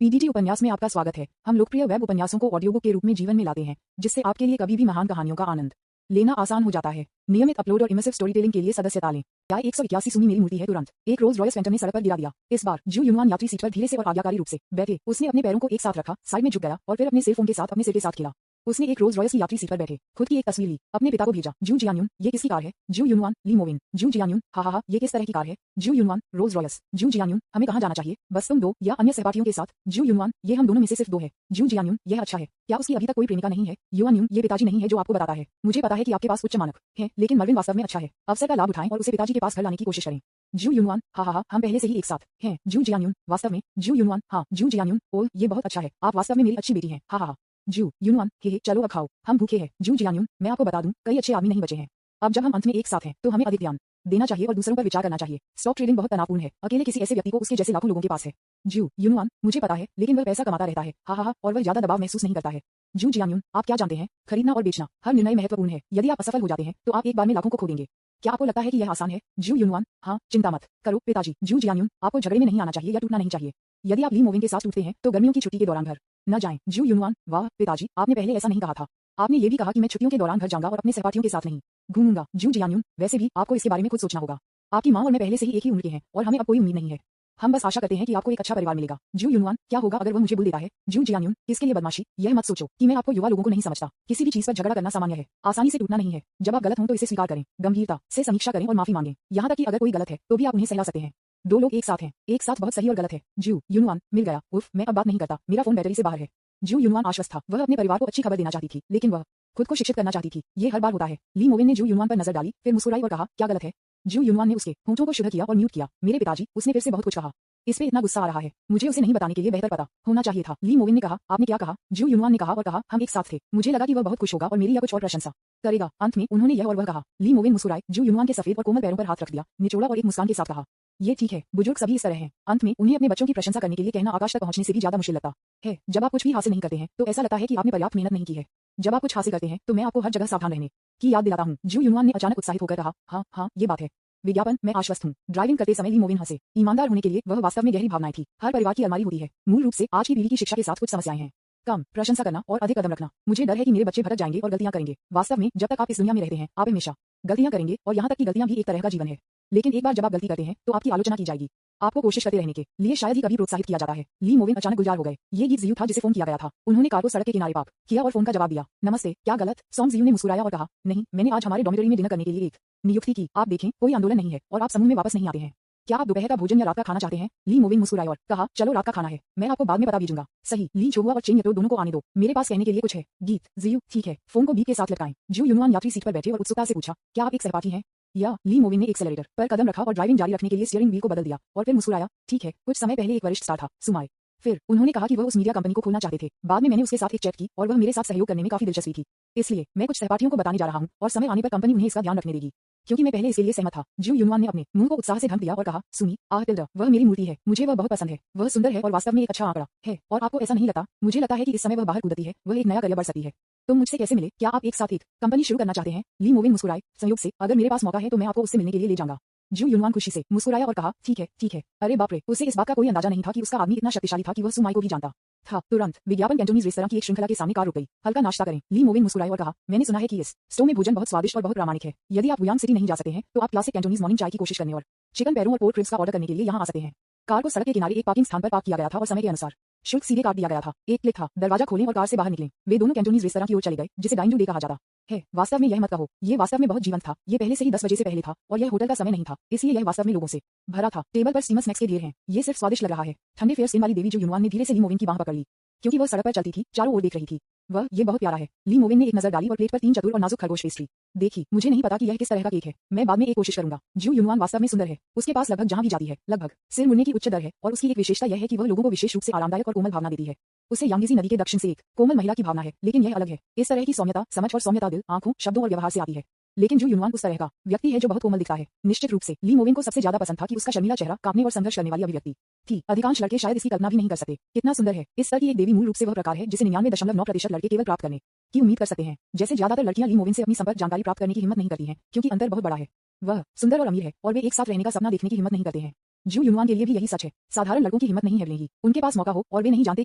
PDT उपन्यास में आपका स्वागत है। हम लोकप्रिय वेब उपन्यासों को ऑडियो बुक के रूप में जीवन में लाते हैं, जिससे आपके लिए कभी भी महान कहानियों का आनंद लेना आसान हो जाता है। नियमित अपलोड और इमर्सिव स्टोरी टेलिंग के लिए सदस्यता लें। क्या 181 सुनी मेरी मूर्ति है तुरंत। एक रोज रॉयस फेंटन ने सड़क पर गिरा दिया। इस बार जू यूनवान यात्री सीट पर धीरे से और आज्ञाकारी रूप से बैठे। उसने अपने पैरों को एक साथ रखा, साइड में झुक गया और फिर अपने सेल फोन के साथ अपने सिर के साथ खिला। उसने एक रोज रॉयस की यात्री सीट पर बैठे खुद की एक तस्वीर ली, अपने पिता को भेजा। जू जियान्यून, ये किसकी कार है। जू यूनवान, ली मोविन। जू जियान्यून, हा, ये किस तरह की कार है। जू यूनवान, रोज रॉयस। जू जियान्यून, हमें कहाँ जाना चाहिए। बस तुम दो या अन्य सहपाठियों के साथ। जू यूनवान, ये हम दोनों में से सिर्फ दो है। जू जियान्यून, यह अच्छा है। क्या उसकी अभी तक कोई प्रेमिका नहीं है। युआन्यून, ये पिताजी नहीं है जो आपको बताता है। मुझे पता है कि आपके पास उच्च मानक है, लेकिन मर्विन वास्तव में अच्छा है। अवसर का लाभ उठाएं और उसे पिताजी के पास घर लाने की कोशिश करें। जू यूनवान, हा, हम पहले से ही एक साथ हैं। जू जियान्यून, वास्तव में। जू यूनवान, हाँ। जू जियान्यून, ओह ये बहुत अच्छा है। आप वास्तव में मेरी अच्छी बेटी हैं। हा। जू यूनवान, हे चलो अब खाओ, हम भूखे हैं। जू जियान्यून, मैं आपको बता दूं, कई अच्छे आदमी नहीं बचे हैं। अब जब हम अंत में एक साथ हैं तो हमें अधिक ध्यान देना चाहिए और दूसरों पर विचार करना चाहिए। स्टॉक ट्रेडिंग बहुत तनावपूर्ण है। अकेले किसी ऐसे व्यक्ति को उसके जैसे लाखों लोगों के पास है। जू यूनवान, मुझे पता है, लेकिन वह पैसा कमाता रहता है। हा, और वह ज्यादा दबाव महसूस नहीं करता है। जू जियान्यून, आप क्या जानते हैं, खरीदना और बेचना हर निर्णय महत्वपूर्ण है। यदि आप असफल हो जाते हैं तो आप एक बार में लाखों को खो देंगे। क्या आपको लगता है कि यह आसान है। जू यूनवान, हाँ, चिंता मत करो पिताजी। जू जियान्यून, आपको झगड़े में नहीं आना चाहिए या टूटना नहीं चाहिए। यदि आप ली मोविन के साथ टूटते हैं तो गर्मियों की छुट्टी के दौरान घर न जाएं। जू यूनवान, वाह पिताजी, आपने पहले ऐसा नहीं कहा था। आपने ये भी कहा कि मैं छुट्टियों के दौरान घर जाऊंगा और अपने सहपाठियों के साथ नहीं घूमूंगा। जू जियान्यून, वैसे भी आपको इसके बारे में खुद सोचना होगा। आपकी माँ और मैं पहले से ही एक ही उम्र के हैं और हमें अब कोई उम्मीद नहीं है। हम बस आशा करते हैं कि आपको एक अच्छा परिवार मिलेगा। जू यूनवान, क्या होगा अगर वह मुझे बुल देता है। जू जियान्यून, किसके लिए बदमाशी। यह मत सोचो कि मैं आपको युवा लोगों को नहीं समझता। किसी भी चीज पर झगड़ा करना सामान्य है, आसानी से टूटना नहीं है। जब आप गलत हों तो इसे स्वीकार करें, गंभीरता से समीक्षा करें और माफी मांगें। यहाँ तक कि अगर कोई गलत है तो भी आप उन्हें सहला सकते हैं। दो लोग एक साथ हैं, एक साथ बहुत सही और गलत है। जू यूनवान, मिल गया। उफ, मैं अब बात नहीं करता, मेरा फोन बैटरी से बाहर है। जू यूनवान आश्वस्त था। वह अपने परिवार को अच्छी खबर देना चाहती थी, लेकिन वह खुद को शिक्षित करना चाहती थी। ये हर बार होता है। ली मोविन ने जू यूनवान पर नजर डाली, फिर मुस्कुराई और कहा, क्या गलत है। जू यूनवान ने उसके होंठों को शुद्ध किया और म्यूट किया। मेरे पिताजी, उसने फिर से बहुत कुछ कहा। इस पे इतना गुस्सा आ रहा है, मुझे उसे नहीं बताने के लिए बेहतर पता होना चाहिए था। ली मोविन ने कहा, आपने क्या कहा। जू यूनवान ने कहा और कहा, हम एक साथ थे। मुझे लगा कि वह बहुत खुश होगा और मेरी या कुछ और प्रशंसा करेगा। अंत में उन्होंने यह और वह कहा। ली मोविन मुस्कुराए। जू यूनवान के सफेद और कोमल पैरों पर हाथ रख दिया, निचोड़ा और एक मुस्कान के साथ कहा, ये ठीक है, बुजुर्ग सभी इस तरह हैं। अंत में उन्हें अपने बच्चों की प्रशंसा करने के लिए कहना आकाश तक पहुंचने से भी ज्यादा मुश्किल लगता है। जब आप कुछ भी हासिल नहीं करते हैं तो ऐसा लगता है कि आपने पर्याप्त मेहनत नहीं की है। जब आप कुछ हासिल करते हैं तो मैं आपको हर जगह सावधान रहने की याद दिलाता हूँ। जू यूनवान ने अचानक उत्साहित होकर कहा, हाँ, ये बात है। विज्ञापन, मैं आश्वस्त हूँ। ड्राइविंग करते समय ली मोविन हंसे। ईमानदार होने के लिए वह वास्तव में गहरी भावनाएं थी। हर परिवार की अलमारी होती है। मूल रूप से आज की पीढ़ी की शिक्षा के साथ कुछ समस्याएं हैं। कम प्रशंसा करना और अधिक कदम रखना। मुझे डर है कि मेरे बच्चे भटक जाएंगे और गलतियां करेंगे। वास्तव में जब तक आप इस दुनिया में रहते हैं आप हमेशा गलतियां करेंगे और यहाँ तक कि गलतियां भी एक तरह का जीवन है। लेकिन एक बार जब आप गलती करते हैं तो आपकी आलोचना की जाएगी। आपको कोशिश करते रहने के लिए शायद ही कभी प्रोत्साहित किया जाता है। ली मोविन अचानक गुलजार हो गए। ये गीत जियू था जिसे फोन किया गया था। उन्होंने कार को सड़क के किनारे पार्क किया और फोन का जवाब दिया, नमस्ते, क्या गलत। सॉन्ग जियू ने मुस्कुराया और कहा, नहीं, मैंने आज हमारे डॉर्मिटरी में डिनर करने के लिए एक नियुक्ति की। आप देखें, कोई आंदोलन नहीं है और आप समूह में वापस नहीं आते हैं। क्या आप दोपहर का भोजन या रात का खाना चाहते हैं। ली मोविन मुस्कुराए और कहा, चलो रात का खाना है, मैं आपको बाद में पता भेजूंगा। सही। ली छोहुआ और चेन यतो दोनों को आने दो, मेरे पास कहने के लिए कुछ है। गीत जियू, ठीक है। फोन को बीप के साथ लटकाएं। जू यूनवान यात्री सीट पर बैठे और उत्सुकता से पूछा, क्या आप एक सहपाठी हैं। या ली मोविन ने एक्सेलरेटर पर कदम रखा और ड्राइविंग जारी रखने के लिए स्टीयरिंग व्हील को बदल दिया और फिर मुस्कुराया, ठीक है। कुछ समय पहले एक वरिष्ठ स्टार था, सुमाए। फिर उन्होंने कहा कि वह उस मीडिया कंपनी को खोलना चाहते थे। बाद में मैंने उसके साथ एक चैट की और वह मेरे साथ सहयोग करने में काफी दिलचस्पी थी। इसलिए मैं कुछ सहपाठियों को बताने जा रहा हूँ और समय आने पर कंपनी उन्हें इसका ध्यान रखने देगी, क्योंकि मैं पहले इसके लिए सहमत था। जू यूनवान ने अपने मुंह को उत्साह से ढक दिया और कहा, सुनी, टिल्डा, वह मेरी मूर्ति है। मुझे वह बहुत पसंद है। वह सुंदर है और वास्तव में एक अच्छा आंकड़ा है। और आपको ऐसा नहीं लगता। मुझे लगता है कि इस समय वह बाहर कूदती है, वह एक नया करियर बढ़ सकती है। तुम मुझसे कैसे मिले। क्या आप एक साथ एक कंपनी शुरू करना चाहते हैं। ली मोविन मुस्कुराए, संयोग से, अगर मेरे पास मौका है तो मैं आपको उससे मिलने के लिए ले जाऊंगा। जू यूनवान खुशी से मुस्कुराया और कहा, ठीक है। अरे बाप रे, उसे इस बात का कोई अंदाजा नहीं था कि उसका आदमी इतना शक्तिशाली था कि वह सुमाई को भी जानता था। तुरंत विज्ञापन कैंटोनीज रेस्तरां की एक श्रृंखला के सामने कार रुक गई। हल्का नाश्ता करें। ली मोविन मुस्कुराए और कहा, मैंने सुना है कि इस स्टोव में भोजन बहुत स्वादिष्ट और बहुत प्रामाणिक है। यदि आप वुयांग सिटी नहीं जा सकते हैं तो आप क्लासिक कैंटोनीज मॉर्निंग चाय की कोशिश करने और चिकन पैरों और पोर्क रिब्स का ऑर्डर करने के लिए यहाँ आ सकते हैं। कार को सड़क के किनारे एक पार्किंग स्थान पर पार्क किया गया था और समय के अनुसार शुल्क सीधे काट दिया गया था। एक क्लिक था। दरवाजा खोलें और कार से बाहर निकलें। वे दोनों कैंटोनीज रेस्तरां की ओर चले गए, जिसे डाइन डू डे कहा जाता है। वास्तव में यह मत कहो, ये वास्तव में बहुत जीवंत था। ये पहले से ही 10 बजे से पहले था और यह होटल का समय नहीं था, इसलिए यह वास्तव में लोगों से भरा था। टेबल पर स्टीमर स्नैक्स के ढेर हैं। ये सिर्फ स्वादिष्ट लग रहा है। ठंडे फेयर स्किन वाली देवी जू यूनवान ने धीरे से ली मोविन की बांह पकड़ ली, क्योंकि वह सड़क पर चलती थी, चारों ओर देख रही थी। वह, ये बहुत प्यारा है। ली मोविन ने एक नजर डाली और प्लेट पर 3 चतुर और नाजुक खरगोश पेस्ट्री देखी। मुझे नहीं पता कि यह किस तरह का केक है, मैं बाद में एक कोशिश करूंगा। जू यूनवान वास्तव में सुंदर है। उसके पास लगभग जहां भी जाती है, लगभग सिर मुड़ने की उच्च दर है और उसकी एक विशेषता यह है कि वह लोगों को विशेष रूप से आरामदायक और कोमल भावना देती है। उसे यांगीजी नदी के दक्षिण से एक कोमल महिला की भावना है, लेकिन यह अलग है। इस तरह की सौम्यता, समझ और सौम्यता दिल, आंखों, शब्दों और व्यवहार से आती है। लेकिन जू यूनवान उस तरह का व्यक्ति है जो बहुत कोमल दिखता है। निश्चित रूप से ली मोविन को सबसे ज्यादा पसंद था कि उसका शर्मीला चेहरा कांपने और संघर्ष करने वाली अभिव्यक्ति थी। अधिकांश लड़के शायद इसकी कल्पना भी नहीं कर सकते। कितना सुंदर है। इस तरह की एक देवी मूल रूप से वह प्रकार है जिसे 99.9% लड़के केवल प्राप्त करने की उम्मीद कर सकते हैं। जैसे ज्यादातर लड़कियां ली मोविन से अपनी संपर्क जानकारी प्राप्त करने की हिम्मत नहीं करती हैं, क्योंकि अंतर बहुत बड़ा है। वह सुंदर और अमीर है और वे एक साथ रहने का सपना देखने की हिम्मत नहीं करते हैं। जू यूनवान के लिए भी यही सच है। साधारण लड़कों की हिम्मत नहीं है लेगी, उनके पास मौका हो और वे नहीं जानते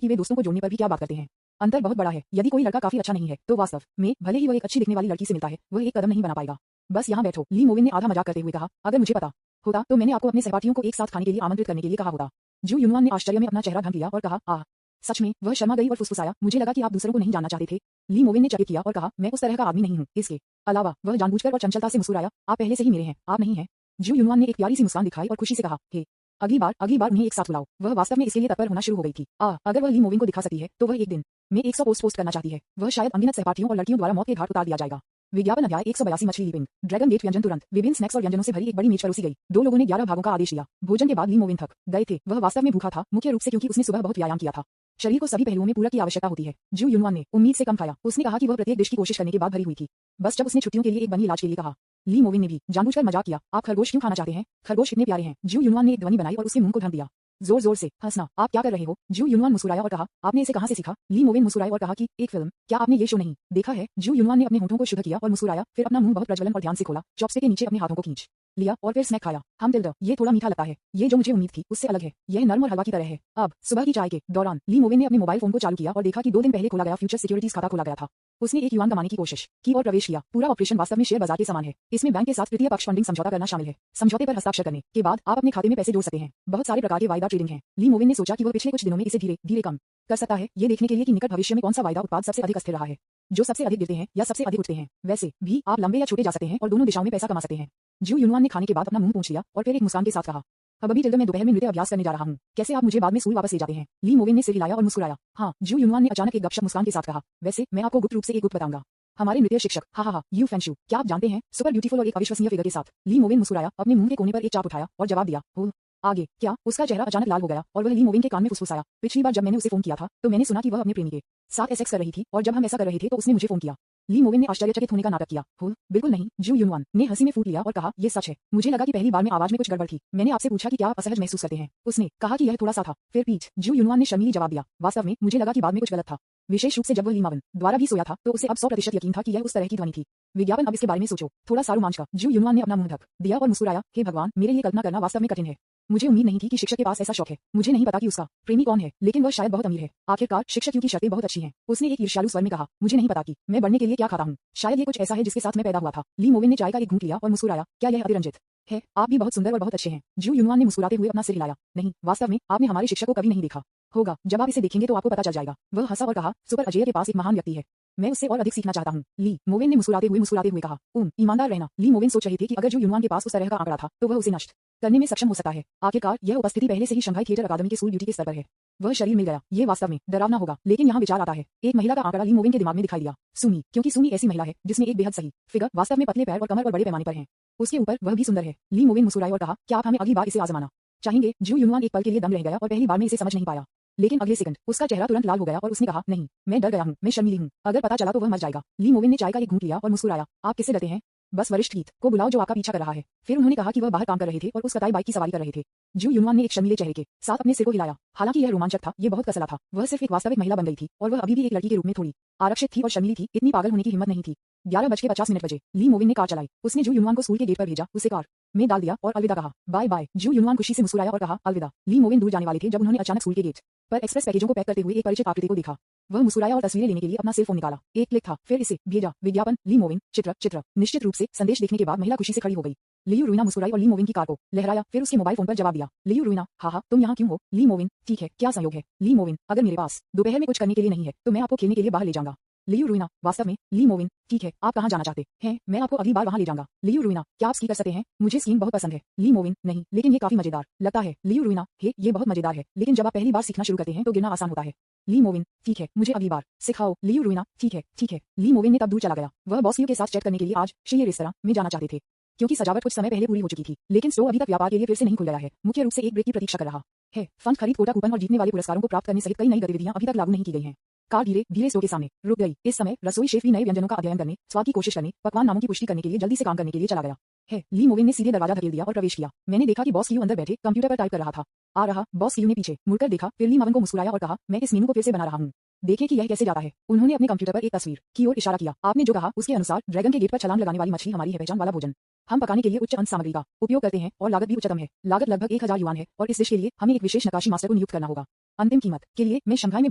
कि वे दोस्तों को जोड़ने पर भी क्या बात करते हैं। अंतर बहुत बड़ा है। यदि कोई लड़का काफी अच्छा नहीं है तो वास्तव में भले ही वह एक अच्छी दिखने वाली लड़की से मिलता है, वह एक कदम नहीं बना पाएगा। बस यहाँ बैठो, ली मोविन ने आधा मजाक करते हुए कहा। अगर मुझे पता होता तो मैंने आपको अपने सहपाठियों को एक साथ खाने के लिए आमंत्रित करने के लिए कहा होता। जू यूनवान ने आश्चर्य में अपना चेहरा ढक लिया और कहा, आह, सच में? वह शर्मा गई और फुसफुसाया, मुझे लगा कि आप दूसरों को नहीं जानना चाहते थे। ली मोविन ने चकित किया और कहा, मैं उस तरह का आदमी नहीं हूँ। इसके अलावा वह जानबूझकर और चंचलता से मुस्कुराया, आप पहले से ही मेरे हैं, आप नहीं हैं। जू यूनवान ने एक प्यारी सी मुस्कान दिखाई और खुशी से कहा, हे, अगली बार उन्हें एक साथ बुलाओ। वह वास्तव में इसके लिए तत्पर होना शुरू हो गई थी। अगर वह ली मोविन को दिखा सकती है तो वह एक दिन में 100 पोस्ट करना चाहती है। वह शायद अनगिनत सहपाठियों और लड़कियों द्वारा मौत के घाट उतार दिया जाएगा। विज्ञापन अध्याय 182 मछली लीपिंग ड्रैगन गेट व्यंजन तुरंत विभिन्न स्नैक्स और व्यंजनों से भरी एक बड़ी मेज परोसी गई। दो लोगों ने 11 भागों का आदेश दिया। भोजन के बाद ली मोविन थक गए थे। वह वास्तव में भूखा था, मुख्य रूप से क्योंकि उसने सुबह बहुत व्यायाम किया था। शरीर को सभी पहलुओं में पूरक की आवश्यकता होती है। जू यूनवान ने उम्मीद से कम खाया। उसने कहा कि वह प्रत्येक डिश की कोशिश करने के बाद भरी हुई थी। बस जब उसने छुट्टियों के लिए एक बनी इलाज के लिए कहा। ली मोविन ने भी जानबूझकर मजाक किया, आप खरगोश क्यों खाना चाहते हैं? खरगोश इतने प्यारे हैं। जू यूनवान ने एक ध्वनि बनाई और उसके मुंह को ढक दिया। जोर जोर से हंसना, आप क्या कर रहे हो? जू यूनवान मुस्कुराया और कहा, आपने इसे कहां से सीखा? ली मोविन मुस्कुराए और कहा कि एक फिल्म, क्या आपने ये शो नहीं देखा है? जू यूनवान ने अपने होठों को शुद्ध किया और मुस्कुराया, फिर अपना मुंह बहुत प्रज्वलन और ध्यान से खोला, चॉपस्टिक के नीचे अपने हाथों को खींच लिया और फिर स्नैक खाया। हम टिल्डा, ये थोड़ा मीठा लगता है। ये जो मुझे उम्मीद थी उससे अलग है। यह नर्म और हलवा की तरह है। अब सुबह की चाय के दौरान ली मोविन ने अपने मोबाइल फोन को चालू किया और देखा कि 2 दिन पहले खोला गया फ्यूचर सिक्योरिटीज खाता खोला गया था। उसने 1 युआन कमाने की कोशिश की और प्रवेश किया। पूरा ऑपरेशन वास्तव में शेयर बाजार के समान है। इसमें बैंक के साथ तृतीय पक्ष फंडिंग समझौता करना शामिल है। समझौते पर हस्ताक्षर करने के बाद आप अपने खाते में पैसे जोड़ सकते हैं। बहुत सारे प्रकार के वायदा ट्रेडिंग हैं। ली मोविन ने सोचा कि वह पिछले कुछ दिनों में इसे धीरे धीरे कम कर सकता है, ये देखने के लिए कि निकट भविष्य में कौन सा वायदा उत्पाद सबसे अधिक अस्थिर रहा है, जो सबसे अधिक गिरते हैं या सबसे अधिक उठते हैं। वैसे भी आप लंबे या छोटे जा सकते हैं और दोनों दिशाओं में पैसा कमा सकते हैं। जू यूनवान ने खाने के बाद अपना मुंह पोंछ लिया और फिर एक मुस्कान के साथ कहा, अब अभी टिल्डा मैं दोपहर में नृत्य अभ्यास करने जा रहा हूँ। कैसे आप मुझे बाद में स्कूल वापस ले जाते हैं? ली मोविन ने सिर हिलाया और मुस्कुराया। हाँ, जू यूनवान ने अचानक एक गपशप मुस्कान के साथ कहा, वैसे मैं आपको गुप्त रूप से एक गुप्त बताऊंगा। हमारे नृत्य शिक्षक, हा, यू फेंशु, क्या आप जानते हैं? सुपर ब्यूटीफुल और एक अविश्वसनीय फिगर के साथ। ली मोविन मुस्कुराया, अपने मुंह के कोने पर एक चाप उठाया और जवाब दिया, हो आगे क्या? उसका चेहरा अचानक लाल हो गया और वह ली मोविन के कान में फुसफुसाया, पिछली बार जब मैंने उसे फोन किया था तो मैंने सुना कि वह अपने प्रेमी के साथ सेक्स कर रही थी और जब हम ऐसा कर रहे थे तो उसने मुझे फोन किया। ली मोविन ने आश्चर्यचकित होने का नाटक किया। हो बिल्कुल नहीं, जू यूनवान ने हंसी में फूट लिया और कहा, यह सच है। मुझे लगा कि पहली बार में आवाज में कुछ गड़बड़ थी। मैंने आपसे पूछा कि क्या आप असहज महसूस करते हैं? उसने कहा कि यह थोड़ा सा था। फिर पीठ। जू यूनवान ने शर्मीली जवाब दिया, वास्तव में मुझे लगा कि बाद में कुछ गलत था, विशेष रूप से जब वह ली मोविन द्वारा भी सोया था तो उसे अब 100% यकीन था कि यह उस तरह की ध्वनि थी। विज्ञापन, अब इसके बारे में सोचो, थोड़ा सा रोमांच का। जू यूनवान ने अपना मुंह ढक दिया और मुस्कुराया, हे भगवान, मेरे लिए कल्पना करना वास्तव में कठिन है। मुझे उम्मीद नहीं थी कि शिक्षक के पास ऐसा शौक है। मुझे नहीं पता कि उसका प्रेमी कौन है, लेकिन वह शायद बहुत अमीर है। आखिरकार शिक्षक की शर्तें बहुत अच्छी हैं। उसने एक ईर्ष्यालु स्वर में कहा, मुझे नहीं पता कि मैं बढ़ने के लिए क्या खाता हूँ। शायद ये कुछ ऐसा है जिसके साथ मैं पैदा हुआ था। ली मोविन ने चाय का एक घूंट लिया और मुस्कुराया, क्या यह अतिरंजित है? आप भी बहुत सुंदर और बहुत अच्छे हैं। जू यूनवान ने मुस्कुराते हुए अपना सिर हिलाया, नहीं, वास्तव में आपने हमारे शिक्षक को कभी नहीं देखा होगा। जब आप इसे देखेंगे तो आपको पता चल जाएगा। वह हंसा और कहा, सुपर अजय के पास एक महान व्यक्ति है, मैं उससे और अधिक सीखना चाहता हूँ। ली मोविन ने मुस्कुराते हुए कहा, ईमानदार रहना। ली मोविन सोच रही थी कि अगर जू यूनवान के पास उस तरह का आंकड़ा था तो वह उसे नष्ट करने में सक्षम हो सकता है। आखिरकार यह उपस्थिति पहले से ही शंघाई थिएटर अकादमी के स्कूल ड्यूटी के स्तर पर है। वह शरीर मिल गया, ये वास्तव में डरावना होगा। लेकिन यहाँ विचार आता है, एक महिला का आंकड़ा ली मोविन के दिमाग में दिखाई दिया, सुमी, क्योंकि सुमी ऐसी महिला है जिसमें एक बेहद सही फिगर वास्तव में पतले पैर और कमर और बड़े पैमाने पर है। उसके ऊपर वह भी सुंदर है। ली मोविन मुस्कुराई और कहा, क्या आप हमें अगली बार इसे आजमाना चाहेंगे? जू यूनवान एक पल के लिए दम रह गया और पहली बार में इसे समझ नहीं पाया, लेकिन अगले सेकंड उसका चेहरा तुरंत लाल हो गया और उसने कहा, नहीं, मैं डर गया हूँ, मैं शर्मीली हूँ, अगर पता चला तो वह मर जाएगा। ली मोविन ने चाय का एक घूंट लिया और मुस्कुराया, आप किससे डरते हैं? बस वरिष्ठ कीथ को बुलाओ जो आपका पीछा कर रहा है। फिर उन्होंने कहा कि वह बाहर काम कर रहे थे और उस कताई बाइक की सवारी कर रहे थे। जू यूनवान ने एक शर्मीले चेहरे के साथ अपने सिर को हिलाया। हालांकि यह रोमांचक था, यह बहुत कसला था। वह सिर्फ एक वास्तविक महिला बन गई थी और वह अभी भी एक लड़की के रूप में थोड़ी आरक्षित थी और शर्मीली थी। इतनी पागल होने की हिम्मत नहीं थी। 11:50 बजे ली मोविन ने कार चलाई। उसने जू यूनवान को स्कूल के गेट पर भेजा, उसे कार में डाल दिया और अलविदा कहा, बाय बाय। जू यूनवान खुशी से मुस्कुराया और कहा, अलविदा। ली मोविन दूर जाने वाले थे जब उन्होंने अचानक स्कूल के गेट पर एक्सप्रेस पैकेजों को पैक करते हुए एक परिचित आकृति को देखा। वह मुस्कुराया और तस्वीरें लेने के लिए अपना सेल फोन निकाला। एक क्लिक था, फिर इसे भेजा। विज्ञापन, ली मोविन, चित्र। निश्चित रूप से संदेश देखने के बाद महिला खुशी से खड़ी हो गई। लियू रुइना मुस्कुराई और ली मोविन की कार को लहराया, फिर उसके मोबाइल फोन पर जवाब दिया। लियू रुइना, हाँ, तुम यहाँ क्यों हो? ली मोविन, ठीक है, क्या संयोग है? ली मोविन, अगर मेरे पास दोपहर में कुछ करने के लिए नहीं है तो मैं आपको खेलने के लिए बाहर ले जाऊंगा। लियू रुइना, वास्तव में? ली मोविन, ठीक है, आप कहाँ जाना चाहते हैं? मैं आपको अगली बार वहाँ ले जाऊंगा। लियू रुइना, क्या आप स्की कर सकते हैं? मुझे स्कीइंग बहुत पसंद है। ली मोविन, नहीं, लेकिन ये काफी मजेदार लगता है। लियू रुइना, हे, ये बहुत मजेदार है, लेकिन जब आप पहली बार सीखना शुरू करते हैं तो गिरना आसान होता है। ली मोविन, ठीक है, मुझे अगली बार सिखाओ। लियू रुइना, ठीक है। ली मोविन ने तब दूर चला गया। वह बॉसियों के साथ चैट करने के लिए आज शेयर रेस्तरां में जाना चाहते थे, क्योंकि सजावट कुछ समय पहले पूरी हो चुकी थी, लेकिन स्टोर अभी तक व्यापार के लिए फिर से नहीं खुल गया है। मुख्य रूप से एक ब्रेक की प्रतीक्षा कर रहा है। फंड खरीद, कोटा कूपन और जीतने वाले पुरस्कारों को प्राप्त करने सहित कई नई गतिविधियां अभी तक लागू नहीं की गई हैं। कार धीरे धीरे स्टोर के सामने रुक गई। इस समय रसोई शेफ भी नए व्यंजनों का अध्ययन करने, स्वाद की कोशिश करने, पकवान नामों की पुष्टि करने के लिए जल्दी से काम करने के लिए चला गया है। ली मोविन ने सीधे दरवाजा धकेल दिया और प्रवेश किया। मैंने देखा कि बॉस क्यू अंदर बैठे कंप्यूटर पर टाइप कर रहा था। आ रहा। बॉस क्यू ने पीछे मुड़कर देखा, फिर ली मोविन को मुस्कुराया और कहा, मैं इस मेनू को फिर से बना रहा हूँ। देखें कि यह कैसे जाता है। उन्होंने अपने कंप्यूटर पर एक तस्वीर की ओर इशारा किया। आपने जो कहा उसके अनुसार ड्रैगन के गेट पर छलांग लगाने वाली मछली हमारी है पहचान वाला भोजन। हम पकाने के लिए उच्च अंत सामग्री का उपयोग करते हैं और लागत भी उच्चतम है। लागत लगभग 1000 युआन है और इस डिश के लिए हमें एक विशेष नक्काशी मास्टर को नियुक्त करना होगा। अंतिम कीमत के लिए मैं शंघाई में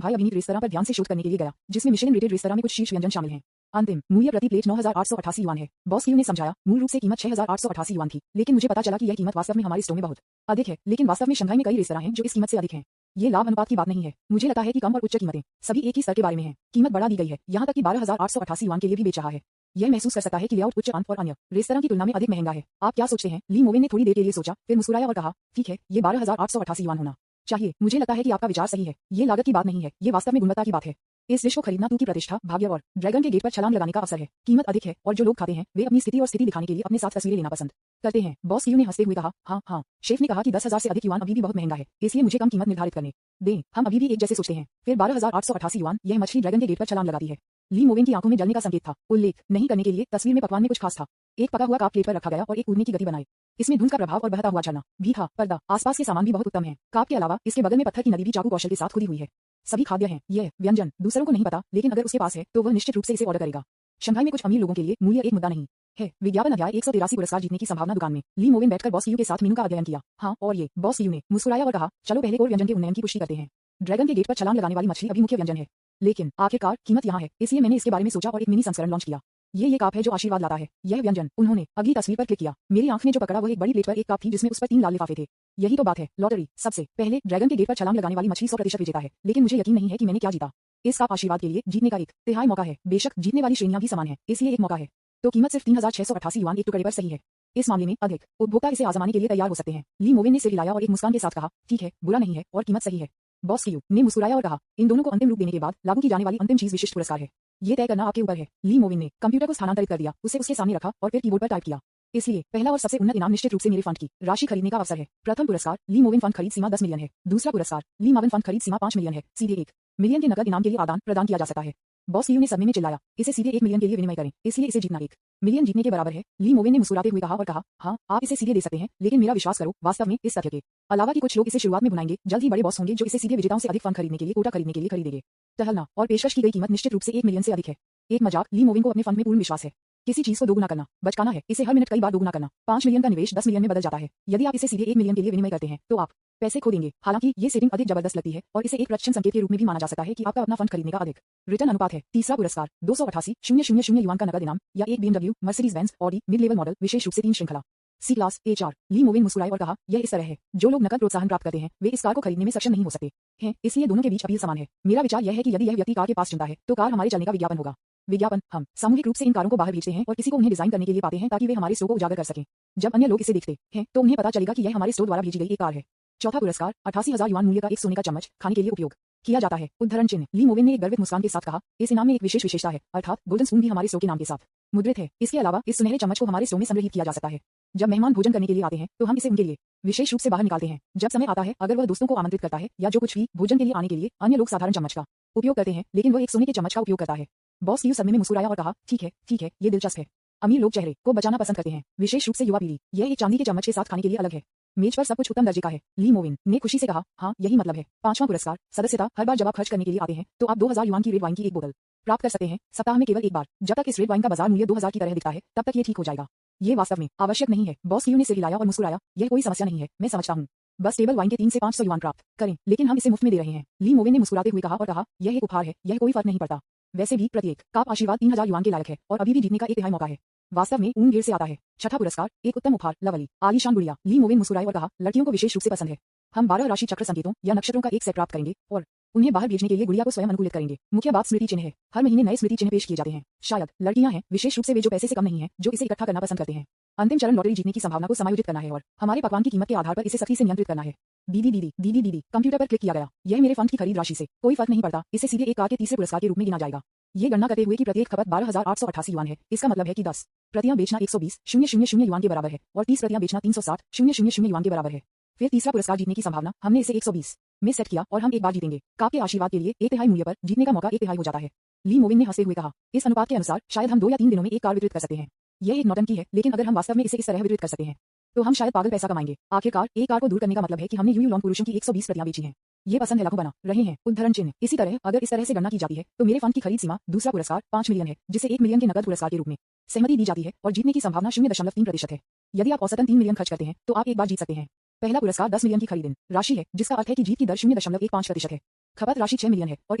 भाई अभिनीत रेस्तरां पर ध्यान से शोध करने के लिए गया, जिसमें मिशेलिन रेटेड रेस्तरां में कुछ शीर्ष व्यंजन शामिल हैं। अंतिम मूल्य प्रति प्लेट 9888 युआन है। बॉस क्यू ने समझाया, मूल रूप से कीमत 6888 युआन थी, लेकिन मुझे पता चला कि यह कीमत वास्तव में हमारे स्टोर में बहुत अधिक है। लेकिन वास्तव में शंघाई में कई रेस्तरां हैं जो इस कीमत से अधिक हैं। ये लाभ अनुपात की बात नहीं है। मुझे लगता है कि कम और उच्च कीमतें सभी एक ही स्तर के बारे में हैं। कीमत बढ़ा दी गई है, यहाँ तक कि 12888 युआन के लिए भी बेच रहा है। यह महसूस कर सकता है कि लेआउट उच्च अंत और अन्य रेस्तरां की तुलना में अधिक महंगा है। आप क्या सोचते हैं? ली मोवेन ने थोड़ी देर के लिए सोचा, फिर मुस्कुराया और कहा, ठीक है, ये 12888 युआन होना चाहिए। मुझे लगता है कि आपका विचार सही है। ये लागत की बात नहीं है, ये वास्तव में गुणवत्ता की बात है। इस डिश को खरीदना तू की प्रतिष्ठा, भाग्य और ड्रैगन के गेट पर छलांग लगाने का अवसर है। कीमत अधिक है और जो लोग खाते हैं वे अपनी स्थिति और स्थिति दिखाने के लिए अपने साथ तस्वीरें लेना पसंद करते हैं। बॉस क्यू ने हंसते हुए कहा, हाँ। शेफ ने कहा कि 10,000 से अधिक युआन अभी भी बहुत महंगा है, इसलिए मुझे कम कीमत निर्धारित करने दें। हम अभी भी एक जैसे सोचते हैं। फिर 12888 युआन यह मछली ड्रैगन के गेट पर छलांग लगाती है। ली मोवेन की आंखों में जलने का संकेत था। उल्लेख नहीं करने के लिए तस्वीर में पकवान में कुछ खास था। एक पका हुआ काप प्लेट पर रखा गया और एक उड़ने की गति बनाई। इसमें धुंध का प्रभाव और बहता हुआ झरना भी था। पर्दा, आसपास के सामान भी बहुत उत्तम है। काप के अलावा इसके बगल में पत्थर की नदी भी चाकू कौशल के साथ खुदी हुई है। सभी खाद्य हैं। यह व्यंजन दूसरों को नहीं पता, लेकिन अगर उसके पास है तो वह निश्चित रूप से इसे ऑर्डर करेगा। शंघाई में कुछ अमीर लोगों के लिए मूल्य एक मुद्दा नहीं है। विज्ञापन अध्याय 183 पुरस्कार जीतने की संभावना दुकान में ली मोवेन बैठकर बॉस क्यू के साथ मेनू का अध्ययन किया। हाँ और ये बॉस क्यू ने मुस्कुराया और कहा, चलो पहले और व्यंजन के उन्नयन की पुष्टि करते हैं। ड्रैगन के गेट पर छलांग लगाने वाली मछली अभी मुख्य व्यंजन है, लेकिन आखिरकार कीमत यहाँ है, इसलिए मैंने इसके बारे में सोचा और एक मिनी संस्करण लॉन्च किया। ये काप है जो आशीर्वाद लाता है। यह व्यंजन। उन्होंने अगली तस्वीर पर क्लिक किया। मेरी आंख ने जो पकड़ा वह एक बड़ी प्लेट पर एक काप थी जिसमें उस पर 3 लाल लिफाफे थे। यही तो बात है। लॉटरी। सबसे पहले ड्रैगन के गेट पर छलांग लगाने वाली मछली 100% विजेता है, लेकिन मुझे यकीन नहीं है कि मैंने क्या जीता। इस काप आशीर्वाद के लिए जीतने का एक तिहाई मौका है। बेशक जीतने वाली श्रेणियां भी समान है, इसलिए एक मौका है। तो कीमत सिर्फ 3688 युआन एक टुकड़े पर सही है। इस मामले में अधिक उपभोक्ता इसे आजमाने के लिए तैयार हो सकते हैं। ली मोवेन ने सिर हिलाया और एक मुस्कान के साथ कहा, ठीक है, बुरा नहीं है और कीमत सही है। बॉस क्यू ने मुस्कुराया और कहा, इन दोनों को अंतिम रूप देने के बाद लागू की जाने वाली अंतिम चीज विशिष्ट पुरस्कार है। ये तय करना आपके ऊपर है। ली मोवेन ने कंप्यूटर को स्थानांतरित कर दिया, उसे उसके सामने रखा और फिर कीबोर्ड पर टाइप किया। इसलिए पहला और सबसे उन्नत इनाम निश्चित रूप से मेरे फंड की राशि खरीदने का अवसर है। प्रथम पुरस्कार ली मोवेन फंड खरीद सीमा 10 मिलियन है। दूसरा पुरस्कार ली मावन फंड खरीद सीमा 5 मिलियन है। सीधे 1 मिलियन के नकद इनाम के लिए आदान प्रदान किया जा सकता है। बॉस क्यू ने सदमे में चिल्लाया, इसे सीधे 1 मिलियन के लिए विनिमय करें, इसलिए इसे जीतना 1 मिलियन जीतने के बराबर है। ली मोवेन ने मुस्कुराते हुए कहा और कहा, हाँ आप इसे सीधे दे सकते हैं, लेकिन मेरा विश्वास करो, वास्तव में इस तथ्य के अलावा कि कुछ लोग इसे शुरुआत में बुनाएंगे, जल्द ही बड़े बॉस होंगे जो इसे सीधे विजेताओं से अधिक फंड खरीदने के लिए कोटा खरीदने के लिए खरीदेंगे। टहलना और पेशकश की गई कीमत निश्चित रूप से 1 मिलियन से अधिक है। एक मजाक। ली मोवेन को अपने फंड में पूर्ण विश्वास है। किसी चीज को दोगुना करना बचकाना है, इसे हर मिनट कई बार दोगुना करना। 5 मिलियन का निवेश 10 मिलियन में बदल जाता है। यदि आप इसे सीधे 1 मिलियन के लिए विनिमय करते हैं तो आप पैसे खो देंगे। हालांकि ये सेटिंग अधिक जबरदस्त लगती है और इसे एक प्रदर्शन संकेत के रूप में भी माना जा सकता है कि आपका अपना फंड खरीदने का अधिक रिटर्न अनुपात है। तीसरा पुरस्कार 288,000 युआन का नकद इनाम या एक BMW, Mercedes Benz, Audi mid level model, विशेष रूप से 3 श्रृंखला सी क्लास HR। ली मोवेन मुस्कुराए और कहा, यह इस तरह है, जो लोग नकद प्रोत्साहन प्राप्त करते हैं वे इस कार को खरीदने में सक्षम नहीं हो सकते हैं, इसलिए दोनों के बीच अपील समान है। मेरा विचार यह है कि यदि यह व्यक्ति कार के पास चुनता है तो कार हमारे चलने का विज्ञापन होगा। विज्ञापन। हम सामूहिक रूप से इन कारों को बाहर भेजते हैं और किसी को उन्हें डिजाइन करने के लिए पाते हैं ताकि वे हमारे स्टोर को उजागर कर सकें। जब अन्य लोग इसे देखते हैं तो उन्हें पता चलेगा कि यह हमारे स्टोर द्वारा भेजी गई एक कार है। चौथा पुरस्कार 88,000 युआन मूल्य का एक सोने का चम्मच खाने के लिए उपयोग किया जाता है। उद्धरण चिन्ह। ली मोवेन ने एक गर्वित मुस्कान के साथ कहा, इस इनाम में एक विशेष विशेषता है, अर्थात गोल्डन स्पून भी हमारे स्टोर के नाम के साथ मुद्रित है। इसके अलावा इस सुनहरे चम्मच को हमारे स्टोर में संग्रहित किया जा सकता है। जब मेहमान भोजन करने के लिए आते हैं तो हम इसे उनके लिए विशेष रूप से बाहर निकालते हैं। जब समय आता है, अगर वह दोस्तों को आमंत्रित करता है या जो कुछ भी भोजन के लिए आने के लिए, अन्य लोग साधारण चम्मच का उपयोग करते हैं, लेकिन वह एक सोने के चम्मच का उपयोग करता है। बॉस क्यू सदमे में मुस्कुराया और कहा, ठीक है, ये दिलचस्प है। अमीर लोग चेहरे को बचाना पसंद करते हैं, विशेष रूप से युवा पीढ़ी। यह एक चांदी के चम्मच के साथ खाने के लिए अलग है। मेज पर सब कुछ उत्तम दर्जे का है। ली मोवेन ने खुशी से कहा, हाँ यही मतलब है। पांचवां पुरस्कार सदस्यता। हर बार जब आप खर्च करने के लिए आते हैं तो आप 2000 युआन की रेड वाइन की एक बोतल प्राप्त कर सकते हैं, सप्ताह में केवल एक बार। जब तक इस रेड वाइन का बाजार मूल्य 2000 की तरह दिखता है तब तक ये ठीक हो जाएगा। ये वास्तव में आवश्यक नहीं है। बॉस क्यू ने सिर हिलाया और मुस्कुराया, यह कोई समस्या नहीं है, मैं समझता हूँ। बस टेबल वाइन के 3 से 500 युआन प्राप्त करें, लेकिन हम इसे मुफ्त में दे रहे हैं। ली मोवेन ने मुस्कुराते हुए कहा और कहा, यह एक उपहार है, यह कोई फर्क नहीं पड़ता। वैसे भी प्रत्येक काप आशीर्वाद 3000 युआन के लायक है और अभी भी जीतने का एक तिहाई मौका है। वास्तव में ऊन ढेर से आता है। छठा पुरस्कार एक उत्तम उपहार, लवली आलीशान गुड़िया। ली मोवेन मुस्कुराए और कहा, लड़कियों को विशेष रूप से पसंद है। हम 12 राशि चक्र संकेतों या नक्षत्रों का एक सेट प्राप्त करेंगे और उन्हें बाहर भेजने के लिए गुड़िया को स्वयं अनुकूलित करेंगे। मुख्य बात स्मृति चिन्ह है। हर महीने नए स्मृति चिन्ह पेश किए जाते हैं। शायद लड़कियां हैं, विशेष रूप से वे जो पैसे से कम नहीं है, जो इसे इकट्ठा करना पसंद करते हैं। अंतिम चरण लॉटरी जीतने की संभावना को समायोजित करना है और हमारे पकवान की कीमत के आधार पर इसे सख्ती से नियंत्रित करना है। दीदी। कंप्यूटर पर क्लिक किया गया। यह मेरे फंड की खरीद राशि से कोई फर्क नहीं पड़ता, इसे सीधे एक कार के तीसरे पुरस्कार के रूप में गिना जाएगा। ये गणना करते हुए कि प्रत्येक खपत 12,888 युआन है, इसका मतलब है कि 10 प्रतियां बेचना 120,000 युआन के बराबर है और 30 प्रतियां बेचना 360,000 युआन के बराबर है। फिर तीसरा पुरस्कार जीतने की संभावना हमने इसे 120 में सेट किया और हम एक बार जीतेंगे। काप के आशीर्वाद के लिए एक तिहाई मूल्य पर जीतने का मौका एक तिहाई हो जाता है। ली मोवेन ने हंसते हुए कहा, इस अनुपात के अनुसार शायद हम 2 या 3 दिनों में एक कार वितरित कर सकते हैं। यह एक नौटंकी है, लेकिन अगर हम वास्तव में इसे इस तरह वितरित कर सकते हैं तो हम शायद पागल पैसा कमाएंगे। आखिरकार एक कार को दूर करने का मतलब है कि हमने यूयू लॉन्ग पुरुषों की 120 प्रतियां बेची हैं। ये पसंद है लाखों बना रहे हैं उद्धरण चिन्ह। इसी तरह अगर इस तरह से गणना की जाती है तो मेरे फंड की खरीद सीमा दूसरा पुरस्कार 5 मिलियन है, जिससे 1 मिलियन के नकद पुरस्कार के रूप में सहमति दी जाती है और जीतने की संभावना 0.3% है। यदि आप औसतन 3 मिलियन खर्च करते हैं तो आप एक बार जीत सकते हैं। पहला पुरस्कार 10 मिलियन की खरीद राशि है, जिसका अर्थ है कि जीत की दर 0.15% है। खपत राशि 6 मिलियन है और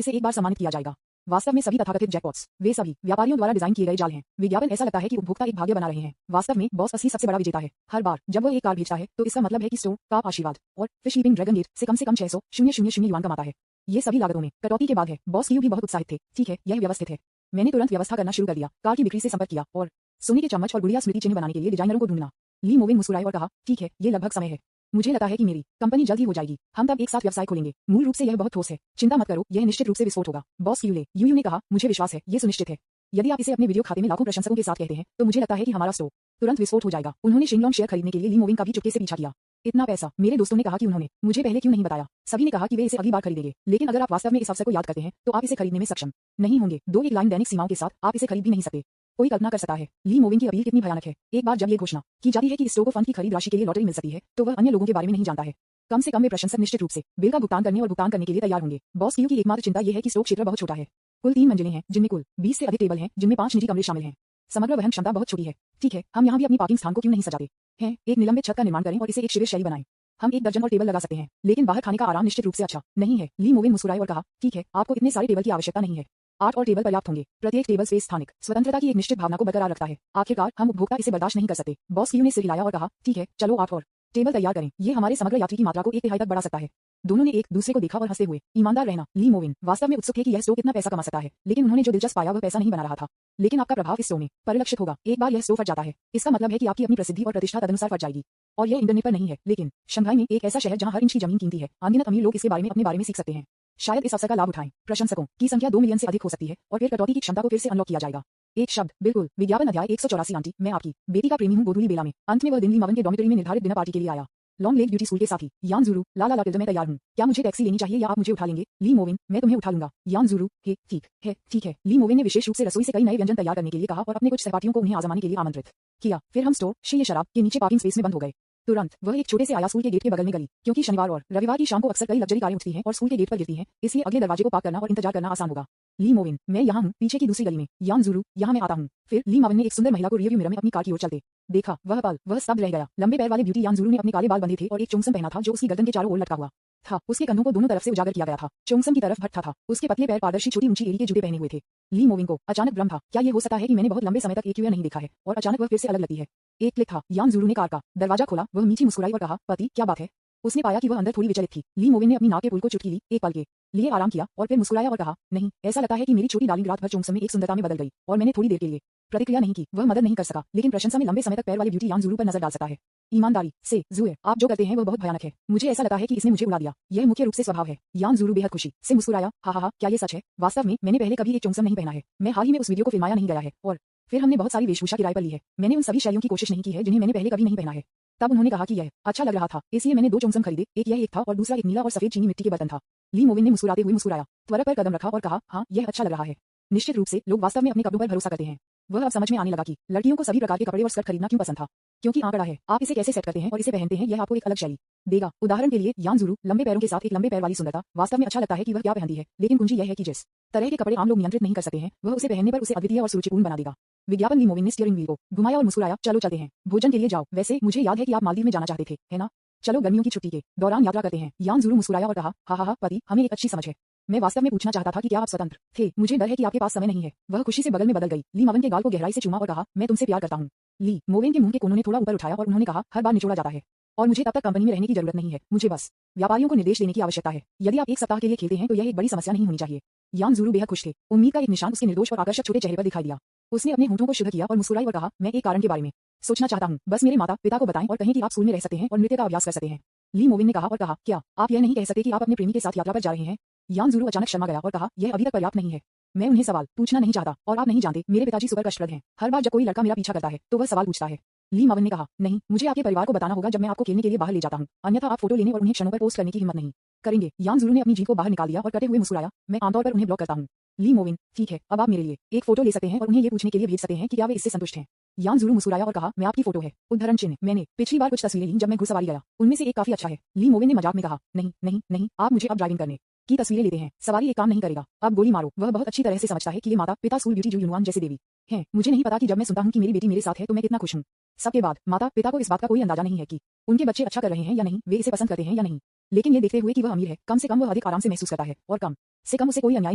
इसे एक बार सम्मानित किया जाएगा। वास्तव में सभी तथाकथित जैकपॉट्स वे सभी व्यापारियों द्वारा डिजाइन किए गए जाल हैं। विज्ञापन ऐसा लगता है कि उपभोक्ता एक भाग्य बना रहे हैं। वास्तव में बॉस असली सबसे बड़ा विजेता है। हर बार जब वो एक कार भेजता है तो इसका मतलब है कि स्टोव का आशीर्वाद और फिश कीपिंग ड्रैगन गेट से कम 600,000 युआन कमाता है। ये सभी लागतों में कटौती के बाद है। बॉस क्यू भी बहुत उत्साहित थे। ठीक है, यह व्यवस्थित है। मैंने तुरंत व्यवस्था करना शुरू कर दिया। कार की बिक्री से संपर्क किया और सोने के चम्मच और गुड़िया स्मृति चिन्ह बनाने के लिए डिजाइनरों को ढूंढना। ली मोविन मुस्कुराए और कहा, ठीक है, ये लगभग समय है। मुझे लगता है कि मेरी कंपनी जल्द ही हो जाएगी। हम तब एक साथ व्यवसाय खोलेंगे। मूल रूप से यह बहुत ठोस है। चिंता मत करो, यह निश्चित रूप से विस्फोट होगा। बॉस क्यू ने कहा, मुझे विश्वास है, ये सुनिश्चित है। यदि आप इसे अपने वीडियो खाते में लाखों प्रशंसकों के साथ कहते हैं तो मुझे लगता है कि हमारा स्टोव तुरंत विस्फोट हो जाएगा। उन्होंने शिंगलोंग शेयर खरीदने के लिए ली मोविन का भी चुपके से पीछा किया। इतना पैसा, मेरे दोस्तों ने कहा कि उन्होंने मुझे पहले क्यों नहीं बताया। सभी ने कहा कि वे इसे अगली बार खरीदेंगे, लेकिन अगर आप वास्तव में इस अवसर को याद करते हैं तो आप इसे खरीदने में सक्षम नहीं होंगे। दो एक लाइन दैनिक सीमाओं के साथ आप इसे खरीद भी नहीं सकते। कोई कल्पना कर सकता है ली मोविन की अपील कितनी भयानक है। एक बार जब ये घोषणा की जाती है कि इस स्टोव को फंड की खरीद राशि के लिए लॉटरी मिल सकती है तो वह अन्य लोगों के बारे में नहीं जानता है। कम से कम वे प्रशंसक निश्चित रूप से बिल का भुगतान करने और भुगतान करने के लिए तैयार होंगे। बॉस क्यू की एकमात्र चिंता यह है कि स्टोव क्षेत्र बहुत छोटा है। कुल 3 मंजिलें हैं जिनमें कुल 20 से अधिक टेबल हैं, जिनमें 5 निजी कमरे शामिल हैं। समग्र वहन क्षमता बहुत छोटी है। ठीक है, हम यहाँ भी अपनी पार्किंग स्थान को क्यों नहीं सजाते हैं। एक निलंबित छत का निर्माण करें और इसे एक शिविर शैली बनाएं। हम 1 दर्जन और टेबल लगा सकते हैं, लेकिन बाहर खाने का आराम निश्चित रूप से अच्छा नहीं है। ली मोविन मुस्कुराए और कहा, ठीक है, आपको इतने सारे टेबल की आवश्यकता नहीं है। 8 और टेबल पर्याप्त होंगे। प्रत्येक टेबल स्पेस स्थानिक स्वतंत्रता की एक निश्चित भावना को बरकरार रखता है। आखिरकार हम उपभोक्ता इसे बर्दाश्त नहीं कर सकते। बॉस क्यू ने सिर हिलाया और कहा, ठीक है, चलो 8 और टेबल तैयार करें। ये हमारे समग्र यात्री की मात्रा को 1 तिहाई तक बढ़ा सकता है। दोनों ने एक दूसरे को देखा और हंसते हुए ईमानदार रहना। ली मोविन वास्तव में उत्सुक थे कि यह स्टोव कितना पैसा कमा सकता है, लेकिन उन्होंने जो दिलचस्प पाया वह पैसा नहीं बना रहा था। लेकिन आपका प्रभाव इस स्टोव में परिलक्षित होगा। एक बार यह स्टोव फट जाता है, इसका मतलब है कि आपकी अपनी प्रसिद्धि और प्रतिष्ठा तदनुसार फट जाएगी। और यह इंटरनेट पर नहीं है, लेकिन शंघाई में एक ऐसा शहर जहां हर इंच की जमीन कीमती है। अनगिनत अमीर लोग इसके बारे में अपने बारे में सीख सकते हैं। शायद इस अवसर का लाभ उठाएं। प्रशंसकों की संख्या 2 मिलियन से अधिक हो सकती है और फिर कटौती की क्षमता को फिर से अनलॉक किया जाएगा। एक शब्द, बिल्कुल। विज्ञापन अध्याय 184। आंटी, मैं आपकी बेटी का प्रेमी हूं। गोधूली बेला में अंत में वह दिन ली मोविन के डॉर्मिटरी में निर्धारित डिनर पार्टी के लिए आया। लॉन्ग लेक ब्यूटी स्कूल के साथी यान ज़ुरू, ला ला ला टिल्डे, मैं तैयार हूं। क्या मुझे टैक्सी लेनी चाहिए या आप मुझे उठा लेंगे। ली मोविन, मैं तुम्हें उठा लूंगा। यान ज़ुरू, हे ठीक है, ठीक है। ली मोविन ने विशेष रूप से रसोई से कई नए व्यंजन तैयार करने के लिए कहा और अपने कुछ सहपाठियों को उन्हें आजमाने के लिए आमंत्रित किया। फिर हम स्टोव शीय शराब के नीचे पार्किंग स्पेस में बंद हो गए। तुरंत वह एक छोटे से आया स्कूल के गेट के बगल में गली, क्योंकि शनिवार और रविवार की शाम को अक्सर कई लग्जरी कारें उठती हैं और स्कूल के गेट पर गिरती हैं, इसलिए अगले दरवाजे को पार करना और इंतजार करना आसान होगा। ली मोविन, मैं यहाँ हूँ, पीछे की दूसरी गली में। यान ज़ुरू, यहाँ मैं आता हूँ। फिर ली मोविन ने एक सुंदर महिला को रियरव्यू मिरर में अपनी कार की ओर चलते देखा। वह पल वह स्तब्ध रह गया। लंबे पैर वाले ब्यूटी यान ज़ुरू ने अपने काले बाल बंधे थे और एक चोंगसम पहना था जो उसकी गर्दन के चारों ओर लटका हुआ था। उसके कंधों को दोनों तरफ से उजागर किया गया था। चोंगसम की तरफ भटका था। उसके पतले पैर पारदर्शी छोटी ऊंची एड़ी के जूते पहने हुए थे। ली मोविन को अचानक भ्रम था, क्या ये हो सकता है कि मैंने बहुत लंबे समय तक एक नहीं देखा है और अचानक वह फिर से अलग लगती है। एक क्लिक था। यान ज़ुरू ने कार का दरवाजा खोला। वह मीठी मुस्कुराई और कहा, पति, क्या बात है। उसने पाया कि वह अंदर थोड़ी विचलित थी। ली मोविन ने अपनी नाक के पुल को चुटकी ली, एक पल के लिए आराम किया और फिर मुस्कुराया और कहा, नहीं, ऐसा लगता है कि मेरी छोटी डार्लिंग रात भर चोंगसम में एक सुंदरता में बदल गई और मैंने थोड़ी देर के लिए प्रतिक्रिया नहीं की। वह मदद नहीं कर सका, लेकिन प्रशंसा में लंबे समय तक पैर वाले ब्यूटी यान ज़ुरू पर नजर डाल सकता है। ईमानदारी से ज़ुए, आप जो करते हैं वो बहुत भयानक है। मुझे ऐसा लगता है कि इसने मुझे उड़ा दिया। यह मुख्य रूप से स्वभाव है। यान ज़ुरू बेहद खुशी से मुस्कुराया, हा हा हा, क्या ये सच है। वास्तव में मैंने पहले कभी एक चोंगसम नहीं पहना है। मैं हाल ही में उस वीडियो को फिल्माया नहीं गया है और फिर हमने बहुत सारी वेशभूषा किराए पर ली है। मैंने उन सभी शैलियों की कोशिश नहीं की है जिन्हें मैंने पहले कभी नहीं पहना है। तब उन्होंने कहा कि यह अच्छा लग रहा था, इसलिए मैंने 2 चोंगसम खरीदे। एक यह एक था और दूसरा एक नीला और सफेद चीनी मिट्टी के बर्तन था। ली मोविन ने मुस्कुराते हुए मुस्कुराया, त्वरा पर कदम रखा और कहा, हाँ, यह अच्छा लग रहा है। निश्चित रूप से लोग वास्तव में अपने कपड़ों पर भरोसा करते हैं। वह अब समझ में आने लगा कि लड़कियों को सभी प्रकार के कपड़े और स्कर्ट खरीदना क्यों पसंद था, क्योंकि आंकड़ा है। आप इसे कैसे सेट करते हैं और इसे पहनते हैं, यह आपको एक अलग शैली देगा। उदाहरण के लिए यान ज़ुरू, लंबे पैरों के साथ एक लंबे पैर वाली सुंदरता। वास्तव में अच्छा लगता है कि वह क्या पहनती है, लेकिन कुंजी यह है कि जिस तरह के कपड़े आम लोग नियंत्रित नहीं कर सकते हैं, वह उसे पहनने पर उसे अद्वितीय और सुरुचिपूर्ण बना देगा। विज्ञापन। ली मोविन ने स्टीयरिंग व्हील को घुमाया और मुस्कुराया, चलो चलते हैं, भोजन के लिए जाओ। वैसे मुझे याद है कि आप मालदीव में जाना चाहते थे, है ना। चलो गर्मियों की छुट्टी के दौरान यात्रा करते हैं। यान ज़ुरू मुस्कुराया और कहा, हा हा हा, पति, हमें एक अच्छी समझ है। मैं वास्तव में पूछना चाहता था कि क्या आप स्वतंत्र थे। मुझे डर है कि आपके पास समय नहीं है। वह खुशी से बगल में बदल गई। ली मोविन के गाल को गहराई से चूमा और कहा, मैं तुमसे प्यार करता हूँ। ली मोविन के मुंह के कोनों ने थोड़ा ऊपर उठाया और उन्होंने कहा, हर बार निचोड़ा जाता है और मुझे तब तक कंपनी में रहने की जरूरत नहीं है। मुझे बस व्यापारियों को निर्देश देने की आवश्यकता है। यदि आप 1 सप्ताह के लिए खेलते हैं तो यह एक बड़ी समस्या नहीं होनी चाहिए। यान ज़ुरू बेहद खुश थे। उम्मीद का एक निशान उसके निर्दोष और आकर्षक छोटे चेहरे पर दिखाई दिया। उसने अपने होंठों को शुद्ध किया और मुस्कुराई और कहा, मैं एक कारण के बारे में सोचना चाहता हूँ। बस मेरे माता पिता को बताएं और कहें कि आप स्कूल में रह सकते हैं और नृत्य का अभ्यास कर सकते हैं। ली मोविन ने कहा और कहा, क्या आप यह नहीं कह सकते कि आप अपने प्रेमी के साथ यात्रा पर जा रहे हैं। यान ज़ुरू अचानक शर्मा गया और कहा, यह अभी तक पर्याप्त नहीं है। मैं उन्हें सवाल पूछना नहीं चाहता और आप नहीं जानते, मेरे पिताजी सुपर कष्टप्रद हैं। हर बार जब कोई लड़का मेरा पीछा करता है तो वह सवाल पूछता है। ली मोविन ने कहा, नहीं, मुझे आपके परिवार को बताना होगा जब मैं आपको खेलने के लिए बाहर ले जाता हूँ, अन्यथा आप फोटो लेने और उन्हें क्षणों पर पोस्ट करने की हिम्मत नहीं करेंगे। यान ज़ुरू ने अपनी जीभ को बाहर निकाल दिया और कटे हुए मुस्कुराया, मैं आमतौर पर उन्हें ब्लॉक करता हूँ। ली मोविन, ठीक है, अब आप मेरे लिए एक फोटो ले सकते हैं और उन्हें ये पूछने के लिए भेज सकते हैं कि क्या वे इससे संतुष्ट हैं। यान ज़ुरू मुस्कुराया और कहा, मैं आपकी फोटो है। उद्धरण चिन्ह, मैंने पिछली बार कुछ तस्वीरें लीं जब मैं घुड़सवारी गया, उनमें से एक काफी अच्छा है। ली मोविन ने मजाक में कहा, नहीं नहीं नहीं, आप मुझे अब ड्राइविंग करने की तस्वीरें लेते हैं, सवारी एक काम नहीं करेगा, अब गोली मारो। वह बहुत अच्छी तरह से समझता है कि ये माता पिता स्कूल ब्यूटी जो यूनुआन जैसे देवी हैं। मुझे नहीं पता कि जब मैं सुनता हूँ कि मेरी बेटी मेरे साथ है तो मैं कितना खुश हूँ। सबके बाद माता पिता को इस बात का कोई अंदाजा नहीं है कि उनके बच्चे अच्छा कर रहे हैं या नहीं, वे इसे पसंद करते हैं या नहीं, लेकिन ये देखते हुए कि वह अमीर है, कम से कम वह अधिक आराम से महसूस करता है और कम से कम उसे कोई अन्याय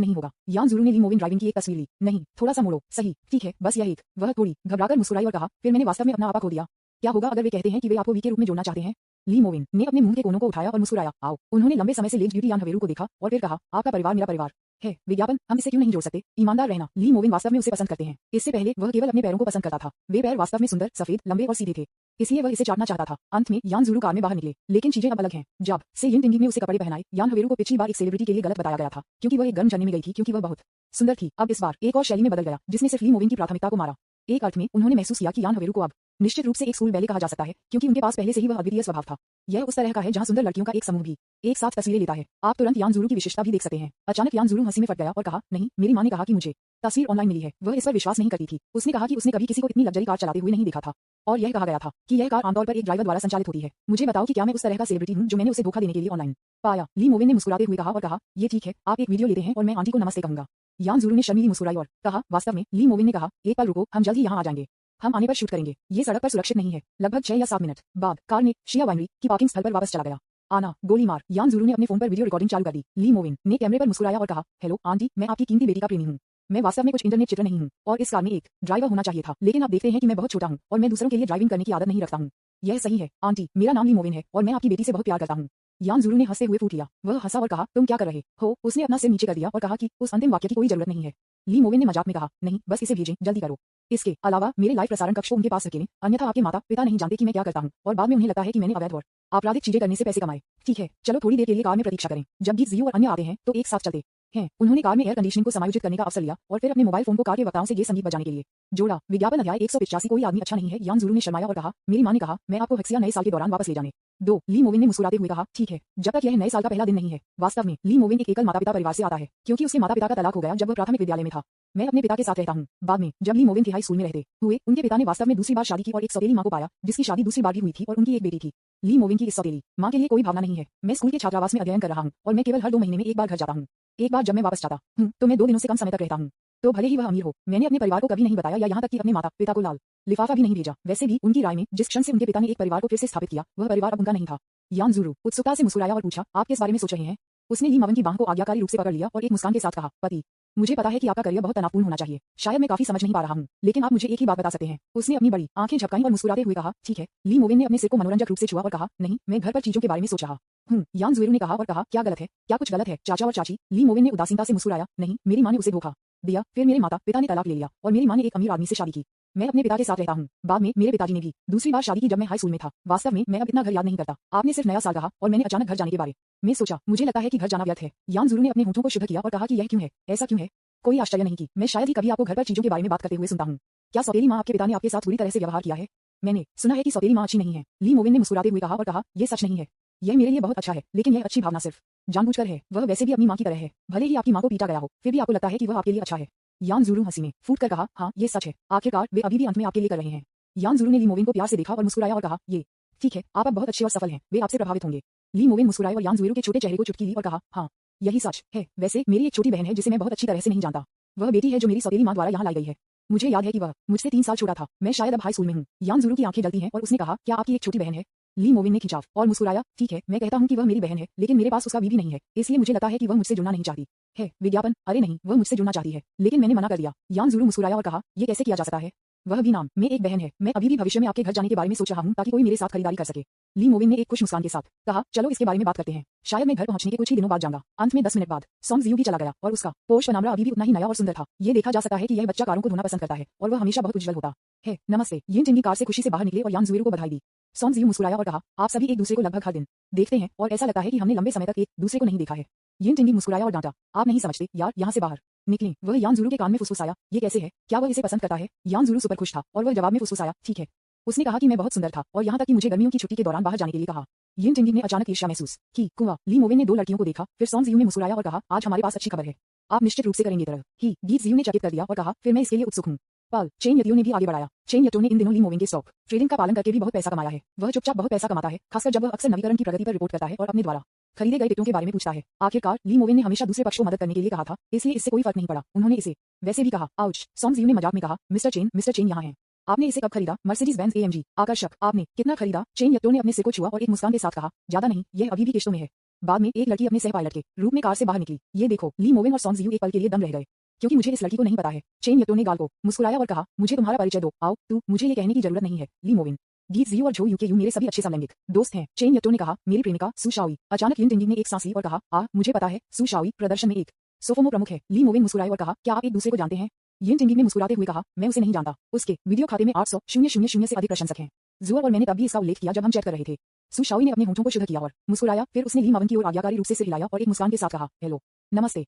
नहीं होगा। यान ज़ुरू ने ली मोविन ड्राइविंग की एक तस्वीर ली। नहीं, थोड़ा सा मोड़ो, सही, ठीक है, बस यह एक। वह थोड़ी घबराकर मुस्कुराई और कहा, फिर मैंने वास्तव में अपना आपा खो दिया। क्या होगा अगर वे कहते हैं कि वे आपको वी के रूप में जोड़ना चाहते हैं? ली मोविन ने अपने मुंह के कोनों को उठाया और मुस्कुराया। आओ। उन्होंने लंबे समय से लेज ब्यूटी यान हवेरू को देखा और फिर कहा, आपका परिवार मेरा परिवार है। विज्ञापन, हम इसे क्यों नहीं जोड़ सकते? ईमानदार रहना। ली मोविन वास्तव में उसे पसंद करते हैं। इससे पहले वह केवल अपने पैरों को पसंद करता था। वे पैर वास्तव में सुंदर, सफेद, लंबे और सीधे थे, इसलिए वह इसे चाटना चाहता था। अंत में यान ज़ुरू कार में बाहर निकले, लेकिन चीजें अब अलग हैं। जब से यिन टिंगी ने उसे कपड़े पहनाए, यान हवेरू को पिछली बार एक सेलिब्रिटी के लिए गलत बताया गया था, क्योंकि वह एक गर्म झरने में गई थी क्योंकि वह बहुत सुंदर थी। अब इस बार एक और शैली में बदल गया, जिसने सिर्फ ली मोविन की प्राथमिकता को मारा। एक अर्थ में उन्होंने महसूस किया कि यान हवेरू को अब निश्चित रूप से एक स्कूल बैले कहा जा सकता है, क्योंकि उनके पास पहले से ही वह अद्वितीय स्वभाव था। यह उस तरह का है जहां सुंदर लड़कियों का एक समूह भी एक साथ तस्वीरें लेता है। आप तुरंत यान ज़ुरू की विशेषता भी देख सकते हैं। अचानक यान ज़ुरू हंसी में फट गया और कहा, नहीं, मेरी माँ ने कहा कि मुझे तस्वीर ऑनलाइन मिली है। वह इस पर विश्वास नहीं करती थी। उसने कहा कि उसने कभी किसी को इतनी लग्जरी कार चलाते हुए नहीं देखा था, और यह कहा गया था कि यह कार आमतौर पर एक ड्राइवर द्वारा संचालित होती है। मुझे बताओ कि क्या मैं उस तरह का सेलिब्रिटी हूँ जो मैंने उसे धोखा देने के लिए ऑनलाइन पाया? ली मोविन ने मुस्कुराते हुए कहा और कहा, ये ठीक है, आप एक वीडियो लेते हैं और मैं आंटी को नमस्ते कहूंगा। यान ज़ुरू ने शर्मीली मुस्कुराई और कहा, वास्तव में? ली मोविन ने कहा, एक पल रुको, हम जल्द ही यहाँ आ जाएंगे। हम आने पर शूट करेंगे। ये सड़क पर सुरक्षित नहीं है। लगभग 6 या 7 मिनट बाद कार ने शिया वाइनरी की पार्किंग स्थल पर वापस चला गया। आना, गोली मार। यान ज़ुरू ने अपने फोन पर वीडियो रिकॉर्डिंग चालू कर दी। ली मोविन ने कैमरे पर मुस्कुराया और कहा, हेलो आंटी, मैं आपकी कीमती बेटी का प्रेमी हूँ। मैं वास्तव में कुछ इंटरनेट चित्र नहीं हूँ और इस कार में एक ड्राइवर होना चाहिए था, लेकिन आप देखते हैं कि मैं बहुत छोटा हूँ और मैं दूसरों के लिए ड्राइविंग करने की आदत नहीं रखता हूँ। यह सही है आंटी, मेरा नाम ली मोविन है और मैं आपकी बेटी से बहुत प्यार करता हूँ। यान ज़ुरू ने हंसते हुए पूछ लिया। वह हंसा और कहा, तुम क्या कर रहे हो? उसने अपना सिर नीचे कर दिया और कहा कि उस अंतिम वाक्य की कोई जरूरत नहीं है। ली मोविन ने मजाक में कहा, नहीं, बस इसे भेजें, जल्दी करो। इसके अलावा मेरे लाइव प्रसारण कक्ष को उनके पास रखें, अन्यथा आपके माता पिता नहीं जानते कि मैं क्या करता हूँ और बाद में उन्हें लगता है कि मैंने अवैध और आपराधिक चीजें करने से पैसे कमाए। ठीक है, चलो थोड़ी देर के लिए कार में प्रतीक्षा करें। जब गीत जियो और अन्य आते हैं तो एक साथ चलते हैं। उन्होंने कार में एयर कंडीशनिंग को समायोजित करने का अवसर लिया और फिर अपने मोबाइल फोन को कार के वक्ताओं से ये संगीत बजाने के लिए जोड़ा। विज्ञापन अध्याय 185। कोई आदमी अच्छा नहीं है। यान ज़ुरू ने शर्माया और कहा, मेरी माँ ने कहा मैं आपको हक्सिया नए साल के दौरान वापस ले जाने दो। ली मोविन ने मुस्कुराते हुए कहा, ठीक है, जब तक यह नए साल का पहला दिन नहीं है। वास्तव में ली मोविन एक एकल माता पिता परिवार से आता है, क्योंकि उसके माता पिता का तलाक हो गया जब वह प्राथमिक विद्यालय में था। मैं अपने पिता के साथ रहता हूँ। बाद में जब ली मोविन के हाई स्कूल में रहते हुए उनके पिता ने वास्तव में दूसरी बार शादी की और एक सौतेली माँ को पाया, जिसकी शादी दूसरी बार भी हुई थी और उनकी एक बेटी थी। ली मोविन की इस सौतेली माँ के लिए कोई भावना नहीं है। मैं स्कूल के छात्रावास में अध्ययन कर रहा हूँ और मैं केवल हर 2 महीने में एक बार घर जाता हूँ। एक बार जब मैं वापस जाता हूँ तो मैं 2 दिनों से कम समय तक रहता हूँ। तो भले ही वह अमीर हो, मैंने अपने परिवार को कभी नहीं बताया या यहाँ तक कि अपने माता पिता को लाल लिफाफा भी नहीं भेजा। वैसे भी उनकी राय में जिस क्षण से उनके पिता ने एक परिवार को फिर से स्थापित किया, वह परिवार अब उनका नहीं था। यान ज़ुरू उत्सुकता से मुस्कुराया और पूछा, आप किस बारे में सोच रहे हैं? उसने ली मोविन की बाह को आज्ञाकारी रूप से पकड़ लिया और एक मुस्कान के साथ कहा, पति, मुझे पता है कि आपका करियर बहुत तनावपूर्ण होना चाहिए। शायद मैं काफी समझ नहीं पा रहा हूँ, लेकिन आप मुझे एक ही बात बता सकते हैं। उसने अपनी बड़ी आंखें झपकाई और मुस्कुराते हुए कहा, ठीक है। ली मोविन ने अपने सिर को मनोरंजक रूप से छुआ और कहा, नहीं, मैं घर पर चीजों के बारे में सोच रहा हूँ। यान ज़ुरू ने कहा और कहा, क्या गलत है? क्या कुछ गलत है चाचा और चाची? ली मोविन ने उदासीनता से मुस्कुराया, नहीं, मेरी माँ ने उसे धोखा दिया, फिर मेरे माता पिता ने तलाक ले लिया और मेरी माँ ने एक अमीर आदमी से शादी की। मैं अपने पिता के साथ रहता हूँ। बाद में मेरे पिताजी ने भी दूसरी बार शादी की जब मैं हाई स्कूल में था। वास्तव में मैं अब इतना घर याद नहीं करता। आपने सिर्फ नया साल कहा और मैंने अचानक घर जाने के बारे में सोचा। मुझे लगता है कि घर जाना व्यर्थ है। यान ज़ुरू ने अपने होठों को शुद्ध किया और कहा कि यह क्यों है? ऐसा क्यों है? कोई आश्चर्य नहीं कि मैं शायद ही कभी आपको घर पर चीजों के बारे में बात करते हुए सुनता हूँ। क्या सौतेली माँ आपके पिता ने आपके साथ बुरी तरह से व्यवहार किया है? मैंने सुना है कि सौतेली माँ अच्छी नहीं है। ली मोविन ने मुस्कुराते हुए कहा और कहा, यह सच नहीं है। यह मेरे लिए बहुत अच्छा है, लेकिन यह अच्छी भावना सिर्फ जानबूझकर है। वह वैसे भी अपनी माँ की तरह है। भले ही आपकी माँ को पीटा गया हो, फिर भी आपको लगता है कि वह आपके लिए अच्छा है। यान ज़ुरू हंसी में फूट कर कहा, हाँ, ये सच है। आखिरकार वे अभी भी अंत में आपके लिए कर रहे हैं। यान ज़ुरू ने ली मोविन को प्यार से देखा और मुस्कुराया और कहा, ये ठीक है, आप अब बहुत अच्छे और सफल हैं। वे आपसे प्रभावित होंगे। ली मोविन मुस्कुराए और यान ज़ुरू के छोटे चेहरे को चुटकी ली और कहा, हाँ, यही सच है। वैसे मेरी एक छोटी बहन है जिसे मैं बहुत अच्छी तरह से नहीं जानता। वह बेटी है जो मेरी सौतेली माँ द्वारा यहाँ लाई गई है। मुझे याद है कि वह मुझसे 3 साल छोटा था। मैं शायद अब हाई स्कूल में हूँ। यान ज़ुरू की आंखें जलती हैं और उसने कहा, क्या आपकी एक छोटी बहन है? ली मोविन ने खिंचाव और मुस्कुराया, ठीक है, मैं कहता हूँ कि वह मेरी बहन है, लेकिन मेरे पास उसका बीवी नहीं है, इसलिए मुझे लगता है कि वह मुझसे जुड़ना नहीं चाहती है। विज्ञापन, अरे नहीं, वह मुझसे जुड़ना चाहती है, लेकिन मैंने मना कर दिया। यान ज़ुरू मुस्कुराया और कहा, ये कैसे किया जा सकता है? वह भी नाम में एक बहन है। मैं अभी भी भविष्य में आपके घर जाने के बारे में सोच रहा हूँ ताकि कोई मेरे साथ खरीदारी कर सके। ली मोविन ने एक खुश मुस्कान के साथ कहा, चलो इसके बारे में बात करते हैं। शायद मैं घर पहुंचने के कुछ ही दिनों बाद जाऊंगा। अंत में 10 मिनट बाद सॉन्ग जियो भी चला गया और उसका पोर्श पनामरा अभी भी उतना ही नया और सुंदर था। ये देखा जा सकता है कि यह बच्चा कारों को धोना पसंद करता है और वह हमेशा बहुत उज्जवल होता है। नमस्ते। यिन टिंगी कार से खुशी से बाहर निकले और यान ज़ुरू को बधाई दी। सॉन्ग जियो मुस्कुराया और कहा, आप सभी एक दूसरे को लगभग हर दिन देखते हैं और ऐसा लगता है कि हमने लंबे समय तक एक दूसरे को नहीं देखा है। यिन टिंगी मुस्कुराया और डांटा, आप नहीं समझते यार, यहाँ से बाहर निकलें। वह यान ज़ुरू के कान में फुसफुसाया, ये कैसे है? क्या वह इसे पसंद करता है? यान ज़ुरू सुपर खुश था और वह जवाब में फुसफुसाया, ठीक है। उसने कहा कि मैं बहुत सुंदर था और यहाँ तक कि मुझे गर्मियों की छुट्टी के दौरान बाहर जाने के लिए कहा। यिन टिंगी ने अचानक ईर्ष्या महसूस की। कुआं। ली मोविन ने 2 लड़कियों को देखा, फिर सॉन्ग जियो में मुस्कुराया और कहा, आज हमारे पास अच्छी खबर है। आप निश्चित रूप से करेंगे तरह ही। गीत जियो ने चकित कर दिया और कहा, फिर मैं इसके लिए उत्सुक हूँ। पाल चेन यतियो ने भी आगे बढ़ाया। चेन यतो ने इन दिनों ली मोविंग के स्टॉक ट्रेडिंग का पालन करके भी बहुत पैसा कमाया है। वह चुपचाप बहुत पैसा कमाता है, खासकर जब वह अक्सर नवीकरण की प्रगति पर रिपोर्ट करता है और अपने द्वारा खरीदे गए टिकटों के बारे में पूछता है। आखिरकार ली मोविन ने हमेशा दूसरे पक्ष को मदद करने के लिए कहा था, इसलिए इससे कोई फर्क नहीं पड़ा। उन्होंने इसे वैसे भी कहा। आउच, सॉन्गजियो ने मजाक में कहा, मिस्टर चेन यहाँ हैं। आपने इसे कब खरीदा? Mercedes Benz AMG। आकर्षक, आपने कितना खरीदा? चेन यतो ने अपने सिर को छुआ और एक मुस्कान के साथ कहा, ज्यादा नहीं, यह अभी भी किश्तों में है। बाद में एक लड़की अपने सह पायलट के रूप में कार से बाहर निकली। ये देखो, ली मोविन और सॉन्गजियो एक पल के लिए दम रह गए, क्योंकि मुझे इस लड़की को नहीं पता है। चेन यतो ने गाल को मुस्कुराया और कहा, मुझे तुम्हारा परिचय दो। आओ, तू, मुझे ये कहने की जरूरत नहीं है। ली मोविन, गीत जियो और झो यूके यू मेरे सभी अच्छे समलैंगिक दोस्त हैं। चेन यतो ने कहा, मेरी प्रेमिका सु शाओई। अचानक यिन टिंगिंग ने एक सांस ली और कहा, मुझे पता है, सु शाओई प्रदर्शन में एक सोफोमो प्रमुख है। ली मोविन मुस्कुराए और कहा, क्या आप एक दूसरे को जानते हैं? यिन टिंगिंग ने मुस्कुराते हुए कहा, मैं उसे नहीं जानता। उसके वीडियो खाते में 800,000 से अधिक प्रशंसक हैं। जुआ और मैंने तब भी इसका उल्लेख किया जब हम चैट कर रहे थे। सु शाओई ने अपने होंठों को शुद्ध किया और मुस्कुराया, फिर उसने ली मावन की ओर आज्ञाकारी रूप से सिर हिलाया और एक मुस्कान के साथ कहा, हेलो, नमस्ते।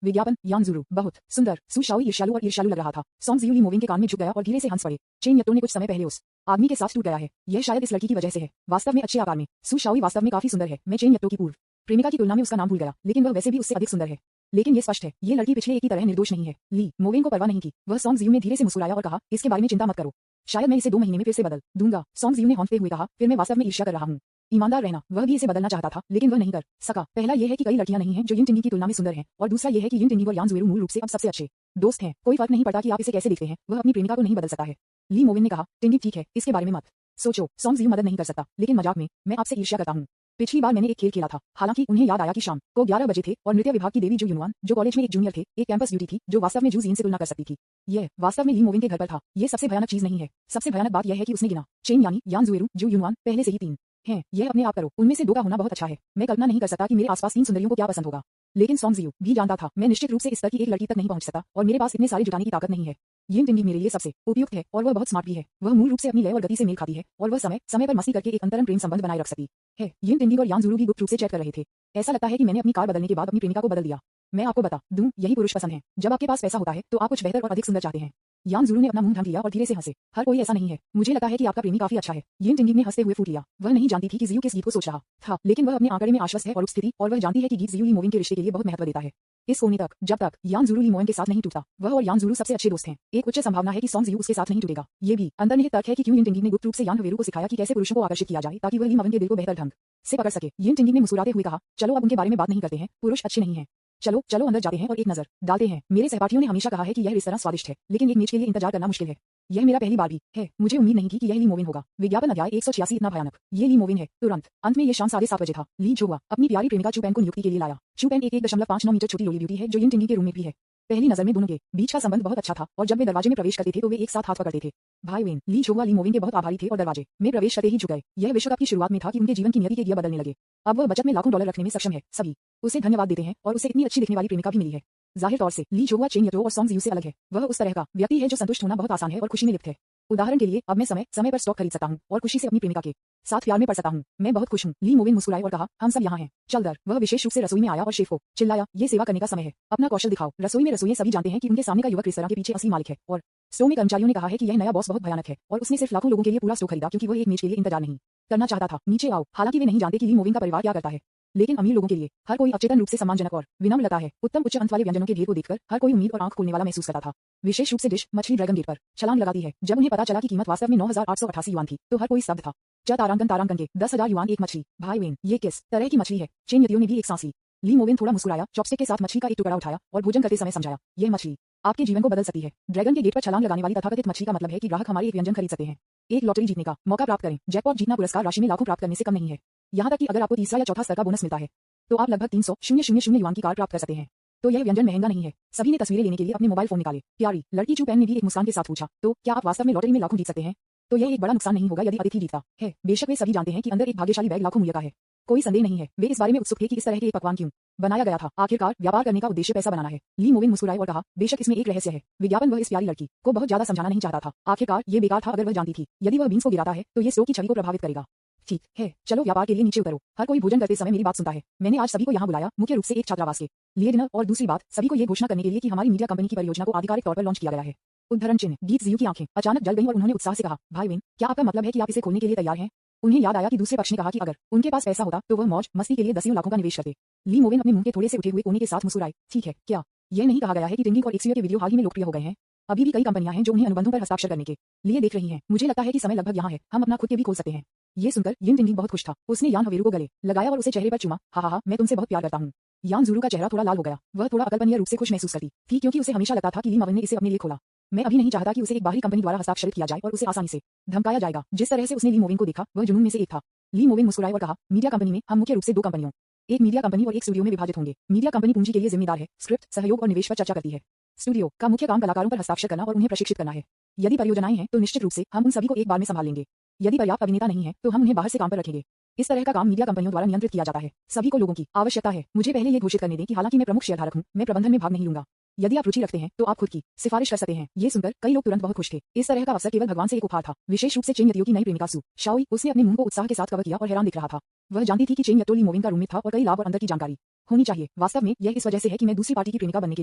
विज्ञापन यानजुरु, बहुत सुंदर। सु शाओई ईर्ष्यालु लग रहा था। सॉन्गजियो ली मोविन के कान में झुक गया और धीरे से हंस पड़े। चेन यतो ने कुछ समय पहले उस आदमी के साथ टूट गया है, यह शायद इस लड़की की वजह से है। वास्तव में अच्छे आकार में सु शाओई वास्तव में काफी सुंदर है। मैं चेन यतो की पूर्व प्रेमिका की तुलना में उसका नाम भूल गया, लेकिन वह वैसे भी उससे अधिक सुंदर है। लेकिन ये स्पष्ट है, ये लड़की पिछले एक की तरह निर्दोष नहीं है। ली मोविन को परवाह नहीं की। वह सॉन्गजियो ने धीरे से मुस्कुराया और कहा, इसके बारे में चिंता मत करो, शायद मैं इसे 2 महीने में फिर से बदल दूंगा। सॉन्गजियो ने हौंकते हुए कहा, फिर मैं वास्तव में ईर्ष्या कर रहा हूँ। ईमानदार रहना, वह भी इसे बदलना चाहता था, लेकिन वह नहीं कर सका। पहला यह है कि कई लड़कियां नहीं हैं जो यिन टिंगी की तुलना में सुंदर हैं, और दूसरा यह है कि यिन टिंगी और यान जुएरू मूल रूप से अब सबसे अच्छे दोस्त हैं। कोई फर्क नहीं पड़ता कि आप इसे कैसे देखते हैं, वह अपनी प्रेमिका को नहीं बदल सकता है। ली मोविन ने कहा, टिंगी ठीक है, इसके बारे में मत सोचो। सॉन्गजियो मदद नहीं कर सकता, लेकिन मजाक में, मैं आपसे ईर्ष्या करता हूँ। पिछली बार मैंने एक खेल खेला था। हालांकि उन्हें याद आया कि शाम को 11 बजे थे और नृत्य विभाग की देवी जो युनवान, जो कॉलेज में एक जूनियर थे, एक कैंपस ड्यूटी थी जो वास्तव में जू जीन से तुलना कर सकती थी। यह वास्तव में ली मोविन के घर पर था। यह सबसे भयानक चीज नहीं है। सबसे भयानक बात यह है कि उसने गिना। चेन यानी यान जुएरू जो युनवान पहले से ही 3 हैं। यह अपने आप करो, उनमें से 2 का होना बहुत अच्छा है। मैं कल्पना नहीं कर सकता कि मेरे आसपास 3 सुंदरियों को क्या पसंद होगा। लेकिन सॉन्गजियो भी जानता था, मैं निश्चित रूप से इस स्तर की एक लड़की तक नहीं पहुंच सकता और मेरे पास इतने सारे जुटाने की ताकत नहीं है। यिन टिंगी मेरे लिए सबसे उपयुक्त है और वह बहुत स्मार्ट भी है। वह मूल रूप से अपनी लय और गति से मेल खाती है और वह समय समय पर मस्ती करके एक अंतरंग प्रेम संबंध बनाए रख सकती है। यिन टिंगी और यान जुरू भी गुप्त रूप से चैट कर रहे थे। ऐसा लगता है कि मैंने अपनी कार बदलने के बाद अपनी प्रेमिका को बदल दिया। मैं आपको बता दूं, यही पुरुष पसंद है। जब आपके पास पैसा होता है तो आप कुछ बेहतर और अधिक सुंदर चाहते हैं। यान जुरू ने अपना मुंह ढक लिया और धीरे से हंसे। हर कोई ऐसा नहीं है। मुझे लगता है कि आपका प्रेमी काफी अच्छा है। यिन टिंगी ने हंसते हुए फूट लिया। वह नहीं जानती थी कि जियो किस गीत को सोच रहा था, लेकिन वह अपने आंकड़े में आश्वस्त है और उपस्थिति, और वह जानती है कि गीत जियो ली मोविन के रिश्ते के लिए बहुत महत्व देता है। इस कोने तक, जब तक यान जुरू ली मोविन के साथ नहीं टूटता, वह और यान जुरू सबसे अच्छे दोस्त हैं। एक उच्च संभावना है कि सॉन्गजियो उसके साथ नहीं टूटेगा। ये भी अंतर्निहित तर्क है कि क्यों यिन टिंगी ने गुप्त रूप से यान हवेरू को सिखाया कि कैसे पुरुषों को आकर्षित किया जाए ताकि वह ली मोविन के दिल को बेहतर ढंग से पकड़ सके। यिन टिंगी ने मुस्कुराते हुए कहा, चलो अब उनके बारे में बात नहीं करते हैं, पुरुष अच्छे नहीं हैं। चलो चलो अंदर जाते हैं और एक नजर डालते हैं। मेरे सहपाठियों ने हमेशा कहा है कि यह रेस्तरां स्वादिष्ट है, लेकिन एक मेज के लिए इंतजार करना मुश्किल है। यह मेरा पहली बार भी है। मुझे उम्मीद नहीं थी कि यह ली मोविन होगा। विज्ञापन अध्याय 186 इतना भयानक। ये ली मोविन है। तुरंत अंत में यह शाम 7:30 बजे था। ली झोवा अपनी प्यारी प्रेमिका चुपैन को नियुक्ति के लिए लाया। चुपैन एक 1.59 मीटर छोटी लोली ब्यूटी है जो यिन टिंगी के रूम में भी है। पहली नजर में दोनों के बीच का संबंध बहुत अच्छा था और जब वे दरवाजे में प्रवेश करते थे तो वे एक साथ हाथ पकड़ते थे। भाई वेन ली झोवा ली मोविन के बहुत आभारी थे और दरवाजे में प्रवेश करते ही झुक गए। यह विश्व कप की शुरुआत में था कि उनके जीवन की नियति के गियर बदलने लगे। अब वह बचत में लाखों डॉलर रखने में सक्षम है। सभी उसे धन्यवाद देते हैं और उसे इतनी अच्छी दिखने वाली प्रेमिका भी मिली है। जाहिर तौर से ली झोवा चेन यतो और सॉन्गजियो से अलग है। वह उस तरह का व्यक्ति है जो संतुष्ट होना बहुत आसान है और खुशी में लिप्त है। उदाहरण के लिए, अब मैं समय समय पर स्टॉक खरीद सकता हूँ और खुशी से अपनी प्रेमिका के साथ प्यार में पड़ सकता हूँ। मैं बहुत खुश हूँ। ली मोविन मुस्कुराए और कहा, हम सब यहाँ हैं। चल दर। वह विशेष रूप से रसोई में आया और शेफ को चिल्लाया, ये सेवा करने का समय है, अपना कौशल दिखाओ। रसोई में रसोइये सभी जानते हैं कि उनके सामने का युवक रेस्तरां के पीछे असली मालिक है और स्टोर में कर्मचारियों ने कहा है कि यह नया बॉस बहुत भयानक है और उसने सिर्फ लाखों लोगों के लिए पूरा स्टोर खरीदा क्योंकि वह एक मेज के लिए इंतजार नहीं करना चाहता था। नीचे आओ। हालांकि वे नहीं जानते कि ली मोविन का परिवार क्या करता है, लेकिन अमीर लोगों के लिए हर कोई अचेतन रूप से सम्मानजनक और विनम्र लगता है। उत्तम उच्च अंत वाले व्यंजनों के ढेर को देखकर हर कोई उम्मीद और आंख खोलने वाला महसूस करता था। विशेष रूप से डिश मछली ड्रैगन गेट पर छलांग लगाती है। जब उन्हें पता चला कि कीमत वास्तव में 9,888 युआन थी तो हर कोई स्तब्ध था। तारांकन के 10,000 युआन एक मछली। भाई वेन, ये किस तरह की मछली है? चेन यतियो ने भी एक सांस ली। ली मोविन थोड़ा मुस्कुराया, चॉपस्टिक के साथ मछली का एक टुकड़ा उठाया और भोजन करते समय समझाया, यह मछली आपके जीवन को बदल सकती है। ड्रैगन के गेट पर छलांग लगाने वाली तथाकथित मछली का मतलब है कि ग्राहक हमारे एक व्यंजन खरीद सकते हैं, एक लॉटरी जीतने का मौका प्राप्त करें। जैकपॉट जीतना पुरस्कार राशि में लाखों प्राप्त करने से कम नहीं है। यहाँ तक कि अगर आपको तीसरा या चौथा स्तर का बोनस मिलता है तो आप लगभग 300,000 युआन की कार प्राप्त कर सकते हैं। तो यह व्यंजन महंगा नहीं है। सभी ने तस्वीरें लेने के लिए अपने मोबाइल फोन निकाले। प्यारी लड़की चुपैन ने भी एक मुस्कान के साथ पूछा, तो क्या आप वास्तव में लॉटरी में लाखों जीत सकते हैं? तो यह एक बड़ा नुकसान नहीं होगा यदि अतिथि जीतता है। बेशक वे सभी जानते हैं कि अंदर एक भाग्यशाली बैग लाखों मूल्य का है। कोई संदेह नहीं है। वे इस बारे में उत्सुक थे कि इस तरह के एक पकवान क्यों बनाया गया था। आखिरकार व्यापार करने का उद्देश्य पैसा बनाना है। ली मोविन मुस्कुराए और कहा, बेशक इसमें एक रहस्य है। विज्ञापन वह इस प्यारी लड़की को बहुत ज्यादा समझाना नहीं चाहता था। आखिरकार ये बेकार था अगर वह जानती थी। यदि वह बीन्स को गिराता है तो ये स्टोर की छवि को प्रभावित करेगा। ठीक है, चलो व्यापार के लिए नीचे उतरो। हर कोई भोजन करते समय मेरी बात सुनता है। मैंने आज सभी को यहाँ बुलाया, मुख्य रूप से एक छात्रावास के लिए डिनर, और दूसरी बात सभी को ये घोषणा करने के लिए कि हमारी मीडिया कंपनी की परियोजना को आधिकारिक तौर पर लॉन्च किया गया है। उद्धरण चिन्ह। गीत जियो की आंखें अचानक जल गईं और उन्होंने उत्साह से कहा, भाई वेन, क्या आपका मतलब है कि आप इसे खोलने के लिए तैयार हैं? उन्हें याद आया कि दूसरे पक्ष ने कहा कि अगर उनके पास पैसा होता तो वह मौज मस्ती के लिए दसियों लाखों का निवेश करते। ली मोविन अपने मुंह के थोड़े से उठे हुए कोने के साथ मुस्कुराए। ठीक है, क्या यह नहीं कहा गया है कि टिंगिंग और एक्सुए के वीडियो हाल ही में लोकप्रिय हो गए हैं? अभी भी कई कंपनियां हैं जो उन्हें अनुबंधों पर हस्ताक्षर करने के लिए देख रही हैं। मुझे लगता है कि समय लगभग यहाँ है, हम अपना खुद के भी खोल सकते हैं। ये सुनकर यिन टिंगटिंग बहुत खुश था। उसने यान हवेरू को गले लगाया और उसे चेहरे पर चूमा। हा, मैं तुमसे बहुत प्यार करता हूँ। यान ज़ुरू का चेहरा थोड़ा लाल हो गया। वह थोड़ा अकल्पनीय रूप से खुश महसूस करती थी क्योंकि उसे हमेशा लगता था कि ली मवन ने इसे अपने लिए खोला। मैं अभी नहीं चाहता कि उसे एक बाहरी कंपनी द्वारा हस्ताक्षरित किया जाए और उसे आसानी से धमकाया जाएगा। जिस तरह से उसने ली मोविन को देखा वह जुनून में से एक था। ली मोविन मुस्कुराए और कहा, मीडिया कंपनी में हम मुख्य रूप से दो कंपनियों, एक मीडिया कंपनी और एक स्टूडियो में विभाजित होंगे। मीडिया कंपनी पूंजी के लिए जिम्मेदार है, स्क्रिप्ट, सहयोग और निवेश पर चर्चा करती है। स्टूडियो का मुख्य काम कलाकारों पर हस्ताक्षर करना और उन्हें प्रशिक्षित करना है। यदि परियोजनाएं हैं तो निश्चित रूप से हम उन सभी को एक बार में संभाल लेंगे। यदि पर्याप्त अभिनेता नहीं है तो हम उन्हें बाहर से काम पर रखेंगे। इस तरह का काम मीडिया कंपनियों द्वारा नियंत्रित किया जाता है। सभी को लोगों की आवश्यकता है। मुझे पहले ये घोषित करने दें कि हालांकि मैं प्रमुख शेयरधारक हूं, मैं प्रबंधन में भाग नहीं लूंगा। यदि आप रुचि रखते हैं तो आप खुद की सिफारिश कर सकते हैं। ये सुनकर कई लोग तुरंत बहुत खुश थे। इस तरह का अवसर केवल भगवान से एक उपहार था, विशेष रूप से चेंग यतियो की नई प्रेमिका सू शाओई। उसने अपने मुंह को उत्साह के साथ कवर किया और हैरान दिख रहा था। वह जानती थी कि चेंग यतो ली मोविन का रूममेट था और कई लाभ और अंदर की जानकारी होनी चाहिए। वास्तव में यह इस वजह से है कि मैं दूसरी पार्टी की प्रेमिका बनने के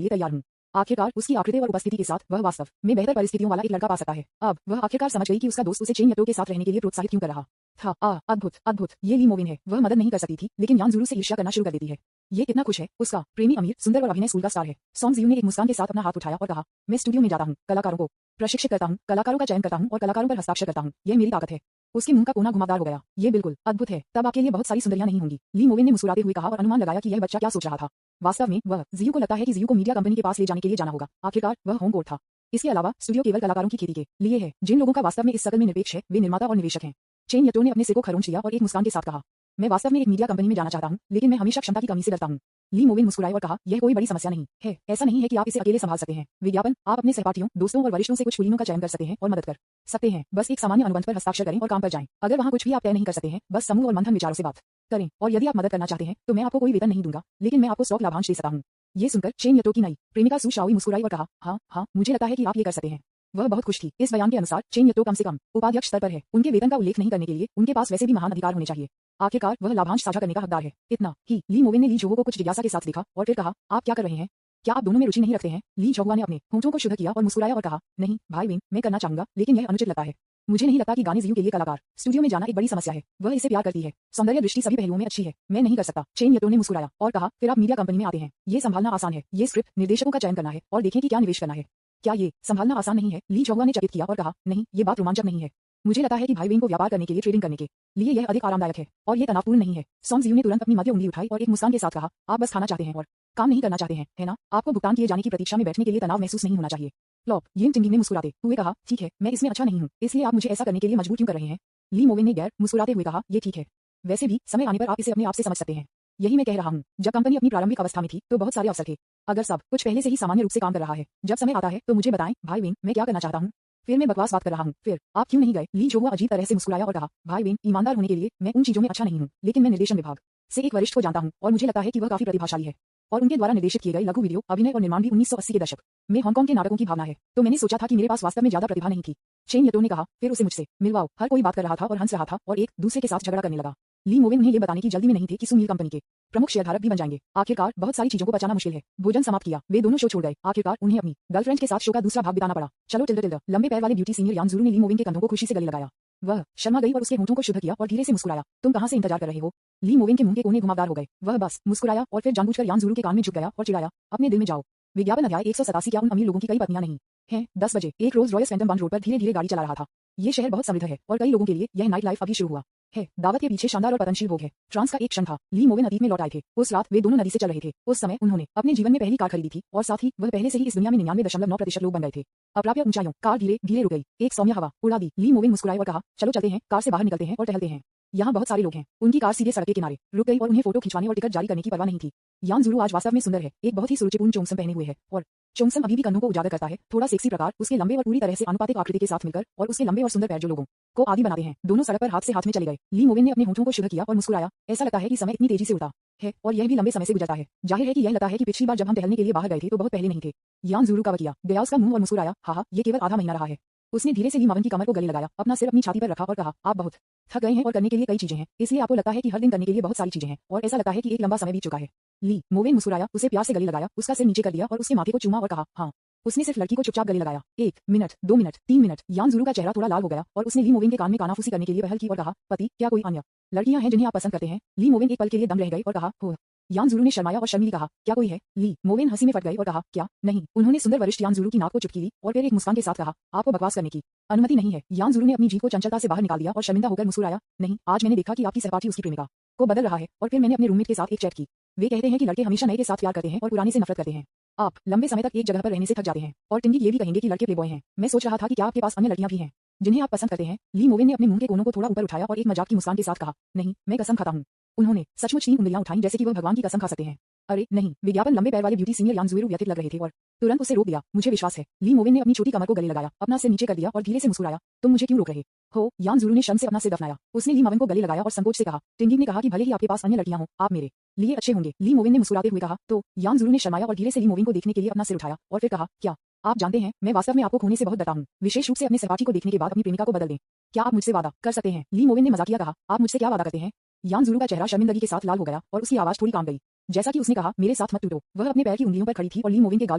लिए तैयार हूँ। आखिरकार उसकी आकृति और उपस्थिति के साथ वह वास्तव में बेहतर परिस्थितियों वाला एक लड़का पा सकता है। अब वह आखिरकार समझ गई कि उसका दोस्त उसे चेंग यतो के साथ रहने के लिए प्रोत्साहित क्यों कर रहा था। अद्भुत अद्भुत, ये ली मोविन है। वह मदद नहीं कर सकती थी लेकिन यान ज़ुरू से ईर्ष्या करना शुरू कर देती है। ये कितना खुश है। उसका प्रेमी अमीर, सुंदर और अभिनय स्कूल का स्टार है। सॉन्ग ज़ियू ने एक मुस्कान के साथ अपना हाथ उठाया और कहा, मैं स्टूडियो में जाता हूँ, कलाकारों को प्रशिक्षित करता हूँ, कलाकारों का चयन करता हूँ और कलाकारों पर हस्ताक्षर करता हूँ। यह मेरी ताकत है। उसके मुंह का कोना घुमावदार हो गया। ये बिल्कुल अद्भुत है। तब आपके लिए बहुत सारी सुंदरियां नहीं होंगी। ली मोविन ने मुस्कुराते हुए कहा और अनुमान लगाया कि यह बच्चा क्या सोच रहा था। वास्तव में वह ज़ियू को लगता है कि ज़ियू को मीडिया कंपनी के पास ले जाने के लिए जाना होगा। आखिरकार वह होम कोर्ट था। इसके अलावा स्टूडियो केवल कलाकारों की खेती के लिए है। जिन लोगों का वास्तव में इस शकल में निरपेक्ष है वे निर्माता और निवेशक हैं। चेंग यतो ने अपने सिर को खरोंच लिया और एक मुस्कान के साथ कहा, मैं वास्तव में एक मीडिया कंपनी में जाना चाहता हूं, लेकिन मैं हमेशा क्षमता की कमी से डरता हूं। ली मोविन मुस्कुराए और कहा, यह कोई बड़ी समस्या नहीं है। ऐसा नहीं है कि आप इसे अकेले संभाल सकते हैं। विज्ञापन, आप अपने सहपाठियों, दोस्तों और वरिष्ठों से कुछ कुलीनों का चयन कर सकते हैं और मदद कर सकते हैं। बस एक सामान्य अनुबंध पर हस्ताक्षर करें और काम पर जाएं। अगर वहां कुछ भी आप तय नहीं कर सकते हैं, बस समूह और मंथन विचारों से बात करें। और यदि आप मदद करना चाहते हैं तो मैं आपको कोई वेतन नहीं दूंगा, लेकिन मैं आपको स्टॉक लाभांश दे सकता हूँ। ये सुनकर चेंग यतो की नई प्रेमिका सू शाओई मुस्कुराई और कहा, हाँ, मुझे लगता है कि आप ये कर सकते हैं। वह बहुत खुश थी। इस बयान के अनुसार चेंग यतो कम से कम उपाध्यक्ष स्तर पर है। उनके वेतन का उल्लेख नहीं करने के लिए उनके पास वैसे भी महान अधिकार होने चाहिए। आखिरकार वह लाभांश साझा करने का हकदार है। इतना ही ली मोविन ने ली जोगो को कुछ जिज्ञासा के साथ देखा और फिर कहा, आप क्या कर रहे हैं? क्या आप दोनों में रुचि नहीं रखते हैं? ली जोगवा ने अपने होंठों को शुद्ध किया और मुस्कुराया और कहा, नहीं भाई विन, मैं करना चाहूंगा, लेकिन यह अनुचित लगता है। मुझे नहीं लगता कि गाने ज़ियू के लिए कलाकार स्टूडियो में जाना एक बड़ी समस्या है। वह इसे प्यार करती है। सौंदर्य दृष्टि सभी पहलुओं में अच्छी है। मैं नहीं कर सकता। चेंग यतो ने मुस्कुराया और कहा, फिर आप मीडिया कंपनी में आते हैं। ये संभालना आसान है। ये स्क्रिप्ट, निर्देशकों का चयन करना है और देखें कि क्या निवेश करना है। क्या ये संभालना आसान नहीं है? ली जोगवा ने चकित किया और कहा, नहीं, ये बात रोमांचक नहीं है। मुझे लगता है कि भाई विन को व्यापार करने के लिए, ट्रेडिंग करने के लिए यह अधिक आरामदायक है और ये तनावपूर्ण नहीं है। सॉन्ग ज़ियू ने तुरंत अपनी मध्य उंगली उठाई और एक मुस्कान के साथ कहा, आप बस खाना चाहते हैं और काम नहीं करना चाहते हैं, है ना? आपको भुगतान किए जाने की प्रतीक्षा में बैठने के लिए तनाव महसूस नहीं होना चाहिए। फ्लॉप, यिन टिंगटिंग ने मुस्कुराते हुए कहा, ठीक है, मैं इसमें अच्छा नहीं हूँ, इसलिए आप मुझे ऐसा करने के लिए मजबूर क्यों कर रहे हैं? ली मोविन ने गैर मुस्कुराते हुए कहा, ये ठीक है। वैसे भी समय आने पर आप इसे अपने आप से समझ सकते हैं। यही मैं कह रहा हूँ। जब कंपनी अपनी प्रारंभिक अवस्था में थी तो बहुत सारे अवसर थे। अगर सब कुछ पहले से ही सामान्य रूप से काम कर रहा है, जब समय आता है तो मुझे बताएं, भाई विन, मैं क्या करना चाहता हूँ। फिर मैं बकवास बात कर रहा हूँ। फिर आप क्यों नहीं गए? ली जोगवा अजीब तरह से मुस्कुराया और कहा, भाई विन, ईमानदार होने के लिए मैं उन चीजों में अच्छा नहीं हूँ, लेकिन मैं निर्देशन विभाग से एक वरिष्ठ को जानता हूँ और मुझे लगता है कि वह काफी प्रतिभाशाली है। और उनके द्वारा निर्देशित किए गए लघु वीडियो, अभिनय और निर्माण भी 1980 के दशक में हांगकांग के नाटकों की भावना है। तो मैंने सोचा था कि मेरे पास वास्तव में ज्यादा प्रतिभा नहीं थी। चेंग यतो ने कहा, फिर उसे मुझसे मिलवाओ। हर कोई बात कर रहा था और हंस रहा था और एक दूसरे के साथ झगड़ा करने लगा। ली मोविन उन्हें ये बताने की जल्दी में नहीं थे कि सू मील कंपनी के प्रमुख शेयरधारक भी बन जाएंगे। आखिरकार बहुत सारी चीजों को बचाना मुश्किल है। भोजन समाप्त किया, वे दोनों शो छोड़ गए। आखिरकार उन्हें अपनी गर्लफ्रेंड के साथ शो का दूसरा भाग बिताना पड़ा। चलो टिल्डर, लंबे पैर वाले ब्यूटी सीनियर यान ज़ुरू ने ली मोविन के कंधों को खुशी से गले लगाया। वह शर्मा गई और उसके होंठों को शुद्ध किया और धीरे से मुस्कुराया, तुम कहां से इंतजार कर रहे हो? ली मोविन के मुंह के कोने घुमावदार हो गए। वह बस मुस्कुराया और फिर जानबूझकर यान ज़ुरू के कान में झुक गया और चिढ़ाया, अपने दिल में जाओ। विज्ञापन अध्याय 187। क्या उन अमीर लोगों की कई पत्नियां नहीं हैं? 10 बजे एक Rolls Royce Phantom bond road पर धीरे धीरे गाड़ी चला रहा था। ये शहर बहुत समृद्ध है और कई लोगों के लिए यह नाइट लाइफ अभी शुरू हुआ है। दावत के पीछे शानदार और पतनशील भोग है। ट्रांस का एक क्षण था। ली मोविन अतीत में लौट आए थे। उस रात वे दोनों नदी से चल रहे थे। उस समय उन्होंने अपने जीवन में पहली कार खरीदी थी और साथ ही वह पहले से ही इस दुनिया में 99.9% लोग बन गए थे। अप्राप्य ऊंचाइयों, कार धीरे धीरे रुक गई। एक सौम्य हवा उड़ा दी। ली मोविन मुस्कुराए और कहा, चलो चलते हैं, कार से बाहर निकलते हैं और टहलते हैं। यहाँ बहुत सारे लोग हैं। उनकी कार सीधे सड़क के किनारे रुक गई और उन्हें फोटो खिंचवाने और टिकट जारी करने की परवाह नहीं थी। यान ज़ुरू आज वास्तव में सुंदर है। एक बहुत ही सुरुचिपूर्ण चोंगसम पहने हुए है और चोंगसम अभी भी कंधों को उजागर करता है। थोड़ा सेक्सी प्रकार उसके लंबे और पूरी तरह से आनुपातिक आकृति के साथ मिलकर और उसके लंबे और सुंदर पैर जो लोगों को आदि बनाते हैं। दोनों सड़क पर हाथ से हाथ में चले गए। ली मोविन ने अपने होंठों को शुद्ध किया और मुस्कुराया। ऐसा लगता है कि समय इतनी तेजी से उड़ता है और यह भी लंबे समय से गुजरता है। जाहिर है कि यह लगता है कि पिछली बार जब हम टहलने के लिए बाहर गए थे तो बहुत पहले नहीं थे। यान ज़ुरू का किया गया उसका मुंह और मुस्कुराया, हाँ, ये केवल आधा महीना रहा है। उसने धीरे से ली मोविन की कमर को गले लगाया, अपना सिर अपनी छाती पर रखा और कहा, आप बहुत थक गए हैं और करने के लिए कई चीजें हैं, इसलिए आपको लगता है कि हर दिन करने के लिए बहुत सारी चीजें हैं और ऐसा लगता है कि एक लंबा समय बीत चुका है। ली मोविन मुस्कुराया, उसे प्यार से गले लगाया, उसका सिर नीचे कर दिया और उसके माथे को चूमा और कहा, हाँ। उसने सिर्फ लड़की को चुपचाप गले लगाया। 1 मिनट, 2 मिनट, 3 मिनट। यान ज़ुरू का चेहरा थोड़ा लाल हो गया और उसने ली मोविन के कान में कानाफूसी करने के लिए पहल की और कहा, पति, क्या कोई अन्य लड़कियां हैं जिन्हें आप पसंद करते हैं? ली मोविन एक पल के लिए दम रह गई और कहा, हो। यान ज़ुरू ने शर्माया और शर्मीली कहा, क्या कोई है? ली मोवेन हंसी में फट गए और कहा, क्या नहीं। उन्होंने सुंदर वरिष्ठ यान ज़ुरू की नाक को चुटकी ली और फिर एक मुस्कान के साथ कहा, आपको बकवास करने की अनुमति नहीं है। यान ज़ुरू ने अपनी जीभ को चंचलता से बाहर निकाल दिया और शर्मिंदा होकर मुस्कुराया, नहीं, आज मैंने देखा कि आपकी सहपाठी उसकी प्रेमिका को बदल रहा है और फिर मैंने अपने रूममेट के साथ एक चैट की। वे कहते हैं कि लड़के हमेशा नए के साथ प्यार करते हैं और पुराने से नफरत करते हैं। आप लंबे समय तक एक जगह पर रहने से थक जाते हैं और टिंडी ये भी कहेंगे कि लड़के प्लेबॉय हैं। मैं सोच रहा था कि क्या आपके पास अन्य लड़कियां भी हैं जिन्हें आप पसंद करते हैं। ली मोवेन ने अपने मुंह के कोनों को थोड़ा ऊपर उठाया और एक मजाक की मुस्कान के साथ कहा, नहीं, मैं कसम खाता हूँ। उन्होंने सचमुच 3 उंगलियां उठाईं जैसे कि वह भगवान की कसम खा सकते हैं। अरे नहीं, विज्ञापन लंबे पैर वाले ब्यूटी सीनियर यान ज़ुरू व्यथित लग रहे थे और तुरंत उसे रोक दिया। मुझे विश्वास है। ली मोवेन ने अपनी छोटी कमर को गले लगाया, अपना सिर नीचे कर दिया और धीरे से मुस्कुराया, तुम मुझे क्यों रोक रहे हो? यान ज़ुरू ने शर्म से अपना सिर दफनाया। उसने ली मोवेन को गले लगाया और संकोच से कहा, टिंगी ने कहा कि भले ही आपके पास अन्य लड़कियां हों, आप मेरे लिए अच्छे होंगे। ली मोवेन ने मुस्कुराते हुए कहा, तो यान ज़ुरू ने शर्माया और धीरे से ली मोवेन को देखने के लिए अपना सिर उठाया और फिर कहा, क्या आप जानते हैं, मैं वास्तव में आपको खोने से बहुत डरता हूँ, विशेष रूप से अपने सहपाठी को देखने के बाद अपनी प्रेमिका को बदल दें। क्या आप मुझसे वादा कर सकते हैं? ली मोवेन ने मजाकिया कहा, आप मुझसे क्या वादा करते हैं? यान ज़ुरू का चेहरा शर्मिंदगी के साथ लाल हो गया और उसकी आवाज थोड़ी कांप गई। जैसा कि उसने कहा, मेरे साथ मत टूटो। वह अपने पैर की उंगलियों पर खड़ी थी और ली मोवेन के गाल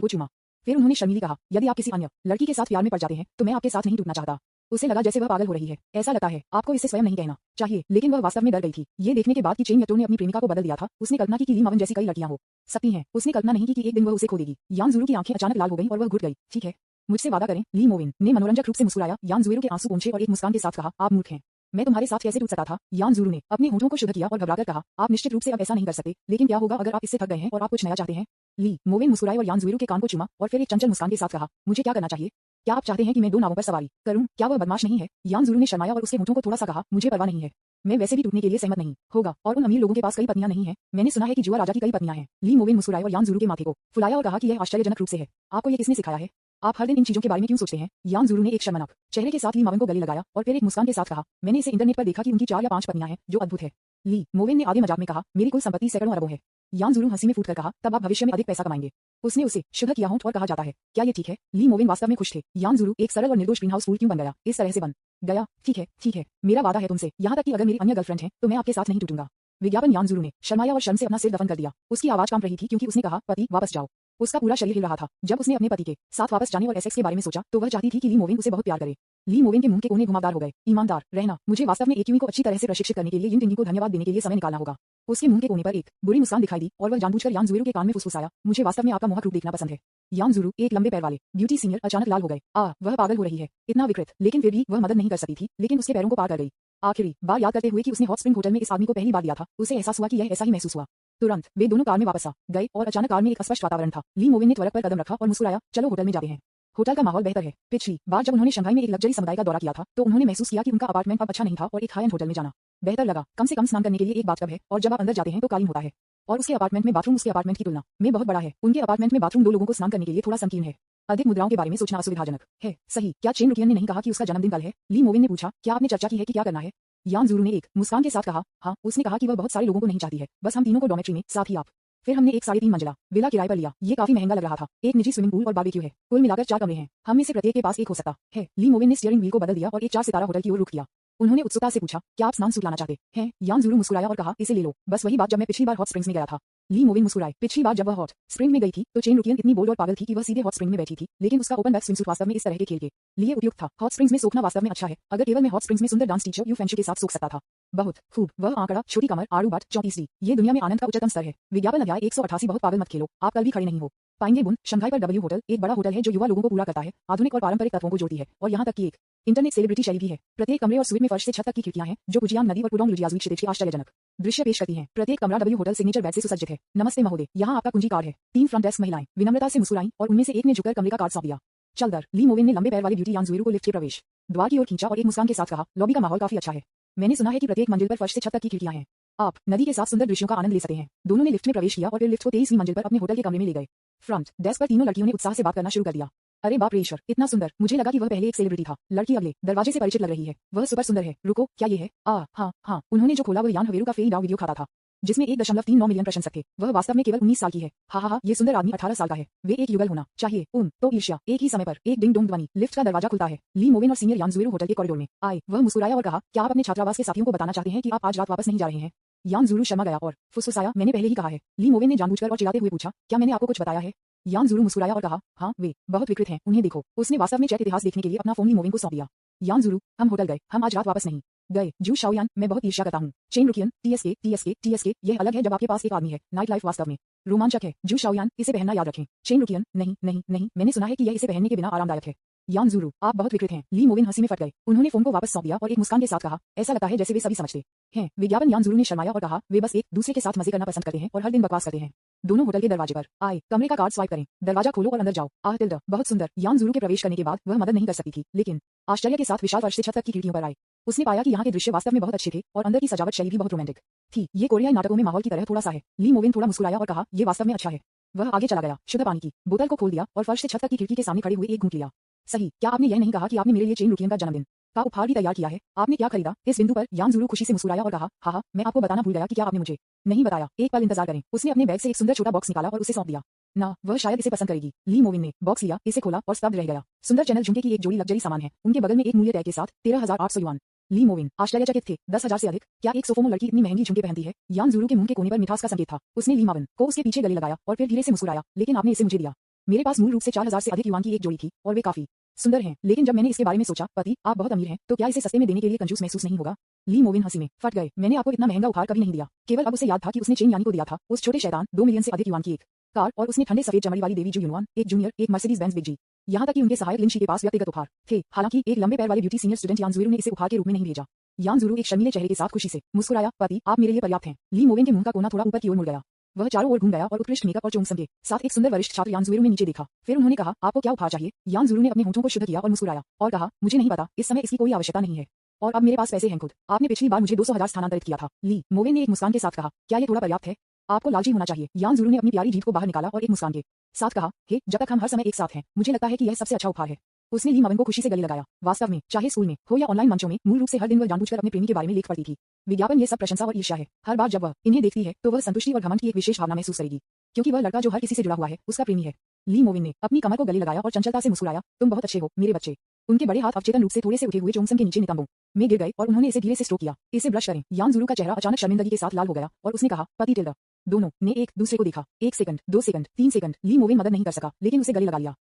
को चूमा। फिर उन्होंने शर्मीली कहा, यदि आप किसी अन्य लड़की के साथ प्यार में पड़ जाते हैं तो मैं आपके साथ नहीं टूटना चाहता। उसे लगा जैसे वह पागल हो रही है। ऐसा लगता है आपको इसे स्वयं नहीं कहना चाहिए, लेकिन वह वास्तव में डर गई थी। ये देखने के बाद कि चेन यट्टो ने अपनी प्रेमिका को बदल दिया था, उसने कल्पना की कि ली मोवेन जैसी कई लड़कियां हो सकती हैं। उसने कल्पना नहीं की कि एक दिन वह उसे खो देगी। यान ज़ुरू की आंखें अचानक लाल हो गईं और वह घुट गई। ठीक है, मुझसे वादा करें। ली मोवेन ने मनोरंजक रूप से मुस्कुराया। यान ज़ुरू के आंसू पोंछे और एक मुस्कान के साथ कहा, आप मूर्ख हैं, मैं तुम्हारे साथ कैसे टूट सकता था? यान ज़ुरू ने अपने होठों को शुद्ध किया और घबराकर कहा, आप निश्चित रूप से अब ऐसा नहीं कर सकते, लेकिन क्या होगा अगर आप इससे थक गए हैं और आप कुछ नया चाहते हैं? ली मोवेन मुस्कुराए और यान ज़ुरू के कान को चूमा और फिर एक चंचल मुस्कान के साथ कहा, मुझे क्या करना चाहिए? क्या आप चाहते हैं कि मैं 2 नावों पर सवारी करूं? क्या वह बदमाश नहीं है? यान ज़ुरू ने शर्माया और उसके होठों को थोड़ा सा कहा, मुझे परवाह नहीं है, मैं वैसे भी टूटने के लिए सहमत नहीं होगा और उन अमीर लोगों के पास कई पत्नियां नहीं हैं। मैंने सुना है कि जुआ राजा की कई पत्नियां हैं। ली मोवेन मुस्कुराए और यान ज़ुरू के माथे को फुलाया और कहा कि यह आश्चर्यजनक रूप से है। आपको ये किसने सिखाया है? आप हर दिन इन चीजों के बारे में क्यों सोचते हैं? यान ज़ुरू ने एक शर्मनाक चेहरे के साथ ली मोवेन को गले लगाया और फिर एक मुस्कान के साथ कहा, मैंने इसे इंटरनेट पर देखा कि उनकी 4 या 5 पत्नियां हैं, जो अद्भुत है। ली मोवेन ने आधे मजाक में कहा, मेरी कुल संपत्ति सैकड़ों अरबों है। यान ज़ुरू हंसी में फूटकर कहा, तब आप भविष्य में अधिक पैसा कमाएंगे। उसने उसे शुद्ध किया होंठ और कहा जाता है, क्या ये ठीक है? ली मोवेन वास्तव में खुश थे। यान ज़ुरू एक सरल और निर्दोष ग्रीन हाउस फूल क्यों बन गया? इस तरह से बन गया। ठीक है, मेरा वादा है तुमसे, यहाँ तक कि अगर मेरी अन्य गर्लफ्रेंड है तो मैं आपके साथ नहीं टूटूंगा। विज्ञापन। यान ज़ुरू ने शर्माया और शर्म से अपना सिर दफन कर दिया। उसकी आवाज कांप रही थी क्योंकि उसने कहा, पति वापस जाओ। उसका पूरा शरीर हिल रहा था। जब उसने अपने पति के साथ वापस जाने और एसेक्स के बारे में सोचा तो वह चाहती थी कि ली मोवेन उसे बहुत प्यार करे। ली मोवेन के मुंह के कोने घुमावदार हो गए। ईमानदार रहना, मुझे वास्तव में एक्यूमी को अच्छी तरह से प्रशिक्षित करने के लिए टिंगी को धन्यवाद देने के लिए समय निकालना होगा। उसके मुंह के कोने पर एक बुरी मुस्कान दिखाई दी और वह जानबूझकर यान ज़ुरू के कान में फुसफुसाया, मुझे वास्तव में आपका मोहक रूप देखना पसंद है। यान ज़ुरू एक लंबे पैर वाले ब्यूटी सीनियर अचानक लाल हो गए। वह पागल हो रही है, इतना विकृत, लेकिन फिर भी वह मदद नहीं कर सकती थी, लेकिन उसके पैरों को पार कर गई। आखिरी बार याद करते हुए कि उसने हॉट स्प्रिंग होटल में इस आदमी को पहली बार दिया था, उसे एहसास हुआ कि यह ऐसा ही महसूस हुआ। तुरंत वे दोनों कार में वापस आ गए और अचानक कार में एक अस्पष्ट वातावरण था। ली मोवेन ने त्वरक पर कदम रखा और मुस्कुराया, चलो होटल में जाते हैं। होटल का माहौल बेहतर है। पिछली बार जब उन्होंने शंघाई में एक लग्जरी समुदाय का दौरा किया था तो उन्होंने महसूस किया कि उनका अपार्टमेंट अब अच्छा नहीं था और एक हाई एंड होटल में जाना बेहतर लगा। कम से कम स्नान करने के लिए एक बाथटब है और जब आप अंदर जाते हैं तो कालीन होता है और उसके अपार्टमेंट में बाथरूम उसके अपार्टमेंट की तुलना में बहुत बड़ा है। उनके अपार्टमेंट में बाथरूम 2 लोगों को स्नान करने के लिए थोड़ा संकीर्ण है। अधिक मुद्राओं के बारे में सोचना असुविधाजनक है। सही, क्या चेन रुकियन ने नहीं कहा कि उसका जन्मदिन कल है? ली मोवेन ने पूछा, क्या आपने चर्चा की है कि क्या करना है? यान ज़ुरू ने एक मुस्कान के साथ कहा, हाँ, उसने कहा कि वह बहुत सारे लोगों को नहीं चाहती है, बस हम तीनों को डॉर्मेट्री में, साथ ही आप। फिर हमने एक 3.5 मंजिला विला किराए पर लिया। ये काफी महंगा लग रहा था। एक निजी स्विमिंग पूल और बारबेक्यू है। कुल मिलाकर 4 कमरे हैं। हम में से प्रत्येक के पास एक हो सकता है। ली मोवेन ने स्टीयरिंग व्हील को बदल दिया और एक 4 सितारा होटल की ओर रुख किया। उन्होंने उत्सुकता से पूछा, क्या आप स्नान सूट लाना चाहते हैं? यान ज़ुरू मुस्कुराया और कहा, इसे ले लो। बस वही बात जब मैं पिछली बार हॉट स्प्रिंग्स में गया था। ली मोवेन मुस्कुराए। पिछली बार जब वह हॉट स्प्रिंग में गई थी तो चेन रुकियन इतनी बोल्ड और पागल थी कि वह सीधे हॉट स्प्रिंग में बैठी थी, लेकिन उसका ओपन बैक स्विमसूट वास्तव में इस तरह के खेल के लिए उपयुक्त था। हॉट स्प्रिंग्स में सोखना वास्तव में अच्छा है। अगर केवल मैं हॉट स्प्रिंग्स में सुंदर डांस टीचर यू फेंशू के साथ सोख सकता था। बहुत खूब। वह आंकड़ा, छोटी कमर, आड़ू बाट, 34D। ये दुनिया में आनंद का उच्चतम स्तर है। विज्ञापन। अध्याय 188। बहुत पागल मत खेलो, आप कल भी खड़े नहीं हो पाएंगे। बुन शंघाई पर W होटल एक बड़ा होटल है जो युवा लोगों को पूरा करता है, आधुनिक और पारंपरिक तत्वों को जोड़ती है और यहाँ तक कि एक इंटरनेट सेलिब्रिटी शैली भी है। प्रत्येक कमरे और स्वीट में फर्श से छत तक की खिड़कियां हैं जो पुजियांग नदी और पुडोंग लुजियाजुई क्षेत्र के आश्चर्यजनक दृश्य पेश करती हैं। प्रत्येक कमरा W होटल सिग्नेचर बेड से सुसज्जित है। नमस्ते महोदय, यहाँ आपका कुंजी कार्ड है। 3 फ्रंट डेस्क महिलाएं विनम्रता से मुस्कुराईं और उनमें से एक ने झुककर कमरे का कार्ड सौंप दिया। चल दर। ली मोवेन ने लंबे पैर वाले ब्यूटी यान ज़ुरू को लिफ्ट के प्रवेश द्वार की ओर खींचा और एक मुस्कान के साथ कहा, लॉबी का माहौल काफी अच्छा है। मैंने सुना है कि प्रत्येक मंजिल पर फर्श से छत तक की खिड़कियां हैं। आप नदी के साथ सुंदर दृश्यों का आनंद ले सकते हैं। दोनों ने लिफ्ट में प्रवेश किया और फिर लिफ्ट को 23वीं मंजिल पर अपने होटल के कमरे में ले गए। फ्रंट डेस्क पर तीनों लड़कियों ने उत्साह से बात करना शुरू कर दिया। अरे बाप रे ईश्वर, इतना सुंदर, मुझे लगा कि वह पहले एक सेलिब्रिटी था। लड़की अगले दरवाजे से परिचित लग रही है। वह सुपर सुंदर है। रुको, क्या ये है? हाँ, उन्होंने जो खोला वह यान हवेरू का फेरी डाउ वीडियो खाता था जिसमें 1.39 मिलियन प्रशंसक थे। वह वास्तव में केवल 19 साल की है। हाँ, ये सुंदर आदमी 18 साल का है। वे एक युगल होना चाहिए। तो ईर्ष्या। एक ही समय पर एक डिंग डोंग ध्वनि। लिफ्ट का दरवाजा खुलता है। ली मोवेन और सीनियर यान ज़ुरू होटल के कॉरिडोर में आए। वह मुस्कुराया और कहा, क्या आप अपने छात्रावास के साथियों को बताना चाहते हैं कि आप आज रात वापस नहीं जा रहे हैं? यान ज़ुरू शर्मा गया और फुसफुसाया, मैंने पहले ही कहा है। ली मोवेन ने जानबूझकर और चिल्लाते हुए पूछा, क्या मैंने आपको कुछ बताया है? यान ज़ुरू मुस्कुराया और कहा, हाँ, वे बहुत विकृत हैं, उन्हें देखो। उसने वास्तव में चैट इतिहास देखने के लिए अपना फोन ली मोवेन को सौंप दिया। यान ज़ुरू, हम होटल गए, हम आज रात वापस नहीं गए जू शाओयान, मैं बहुत ईर्ष्या करता हूँ। चेन रुकियन, टीएसके, यह अलग है जब आपके पास एक आदमी है। नाइट लाइफ वास्तव में रोमांचक है। जू शाओयान, इसे पहनना याद रखें। चेन रुकियन, नहीं, मैंने सुना है कि यह इसे पहनने के बिना आरामदायक है। यान ज़ुरू, आप बहुत विकृत हैं। ली मोविन हंसी में फट गए। उन्होंने फोन को वापस सौंप दिया और एक मुस्कान के साथ कहा, ऐसा लगता है जैसे वे सभी समझते हैं। विज्ञापन। यान ज़ुरू ने शर्माया और कहा, वे बस एक दूसरे के साथ मजे करना पसंद करते हैं और हर दिन बकवास करते हैं। दोनों होटल के दरवाजे पर आए। कमरे का कार्ड स्वाइप करें। दरवाजा खोलो और अंदर जाओ। आह टिल्डा, बहुत सुंदर। यान ज़ुरू के प्रवेश करने के बाद वह मदद नहीं कर सकती थी, लेकिन आश्चर्य के साथ विशाल फर्श से छत तक की खिड़कियों पर आई। उसने पाया कि यहाँ के दृश्य वास्तव में बहुत अच्छे थे और अंदर की सजावट शैली भी बहुत रोमांटिक थी। ये कोरियाई नाटकों में माहौल की तरह थोड़ा सा है। ली मोविन थोड़ा मुस्कुराया और कहा, ये वास्तव में अच्छा है। वह आगे चला गया, शुद्ध पानी की बोतल को खोल दिया और फर्श से छत तक की खिड़की के सामने खड़े हुए एक घूंट लिया। सही, क्या आपने यह नहीं कहा कि आपने मेरे लिए चेन रुकियन का जन्मदिन का उपहार भी तैयार किया है? आपने क्या खरीदा? इस बिंदु पर यान ज़ुरू खुशी से मुस्कुराया और कहा, हाँ, मैं आपको बताना भूल गया कि क्या आपने मुझे नहीं बताया। एक पल इंतजार करें। उसने अपने बैग से एक सुंदर छोटा बॉक्स निकाला और उसे सौंप दिया। ना, वह शायद इसे पसंद करेगी। ली मोविन ने बॉक्स लिया, इसे खोला और स्तब्ध रह गया। सुंदर चैनल झुमके की एक जोड़ी लग्जरी सामान है। उनके बगल में एक मूल्य टैग के साथ 13,800 युआन। ली मोविन आश्चर्यचकित थे। 10,000 से अधिक? क्या एक सोफोमो लड़की इतनी महंगी झुमके पहनती है? यान ज़ुरू के मुंह के कोने पर मिठास का संकेत था। उसने ली माविन को उसके पीछे गले लगाया और फिर धीरे से मुस्कुराया, लेकिन आपने इसे मुझे दिया। मेरे पास मूल रूप से 4,000 से अधिक युआन की एक जोड़ी थी और वे काफी सुंदर हैं, लेकिन जब मैंने इसके बारे में सोचा, पति, आप बहुत अमीर हैं, तो क्या इसे सस्ते में देने के लिए कंजूस महसूस नहीं होगा? ली मोविन हंसी में फट गए। मैंने आपको इतना महंगा उपहार कभी नहीं दिया। केवल अब उसे याद था कि उसने चेन यानी को दिया था, उस छोटे शैतान 2 मिलियन से अधिक युआन की एक कार, और उसने ठंडे सफेद चमड़ी वाली देवी जू यूनियन, एक जूनियर, एक मर्सिडीज बेंज बिग जी। यहाँ तक कि उनके सहायक लिंशी के पास व्यक्तिगत उपहार थे। हालांकि एक लंबे पैर वाले ब्यूटी सीनियर स्टूडेंट यान ज़ुरू ने इसे उपहार के रूप में नहीं भेजा। यान ज़ुरू एक शर्मीले चेहरे के साथ खुशी से मुस्कुराया, पति, आप मेरे लिए पर्याप्त हैं। ली मोविन के मुंह का कोना थोड़ा ऊपर की ओर मुड़ गया। वह चारों ओर घूम गया और उत्कृष्ट मेकअप और चोंगसम के साथ एक सुंदर वरिष्ठ छात्र यान ज़ुरू में नीचे देखा। फिर उन्होंने कहा, आपको क्या उपहार चाहिए? यान ज़ुरू ने अपने होंठों को शुद्ध किया और मुस्कुराया और कहा, मुझे नहीं पता, इस समय इसकी कोई आवश्यकता नहीं है। और अब मेरे पास पैसे हैं खुद। आपने पिछली बार मुझे 200,000 स्थानांतरित किया था। ली मोविन ने एक मुस्कान के साथ कहा, क्या ये थोड़ा पर्याप्त है? आपको लालची होना चाहिए। यान ज़ुरू ने अपनी प्यारी जीभ को बाहर निकाला और एक मुस्कान के साथ कहा, हे, जब तक हम हर समय एक साथ हैं, मुझे लगता है कि यह सबसे अच्छा उपहार है। उसने ली माविन को खुशी से गले लगाया। वास्तव में, चाहे स्कूल में हो या ऑनलाइन मंचों में, मूल रूप से हर दिन वह जानबूझकर अपने प्रेमी के बारे में लिख पढ़ती थी। विज्ञापन ये सब प्रशंसा और ईर्ष्या है। हर बार जब वह इन्हें देखती है तो वह संतुष्टि और घमंड की एक विशेष भावना महसूस करेगी, क्योंकि वह लड़का जो हर किसी से जुड़ा हुआ है, उसका प्रेमी है। ली मोविन ने अपनी कमर को गले लगाया और चंचलता से मुस्कुराया, तुम बहुत अच्छे हो मेरे बच्चे। उनके बड़े हाथ अवचेतन रूप से थोड़े से उठे हुए चोंगसम के नीचे नितंबों में गिर गए और उन्होंने इसे धीरे से स्ट्रोक किया। इसे ब्रश करें। यान ज़ुरू का चेहरा अचानक शर्मिंदगी के साथ लाल हो गया और उसने कहा, पति टिल्डा। दोनों ने एक दूसरे को देखा। 1 सेकंड, 2 सेकंड, 3 सेकंड। ली मोविन मदद नहीं कर सका, लेकिन उसे गले लगा लिया।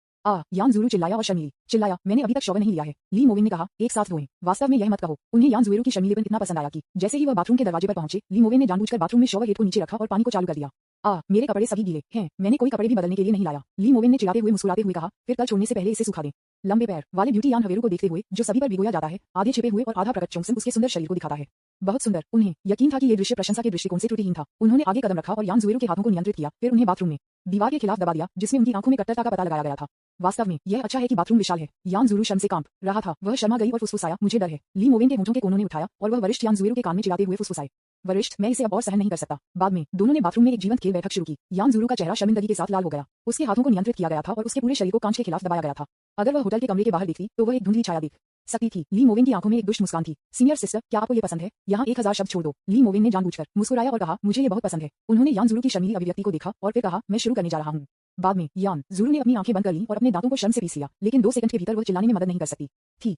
यान ज़ुरू चिल्लाया और शर्मीली चिल्लाया, मैंने अभी तक शॉवर नहीं लिया है। ली मोविन ने कहा, एक साथ रोएं। वास्तव में यह मत कहो। उन्हें यान ज़ुरू की शर्मीलीपन इतना पसंद आया कि जैसे ही वह बाथरूम के दरवाजे पर पहुंचे, ली मोविन ने जानबूझकर बाथरूम में शॉवर हेड को नीचे रखा और पानी को चालू कर दिया। मेरे कपड़े सभी गीले हैं, मैंने कोई कपड़े भी बदलने के लिए नहीं लाया। ली मोविन ने चिल्लाते हुए मुस्कुराते हुए कहा, फिर कल छोड़ने से पहले इसे सुखा दें। लंबे पैर वाले ब्यूटी यान हवेरू को देखते हुए, जो सभी पर भिगोया जाता है, आधे छिपे हुए और आधा प्रकट चोंगसम उसके सुंदर शरीर को दिखाता है। बहुत सुंदर। उन्हें यकीन था कि ये दृश्य प्रशंसा के दृष्टिकोण से त्रुटिहीन था। उन्होंने आगे कदम रखा और यान ज़ुरू के हाथों को नियंत्रित किया, फिर उन्हें बाथरूम में दीवार के खिलाफ दबा दिया, जिसमें उनकी आंखों में कट्टरता का पता लगाया गया था। वास्तव में यह अच्छा है कि बाथरूम विशाल है। यान ज़ुरू शर्म से कांप रहा था। वह शर्मा गई और फुसफुसाया, मुझे डर है। ली मोविन के होंठों के कोनों ने उठाया और वह वरिष्ठ यान ज़ुरू के कान में चिल्लाते हुए फुसफुसाए, वरिष्ठ, मैं इसे अब और सहन नहीं कर सकता। बाद में दोनों ने बाथरूम में एक जीवंत खेल बैठक शुरू की। यान ज़ुरू का चेहरा शर्मिंदगी के साथ लाल हो गया। उसके हाथों को नियंत्रित किया गया था और उसके पूरे शरीर को कांच के खिलाफ दबाया गया था। अगर वह होटल के कमरे के बाहर देखती तो वह एक धुंधली छाया दिख सकती थी। ली मोविन की आंखों में एक दुष्ट मुस्कान थी। सीनियर सिस्टर, क्या आपको ये पसंद है? यहाँ 1000 शब्द छोड़ दो। ली मोविन ने जानबूझकर मुस्कुराया और कहा, मुझे ये बहुत पसंद है। उन्होंने यान ज़ुरू की शर्मीली अभिव्यक्ति को देखा और फिर कहा, मैं शुरू करने जा रहा हूँ। बाद में यान ज़ुरू ने अपनी आंखें बंद कर लीं और अपने दांतों को शर्म से पीस लिया, लेकिन 2 सेकंड के भीतर वह चिल्लाने में मदद नहीं कर सकती थी।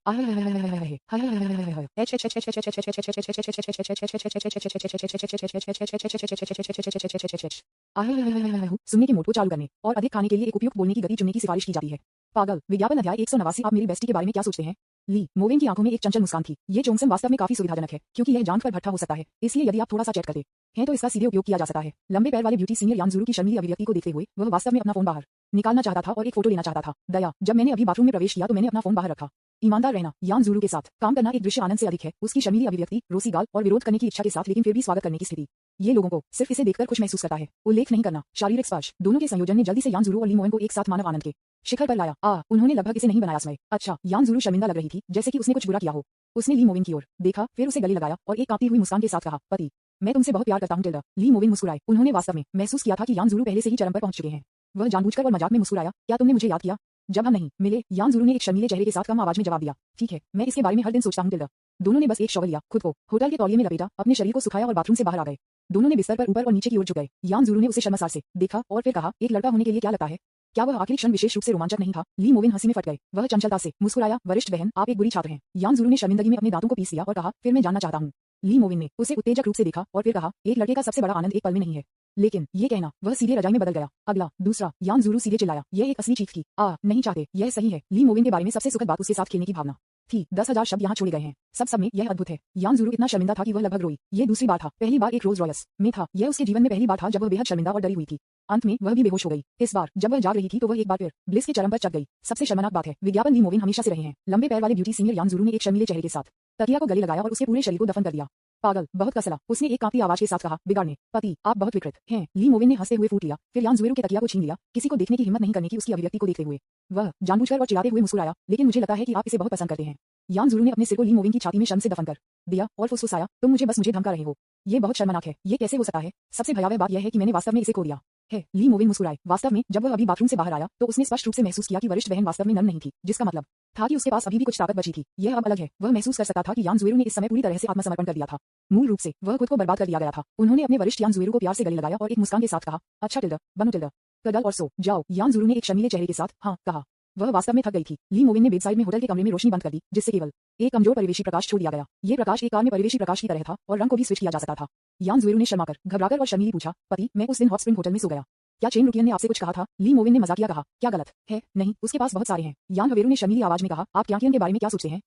सुनने के मोड को चालू करने और अधिक खाने के लिए एक उपयुक्त बोलने की गति चुनने की सिफारिश की जाती है। पागल। विज्ञापन अध्याय 189। आप मेरी बेस्टी के बारे में क्या सोचते हैं? ली मोविन की आंखों में एक चंचल मुस्कान थी। ये चोंगसम वास्तव में काफी सुविधाजनक है, क्योंकि यह जांच पर भट्ठा हो सकता है, इसलिए यदि आप थोड़ा सा चेक करते हैं तो इसका सीधे उपयोग किया जा सकता है। लंबे पैर वाले ब्यूटी सीनियर यान ज़ुरू की शर्मीली अभिव्यक्ति को देखते हुए वह वास्तव में अपना फोन बाहर निकालना चाहता था और एक फोटो लेना चाहता था। दया, जब मैंने अभी बाथरूम में प्रवेश किया तो मैंने अपना फोन बाहर रखा। ईमानदार रहना। यान ज़ुरू के साथ काम करना एक दृश्य आनंद से अधिक है। उसकी शर्मीली अभिव्यक्ति, रोसी गाल और विरोध करने की इच्छा के साथ, लेकिन फिर भी स्वागत करने की स्थिति। ये लोगों को सिर्फ इसे देखकर खुश महसूस करता है। उल्लेख नहीं करना। शारीरिक स्पर्श। दोनों के संयोजन ने जल्दी से यान ज़ुरू और ली मोविन को एक साथ मानव आनंद के शिखर पर लाया। उन्होंने लगभग इसे नहीं बनाया समय। अच्छा। यान ज़ुरू शर्मिंदा लग रही थी, जैसे कि उसने कुछ बुरा किया हो। उसने ली मोविन की ओर देखा, फिर उसे गले लगाया और एक कांपती हुई मुस्कान के साथ कहा, पति, मैं तुमसे बहुत प्यार करता हूं टिल्डा। ली मोविन मुस्कुराए। उन्होंने वास्तव में महसूस किया था कि यान ज़ुरू पहले से ही चरम पर पहुंच चुके हैं। वह जानबूझकर और मजाक में मुस्कुराया, क्या तुमने मुझे याद किया जब हम नहीं मिले? यान ज़ुरू ने एक शर्मीले चेहरे के साथ कम आवाज में जवाब दिया, ठीक है, मैं इसके बारे में हर दिन सोचता हूं टिल्डा। दोनों ने बस एक शॉवर लिया, खुद को होटल के तौलिए में लपेटा, अपने शरीर को सुखाया और बाथरूम से बाहर आ गए। दोनों ने बिस्तर पर ऊपर और नीचे की ओर झुक गए। यान ज़ुरू ने उसे शर्मसार से देखा और फिर कहा, एक लड़का होने के लिए क्या लगता है? क्या वह आखिरी क्षण विशेष रूप से रोमांचक नहीं था? ली मोविन हंसी में फट गए। वह चंचलता से मुस्कुराया, वरिष्ठ बहन, आप एक बुरी छात्र हैं। यान ज़ुरू ने शर्मिंदगी में अपने दांतों को पीस लिया और कहा, फिर मैं जानना चाहता हूँ। ली मोविन ने उसे उत्तेजक रूप से देखा और फिर कहा, एक लड़के का सबसे बड़ा आनंद एक पल में नहीं है। लेकिन ये कहना, वह सीधे रजाई में बदल गया। अगला, दूसरा। यान ज़ुरू सीधे चिल्लाया, यह एक असली चीख थी। नहीं चाहते, यह सही है। ली मोविन के बारे में सबसे सुखद बात उसके साथ खेलने की भावना थी 10,000 शब्द यहाँ छोड़े गए हैं। सब में यह अद्भुत है। यान ज़ुरु इतना शर्मिंदा था कि वह लगभग रोई। ये दूसरी बार था। पहली बार एक रोल्स रॉयस में था। यह उसके जीवन में पहली बार था जब वह बेहद शर्मिंदा और डरी हुई थी। अंत में वह भी बेहोश हो गई। इस बार जब वह जाग रही थी तो वह एक बार फिर ब्लिस के चरम पर चढ़ गई। सबसे शर्मनाक बात है, विज्ञापन ली मोविन हमेशा से रहे हैं। लंबे पैर वाले ब्यूटी सीनियर यान ज़ुरु ने एक शर्मीले चेहरे के साथ तकिया को गले लगाया और उसके पूरे शरीर को दफन कर दिया। पागल, बहुत कसला, उसने एक कांपती आवाज के साथ कहा। बिगाड़ने पति, आप बहुत विकृत हैं। ली मोविन ने हंसते हुए फूट लिया। फिर यान ज़ुरु के तकिया को छीन लिया, किसी को देखने की हिम्मत नहीं करने की उसकी अभिव्यक्ति को देखते हुए। वह जानबूझकर और चिल्लाते हुए मुस्कुराया, लेकिन मुझे लगता है कि आप इसे बहुत पसंद करते हैं। यान ज़ुरु ने अपने सिर को ली मोविन की छाती में शर्म से दफन कर दिया और फुसफुसाया, तुम मुझे धमका रहे हो। ये बहुत शर्मनाक है। ये कैसे हो सकता है? सबसे भयावह बात यह है कि मैंने वास्तव में इसे खो दिया है। ली मोविन मुस्कुराए। वास्तव में जब वह अभी बाथरूम से बाहर आया तो उसने स्पष्ट रूप से महसूस किया कि वरिष्ठ बहन वास्तव में नम नहीं थी, जिसका मतलब था कि उसके पास अभी भी कुछ ताकत बची थी। यह अब अलग है। वह महसूस कर सकता था कि यान ज़ुएरू ने इस समय पूरी तरह से आत्मसमर्पण कर दिया था। मूल रूप से वह खुद को बर्बाद कर दिया गया था। उन्होंने अपने वरिष्ठ यान ज़ुएरू को प्यार से गले लगाया और एक मुस्कान के साथ कहा, अच्छा टिल्डा, बनो टिल्डा, कदल और सो जाओ। यान ज़ुएरू ने एक शर्मीले चेहरे के साथ हाँ कहा। वह वास्तव में थक गई थी। ली मोविन ने बेडसाइड में होटल के कमरे में रोशनी बंद कर दी, जिससे केवल एक कमजोर परिवेशी प्रकाश छोड़ दिया गया। ये प्रकाश एक कार में परिवेशी प्रकाश की तरह था और रंग को भी स्विच किया जा सकता था। यान ज़ुएरू ने शर्माकर, घबराकर और शर्मीली पूछा, पति, मैं उस दिन हॉट स्प्रिंग होटल में सो गया। क्या चेन रुकियन ने आपसे कुछ कहा था? ली मोविन ने मजाकिया कहा, क्या गलत है? नहीं, उसके पास बहुत सारे हैं। यान हवेरू ने शर्मीली आवाज में कहा, आप कियान के बारे में क्या सोचते हैं?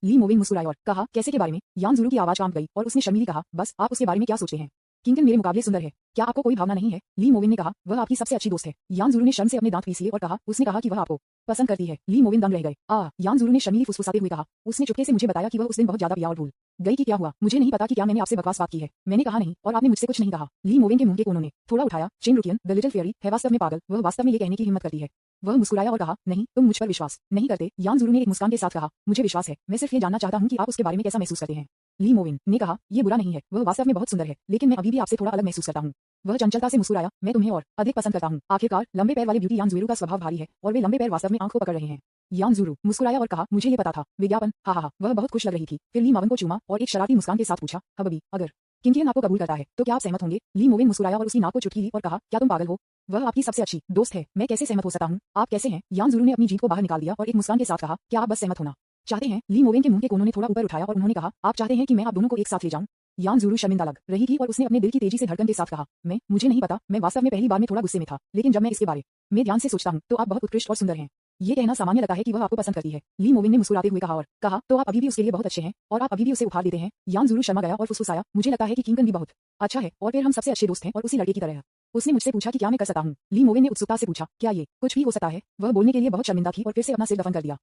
ली मोविन मुस्कुराए और कहा, कैसे के बारे में? यान ज़ुएरू की आवाज कांप गई और उसने शर्मीली कहा, बस आप उसके बारे में क्या सोचते हैं? किंगन मेरे मुकाबले सुंदर है। क्या आपको कोई भावना नहीं है? ली मोविन ने कहा, वह आपकी सबसे अच्छी दोस्त है। यान ज़ुएरू ने शर्म से अपने दांत पीस लिए और कहा, उसने कहा कि वह आपको पसंद करती है। ली मोविन दंग रह गए। यान ज़ुएरू ने शर्मीली फुसफुसाते हुए कहा, उसने चुपके से मुझे बताया कि वह उस दिन बहुत ज्यादा पिया और भूल गई कि क्या हुआ। मुझे नहीं पता कि क्या मैंने आपसे बकवास बात की है। मैंने कहा नहीं और आपने मुझसे कुछ नहीं कहा। ली मोविन के मुंह के कोनों ने थोड़ा उठाया। चेन रुकियन, द लिटिल फेयरी है वास्तव में पागल। वह वास्तव में ये कहने की हिम्मत करती है। वह मुस्कुराया और कहा, नहीं, तुम मुझ पर विश्वास नहीं करते। यान ज़ुएरू ने एक मुस्कान के साथ कहा, मुझे विश्वास है। मैं सिर्फ ये जानना चाहता हूँ कि आप उसके बारे में कैसा महसूस करते हैं। ली मोविन ने कहा, ये बुरा नहीं है, वह वास्तव में बहुत सुंदर है, लेकिन मैं अभी भी आपसे थोड़ा अलग महसूस करता हूँ। वह चंचलता से मुस्कुराया, मैं तुम्हें और अधिक पसंद करता हूँ। आखिरकार लंबे पैर वाले ब्यूटी यान ज़ुएरू का स्वभाव भारी है और वे लंबे पैर वास्तव में आंख को पकड़ रहे हैं। यान ज़ुएरू मुस्कुराया और कहा, मुझे ये पता था। विज्ञापन, हा। वह बहुत खुश लग रही थी। फिर ली मोविन को चूमा और एक शरारती मुस्कान के साथ पूछा, हबीबी, अगर किंकियन आपको कबूल करता है तो क्या आप सहमत होंगे? ली मोविन मुस्कुराया और उसकी नाक को चुटकी ली और कहा, क्या तुम पागल हो? वह आपकी सबसे अच्छी दोस्त है। मैं कैसे सहमत हो सकता हूँ? आप कैसे हैं? यान ज़ुएरू ने अपनी जीभ को बाहर निकाल दिया और एक मुस्कान के साथ कहा, क्या आप बस सहमत होना चाहते हैं? ली मोविन के मुंह के कोनों ने थोड़ा ऊपर उठाया और उन्होंने कहा, आप चाहते हैं कि मैं आप दोनों को एक साथ ले जाऊं? यान ज़ुएरू शर्मिंदा लग रही थी और उसने अपने दिल की तेजी से धड़कन के साथ कहा, मुझे नहीं पता, मैं वास्तव में पहली बार में थोड़ा गुस्से में था, लेकिन जब मैं इसके बारे में ध्यान से सोचता हूँ तो आप बहुत उत्कृष्ट और सुंदर हैं। ये कहना सामान्य लगा है कि वह आपको पसंद करती है। ली मोविन ने मुस्कुराते हुए कहा और कहा, तो आप अभी भी उसके लिए बहुत अच्छे हैं और आप अभी भी उसे उपहार देते हैं। यान ज़ुएरू शर्मा गया और फुसफुसाया, मुझे लगता है कि किंगन भी बहुत अच्छा है और फिर हम सबसे अच्छे दोस्त हैं और उसी लड़के की तरह। उसने मुझसे पूछा कि क्या मैं कर सकता हूँ? ली मोविन ने उत्सुकता से पूछा, क्या ये कुछ भी हो सकता है? वह बोलने के लिए बहुत शर्मिंदा थी और फिर से अपना सिर दफन कर दिया।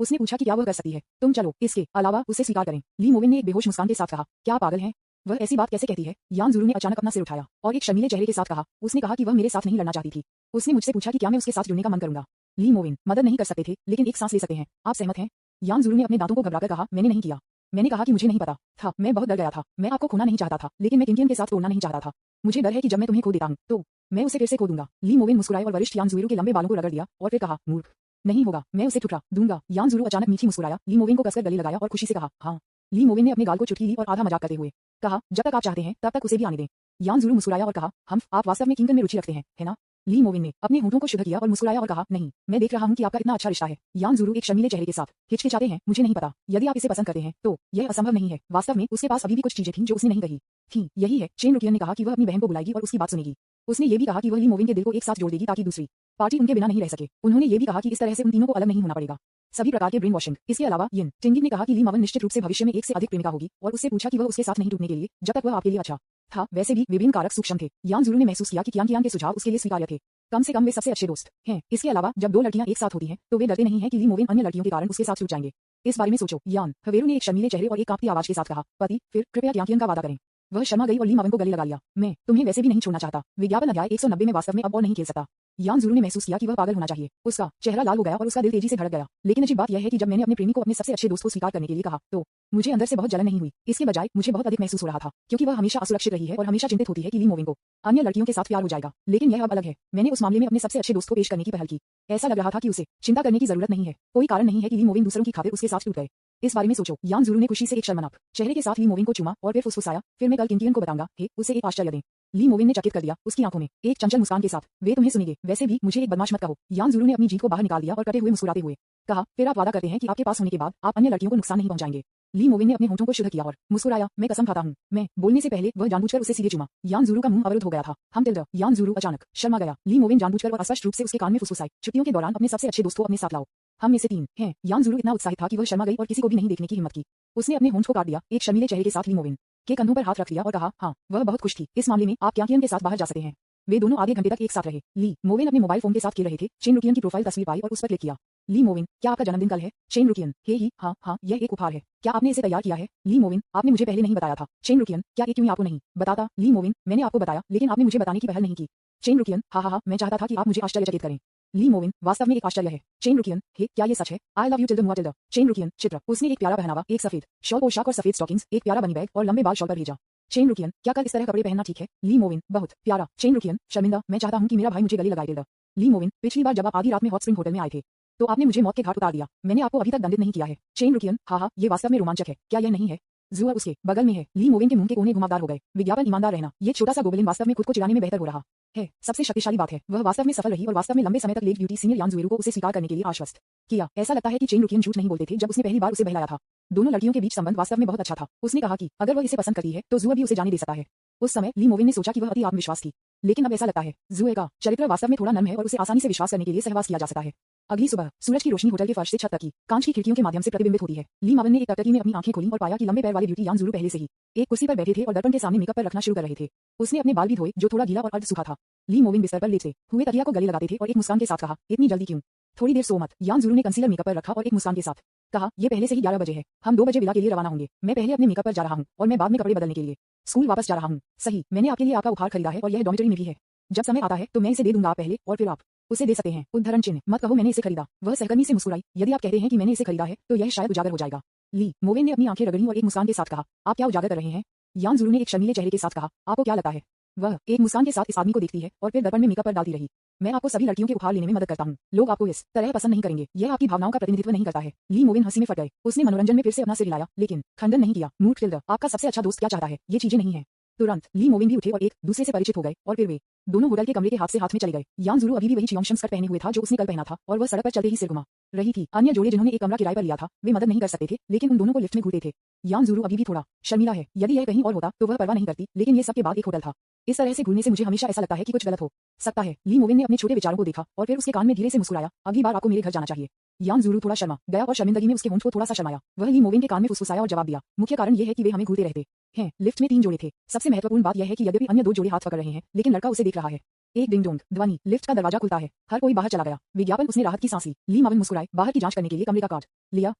उसने पूछा कि क्या वह कर सकती है? तुम चलो, इसके अलावा उसे स्वीकार करें। ली मोविन ने एक बेहोश मुस्कान के साथ कहा, क्या आप पागल हैं? वह ऐसी बात कैसे कहती है? यान ज़ुएरू ने अचानक अपना सिर उठाया और एक शर्मीले चेहरे के साथ कहा, उसने कहा कि वह मेरे साथ नहीं लड़ना चाहती थी। उसने मुझसे पूछा कि क्या मैं उसके साथ जुड़ने का मन करूंगा। ली मोविन, मदद नहीं कर सकते थे लेकिन एक सांस ले सकते हैं। आप सहमत हैं? यान ज़ुएरू ने अपने दांतों को घबराकर कहा, मैंने नहीं किया। मैंने कहा कि मुझे नहीं पता था, मैं बहुत डर गया था। मैं आपको खोना नहीं चाहता था, लेकिन मैं किंकियन के साथ तोड़ना नहीं चाहता था। मुझे डर है कि जब मैं तुम्हें खो देता हूँ तो मैं उसे फिर से खो दूंगा। ली मोविन मुस्कुराए और वरिष्ठ यान ज़ुएरू के लंबे बालों को रगड़ दिया और फिर कहा, मूर्ख, नहीं होगा, मैं उसे ठुकरा दूंगा। यान ज़ुएरू अचानक मीठी मुस्कुराया, ली मोविन को कसकर गले लगाया और खुशी से कहा, हाँ। ली मोविन ने अपने गाल को चुटकी ली और आधा मजाक करते हुए कहा, जब तक आप चाहते हैं तब तक उसे भी आने दें। यान ज़ुएरू मुस्कुराया और कहा, आप वास्तव में किंगन में रुचि रखते हैं, है ना? ली मोविन ने अपने होठों को शुद्ध किया और मुस्कुराया और कहा, नहीं, मैं देख रहा हूँ कि आपका इतना अच्छा रिश्ता है। यान ज़ुएरू एक शर्मीले चेहरे के साथ हिचकिचाते हैं, मुझे नहीं पता, यदि आप इसे पसंद करते हैं तो यह असंभव नहीं है। वास्तव में उसके पास अभी भी कुछ चीजें थीं जो उसने नहीं कही थी। यही है, चेन रुकियन ने कहा कि वह अपनी बहन को बुलाएगी और उसकी बात सुनेगी। उसने ये भी कहा कि वह ली मोविन के दिल को एक साथ जोड़ देगी ताकि दूसरी पार्टी उनके बिना नहीं रह सके। उन्होंने ये भी कहा कि इस तरह से उन तीनों को अलग नहीं होना पड़ेगा। सभी प्रकार के ब्रेन वॉशिंग। इसके अलावा यिन टिंगिन ने कहा कि ली मोविन निश्चित रूप से भविष्य में एक से अधिक प्रेमिका होगी और उससे पूछा कि वह उसके साथ नहीं टूटने के लिए जब तक वह आपके लिए अच्छा था। वैसे भी विभिन्न कारक सूक्ष्म थे। यान ज़ुएरू ने महसूस किया कि कियान के सुझाव उसके लिए स्वीकार्य थे। कम से कम वे सबसे अच्छे दोस्त हैं। इसके अलावा जब दो लड़कियां एक साथ होती हैं तो वे डरते नहीं हैं कि ली मोविन अन्य लड़कियों के कारण उसके साथ टूट जाएंगे। इस बारे में सोचो। यान हवेरू ने एक शर्मीले चेहरे और एक कांपती आवाज के साथ कहा, पति, फिर कृपया कियान का वादा करें। वह शर्मा गई और ली मोविन को गले लगा लिया। मैं तुम्हें वैसे भी नहीं छोड़ना चाहता। विज्ञापन अध्याय 190 में वास्तव में अब और नहीं खेल सकता। यान ज़ुएरू ने महसूस किया कि वह पागल होना चाहिए। उसका चेहरा लाल हो गया और उसका दिल तेजी से धड़क गया। लेकिन अजीब बात यह है कि जब मैंने अपने प्रेमी को अपने सबसे अच्छे दोस्त को स्वीकार करने के लिए कहा तो मुझे अंदर से बहुत जलन नहीं हुई। इसके बजाय मुझे बहुत अधिक महसूस हो रहा था, क्योंकि वह हमेशा असुरक्षित रही है और हमेशा चिंतित होती है कि ली मोविन को अन्य लड़कियों के साथ प्यार हो जाएगा। लेकिन यह अब अलग है। मैंने उस मामले में अपने सबसे अच्छे दोस्त को पेश करने की पहल की। ऐसा लग रहा था कि उसे चिंता करने की जरूरत नहीं है। कोई कारण नहीं है कि ली मोविन दूसरों की खातिर उसके साथ टूट गए। इस बारे में सोचो। यान ज़ुएरू ने खुशी से एक शर्मनाक चेहरे के साथ ली मोविन को चूमा और फिर फुसफुसाया, फिर मैं कल किंकियन को बताऊंगा। हे, उसे एक आश्चर्य दें। ली मोविन ने चकित कर दिया, उसकी आंखों में एक चंचल मुस्कान के साथ। वे तुम्हें सुनेंगे, वैसे भी मुझे एक बदमाश मत कहो। यान ज़ुएरू ने अपनी जीभ को बाहर निकाल दिया और कटे हुए मुस्कुराते हुए कहा, फिर आप वादा करते हैं कि आपके पास होने के बाद आप अन्य लड़कियों को नुकसान नहीं पहुंचाएंगे। ली मोविन ने अपने होठों को शुद्ध किया और मुस्कुराया, मैं कसम खाता हूँ। मैं बोलने से पहले वह जानबूझकर उसे सीधे चूमा। यान ज़ुएरू का मुंह अवरुद्ध हो गया था। हम टिल्डा। यान ज़ुएरू अचानक शर्मा गया। ली मोविन जानबूझकर और अस्पष्ट रूप से उसके कान में फुसफुसाई, छुट्टियों के दौरान अपने सबसे अच्छे दोस्त को अपने साथ लाओ। हम में से 3 हैं। यान ज़ुरु इतना उत्साहित था कि वह शर्मा गई और किसी को भी नहीं देखने की हिम्मत की। उसने अपने होंठ को काट दिया, एक शर्मीले चेहरे के साथ ली मोविन के कंधों पर हाथ रख दिया और कहा, हाँ, वह बहुत खुश थी। इस मामले में आप क्यांकियन के साथ बाहर जा सकते हैं। वे दोनों आधे घंटे तक एक साथ रहे। ली मोविन अपने मोबाइल फोन के साथ खेल रहे थे। चेन रुकियन की प्रोफाइल तस्वीर पाई और उस पर क्लिक किया। ली मोविन, क्या आपका जन्मदिन कल है? चेन रुकियन, हे ही, हाँ हाँ, यह एक उपहार है। क्या आपने इसे तैयार किया है? ली मोविन, आपने मुझे पहले नहीं बताया था। चेन रुकियन, क्या ये क्यों आपको नहीं बताता? ली मोविन, मैंने आपको बताया, लेकिन आपने मुझे बताने की पहल नहीं की। चेन रुकियन, हाँ, मैं चाहता था कि आप मुझे आश्चर्यचकित करें। ली मोविन, वास्तव में एक आश्चर्य है। चेन रुकियन, हे, क्या ये सच है? आई लव यू टिल द मुआ टिल द। चेन रुकियन, चित्र, उसने एक प्यारा पहनावा, एक सफेद शॉल पोशाक और सफेद स्टॉकिंग्स, एक प्यारा बनी बैग और लंबे बाल शॉल पर भेजा। चेन रुकियन, क्या कल इस तरह कपड़े पहनना ठीक है? ली मोविन, बहुत प्यारा। चेन रुकियन, शर्मिंदा, मैं चाहता हूँ कि मेरा भाई मुझे गले लगाए। Till the. ली मोविन, पिछली बार जब आप आधी रात में हॉट स्प्रिंग होटल में आए थे तो आपने मुझे मौत के घाट उतार दिया। मैंने आपको अभी तक दंडित नहीं किया है। चेन रुकियन, हाँ, ये वास्तव में रोमांचक है, क्या यह नहीं है? जुआ उसके बगल में है। ली मोविन के मुंह के कोने घुमावदार हो गए। विज्ञापन ईमानदार रहना, ये छोटा सा गोबलिन वास्तव में खुद को चिढ़ाने में बेहतर हो रहा है। सबसे शक्तिशाली बात है, वह वास्तव में सफल रही और वास्तव में लंबे समय तक लेक ब्यूटी सीनियर यान ज़ुएरू को उसे स्वीकार करने के लिए आश्वस्त किया। ऐसा लगता है कि चेन रुकियन झूठ नहीं बोलते थे जब उसने पहली बार उसे बहलाया था। दोनों लड़कियों के बीच संबंध वास्तव में बहुत अच्छा था। उसने कहा कि अगर वह इसे पसंद करती है तो जुआ भी उसे जाने दे सकता है। उस समय ली मोविन ने सोचा कि वह अति आत्मविश्वास थी, लेकिन अब ऐसा लगता है जुए का चरित्र वास्तव में थोड़ा नर्म है और उसे आसानी से विश्वास करने के लिए सहवास किया जा सकता है। अगली सुबह सूरज की रोशनी होटल के फर्श से छत तक की कांच की खिड़कियों के माध्यम से प्रतिबिंबित होती है। ली मावन ने एक टकटकी में अपनी आंखें खोली और पाया कि लंबे पैर वाले ब्यूटी यान ज़ुरु पहले से ही एक कुर्सी पर बैठे थे और दर्पण के सामने मेकअप पर रखना शुरू कर रहे थे। उसने अपने बाल भी धोए जो थोड़ा गीला और अर्ध सूखा था। ली मोविन बिस्तर पर लेटे हुए तकिया को गले लगाते थे और एक मुस्कान के साथ कहा, इतनी जल्दी क्यों? थोड़ी देर सो मत। यान ज़ुरु ने कंसीलर मेकअप पर रखा और एक मुस्कान के साथ कहा, ये पहले से ही 11 बजे है, हम 2 बजे विला के लिए रवाना होंगे। मैं पहले अपने मेकअप पर जा रहा हूँ और मैं बाद में कपड़े बदलने के लिए स्कूल वापस जा रहा हूँ। सही, मैंने आपके लिए आपका उपहार खरीदा है और यह डॉर्मिटरी में भी है। जब समय आता है तो मैं इसे दे दूंगा, आप पहले और फिर आप उसे दे सकते हैं। उद्धरण चिन्ह, मत कहो मैंने इसे खरीदा। वह सहकर्मी से मुस्कुराई, यदि आप कहते हैं कि मैंने इसे खरीदा है तो यह शायद उजागर हो जाएगा। ली मोविन ने अपनी आंखें रगड़ी और एक मुस्कान के साथ कहा, आप क्या उजागर कर रहे हैं? यान ज़ुरु ने एक शर्मीले चेहरे के साथ कहा, आपको क्या लगता है? वह एक मुस्कान के साथ इस आदमी को देखती है और फिर दर्पण में मेकअप पर डालती रही। मैं आपको सभी लड़कियों के उपहार लेने में मदद करता हूँ। लोग आपको इस तरह पसंद नहीं करेंगे, यह आपकी भावनाओं का प्रतिनिधित्व नहीं करता है। ली मोविन हंसी में फट गए। उसने मनोरंजन में फिर से अपना सिर हिलाया, लेकिन खंडन नहीं किया। मूर्ख टिल्डा, आपका सबसे अच्छा दोस्त क्या चाहता है? ये चीजें नहीं है। तुरंत ली मोविन भी उठे और एक दूसरे से परिचित हो गए और फिर वे दोनों होटल के कमरे के हाथ से हाथ में चले गए। यान ज़ुरु अभी भी वही चियोंगशम स्कर्ट पहने हुए था जो उसने कल पहना था और वह सड़क पर चलते ही सिर घुमा रही थी। अन्य जोड़े जिन्होंने एक कमरा किराए पर लिया था वे मदद नहीं कर सकते थे, लेकिन उन दोनों को लिफ्ट में घूरते थे। यान ज़ुरु अभी भी थोड़ा शर्मीला है। यदि यह कहीं और होता तो वह परवाह नहीं करती, लेकिन ये सब के बाद एक होटल था। इस तरह से घूरने से मुझे हमेशा ऐसा लगता है कि कुछ गलत हो सकता है। ली मोविन ने अपने छोटे विचारों को देखा और फिर उसके कान में धीरे से मुस्कुराया, अगली बार आपको मेरे घर जाना चाहिए। यान ज़ुरु थोड़ा शर्मा गया और शर्मिंदगी में उसके होंठ को थोड़ा सा शर्माया। वह ली मोविन के कान में फुसफुसाया और जवाब दिया, मुख्य कारण यह है कि वे हमें घूरते रहते हैं। लिफ्ट में 3 जोड़े थे। सबसे महत्वपूर्ण बात यह है कि यद्यपि अन्य 2 जोड़े हाथ पकड़ रहे हैं, लेकिन लड़का उसे देख रहा है। एक डिंग डोंग ध्वनि, लिफ्ट का दरवाजा खुलता है। हर कोई बाहर चला गया। विज्ञापन, उसने राहत की सांस ली। ली मावन मुस्कुराए, बाहर की जांच करने के लिए कमरे का कार्ड लिया